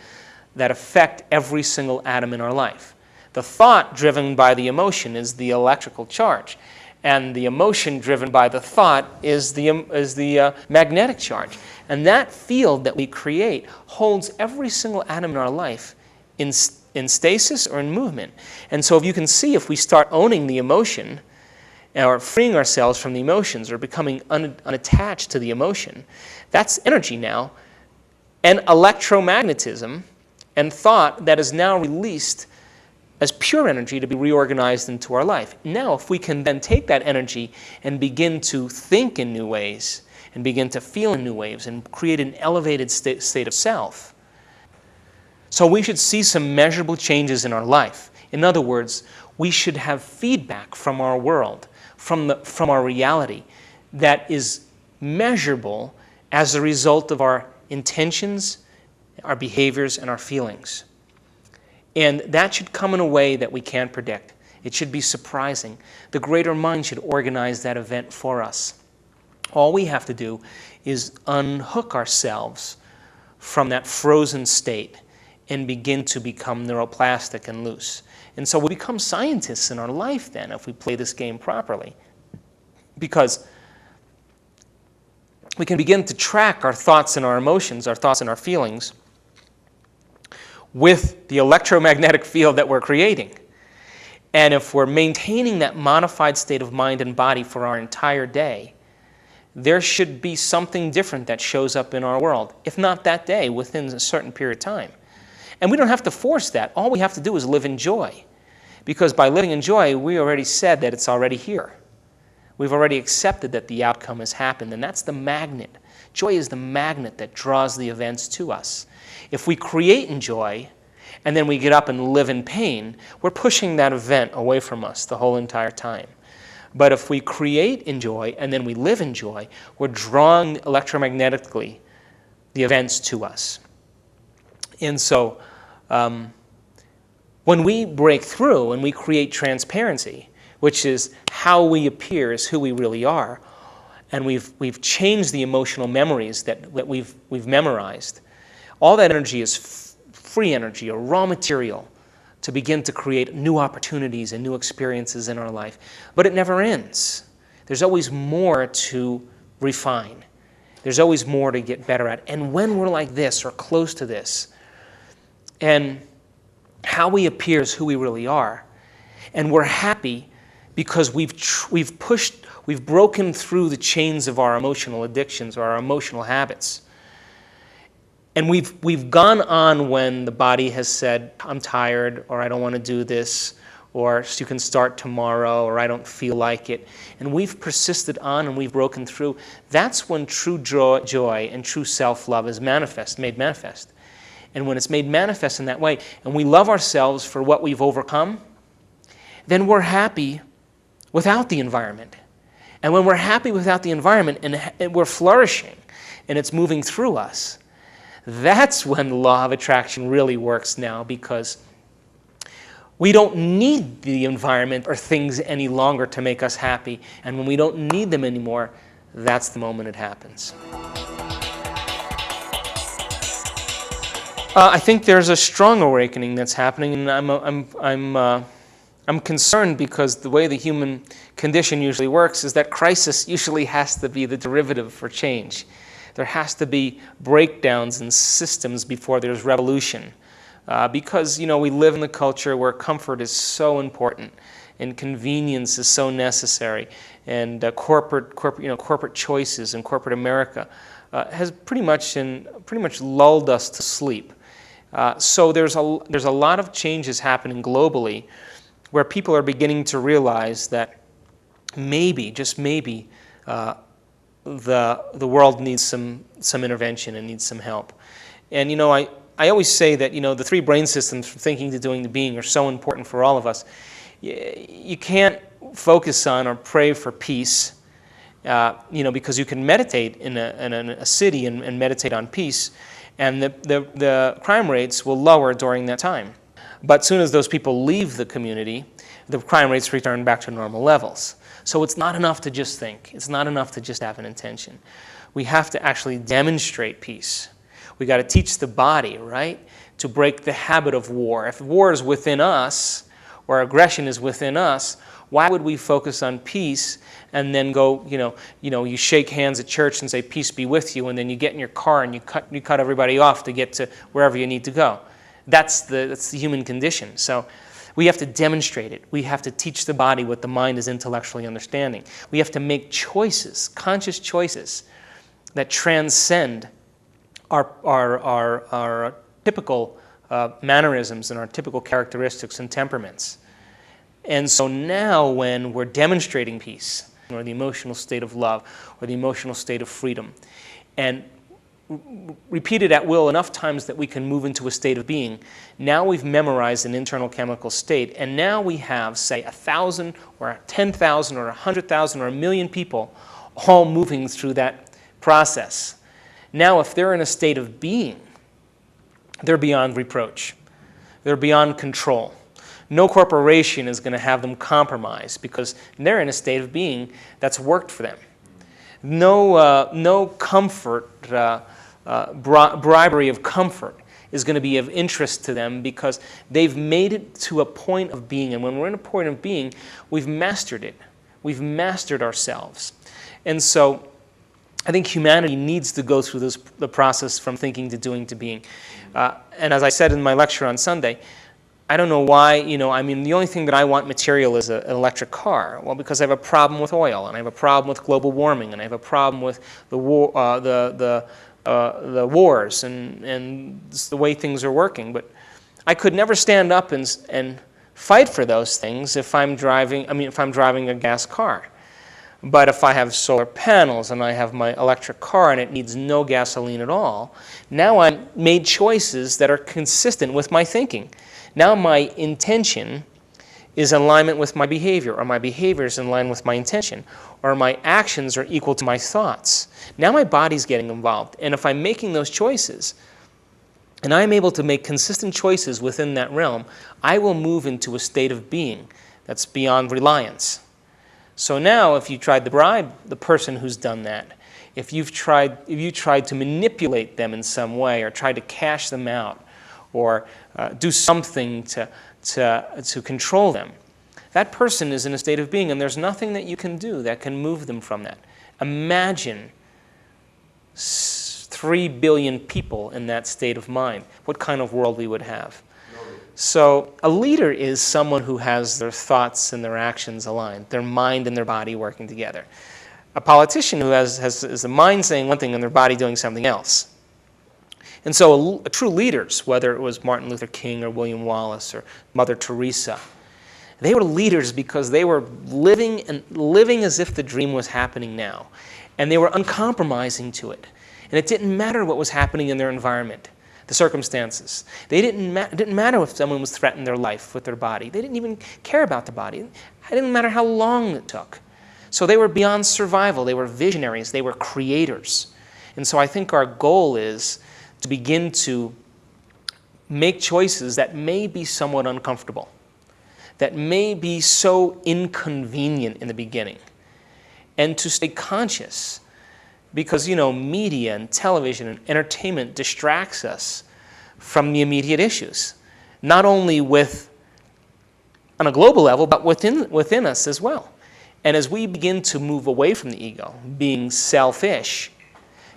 that affect every single atom in our life. The thought driven by the emotion is the electrical charge, and the emotion driven by the thought is the magnetic charge. And that field that we create holds every single atom in our life in stasis or in movement. And so if you can see, if we start owning the emotion, or freeing ourselves from the emotions, or becoming unattached to the emotion, that's energy now, and electromagnetism and thought that is now released as pure energy to be reorganized into our life. Now, if we can then take that energy and begin to think in new ways and begin to feel in new ways and create an elevated state of self, so we should see some measurable changes in our life. In other words, we should have feedback from our world, from our reality, that is measurable as a result of our intentions, our behaviors, and our feelings. And that should come in a way that we can't predict. It should be surprising. The greater mind should organize that event for us. All we have to do is unhook ourselves from that frozen state and begin to become neuroplastic and loose. And so we become scientists in our life then if we play this game properly. Because we can begin to track our thoughts and our emotions, our thoughts and our feelings, with the electromagnetic field that we're creating. And if we're maintaining that modified state of mind and body for our entire day, there should be something different that shows up in our world, if not that day, within a certain period of time. And we don't have to force that. All we have to do is live in joy. Because by living in joy, we already said that it's already here. We've already accepted that the outcome has happened, and that's the magnet. Joy is the magnet that draws the events to us. If we create in joy, and then we get up and live in pain, we're pushing that event away from us the whole entire time. But if we create in joy, and then we live in joy, we're drawing electromagnetically the events to us. And so, when we break through and we create transparency, which is how we appear is who we really are, and we've changed the emotional memories that we've memorized, all that energy is free energy, or raw material, to begin to create new opportunities and new experiences in our life. But it never ends. There's always more to refine. There's always more to get better at. And when we're like this or close to this, and how we appear is who we really are, and we're happy because we've broken through the chains of our emotional addictions or our emotional habits. And we've gone on when the body has said, I'm tired, or I don't want to do this, or you can start tomorrow, or I don't feel like it. And we've persisted on and we've broken through. That's when true joy and true self-love is made manifest. And when it's made manifest in that way, and we love ourselves for what we've overcome, then we're happy without the environment. And when we're happy without the environment and we're flourishing and it's moving through us, that's when the law of attraction really works now, because we don't need the environment or things any longer to make us happy. And when we don't need them anymore, that's the moment it happens. I think there's a strong awakening that's happening, and I'm concerned because the way the human condition usually works is that crisis usually has to be the derivative for change. There has to be breakdowns in systems before there's revolution, because we live in a culture where comfort is so important and convenience is so necessary, and corporate choices in corporate America has pretty much lulled us to sleep. So there's a lot of changes happening globally, where people are beginning to realize that maybe, just maybe, the world needs some intervention and needs some help. And I always say that the three brain systems, from thinking to doing to being, are so important for all of us. You can't focus on or pray for peace, because you can meditate in a city and meditate on peace, and the crime rates will lower during that time. But as soon as those people leave the community, the crime rates return back to normal levels. So it's not enough to just think. It's not enough to just have an intention. We have to actually demonstrate peace. We got to teach the body, right, to break the habit of war. If war is within us, or aggression is within us, why would we focus on peace and then go, you shake hands at church and say, peace be with you, and then you get in your car and you cut everybody off to get to wherever you need to go? That's the human condition. So we have to demonstrate it. We have to teach the body what the mind is intellectually understanding. We have to make choices, conscious choices, that transcend our typical mannerisms and our typical characteristics and temperaments. And so now when we're demonstrating peace, or the emotional state of love, or the emotional state of freedom, and repeat it at will enough times that we can move into a state of being, now we've memorized an internal chemical state, and now we have, say, 1,000 or 10,000 or 100,000 or 1,000,000 people all moving through that process. Now, if they're in a state of being, they're beyond reproach. They're beyond control. No corporation is going to have them compromised because they're in a state of being that's worked for them. No comfort, bribery of comfort is going to be of interest to them because they've made it to a point of being. And when we're in a point of being, we've mastered it. We've mastered ourselves. And so I think humanity needs to go through the process from thinking to doing to being. And as I said in my lecture on Sunday, I don't know why, the only thing that I want material is an electric car. Well, because I have a problem with oil, and I have a problem with global warming, and I have a problem with the wars and the way things are working. But I could never stand up and fight for those things if I'm driving a gas car. But if I have solar panels and I have my electric car and it needs no gasoline at all, now I've made choices that are consistent with my thinking. Now my intention is in alignment with my behavior, or my behavior is in line with my intention, or my actions are equal to my thoughts. Now my body's getting involved. And if I'm making those choices, and I'm able to make consistent choices within that realm, I will move into a state of being that's beyond reliance. So now if you tried to bribe the person who's done that, if you tried to manipulate them in some way, or tried to cash them out, or do something to control them, that person is in a state of being, and there's nothing that you can do that can move them from that. Imagine 3 billion people in that state of mind. What kind of world we would have. So a leader is someone who has their thoughts and their actions aligned, their mind and their body working together. A politician who has the mind saying one thing and their body doing something else. And so true leaders, whether it was Martin Luther King or William Wallace or Mother Teresa, they were leaders because they were living as if the dream was happening now. And they were uncompromising to it. And it didn't matter what was happening in their environment, the circumstances. It didn't matter if someone was threatening their life with their body. They didn't even care about the body. It didn't matter how long it took. So they were beyond survival. They were visionaries. They were creators. And so I think our goal is to begin to make choices that may be somewhat uncomfortable, that may be so inconvenient in the beginning, and to stay conscious. Because, media and television and entertainment distracts us from the immediate issues, not only on a global level, but within us as well. And as we begin to move away from the ego, being selfish,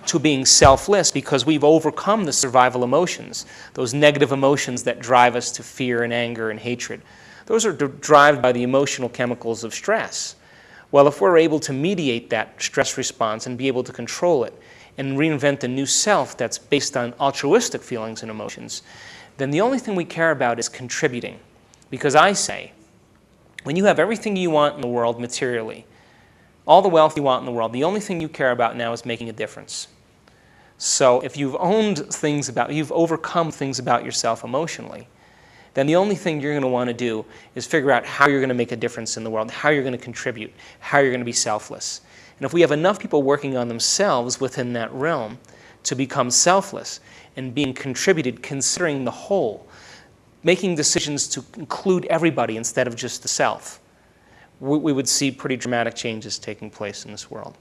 to being selfless, because we've overcome the survival emotions, those negative emotions that drive us to fear and anger and hatred, those are driven by the emotional chemicals of stress. Well, if we're able to mediate that stress response and be able to control it and reinvent a new self that's based on altruistic feelings and emotions, then the only thing we care about is contributing. Because I say, when you have everything you want in the world materially, all the wealth you want in the world, the only thing you care about now is making a difference. So if you've overcome things about yourself emotionally, then the only thing you're going to want to do is figure out how you're going to make a difference in the world, how you're going to contribute, how you're going to be selfless. And if we have enough people working on themselves within that realm to become selfless and being contributed, considering the whole, making decisions to include everybody instead of just the self, we would see pretty dramatic changes taking place in this world.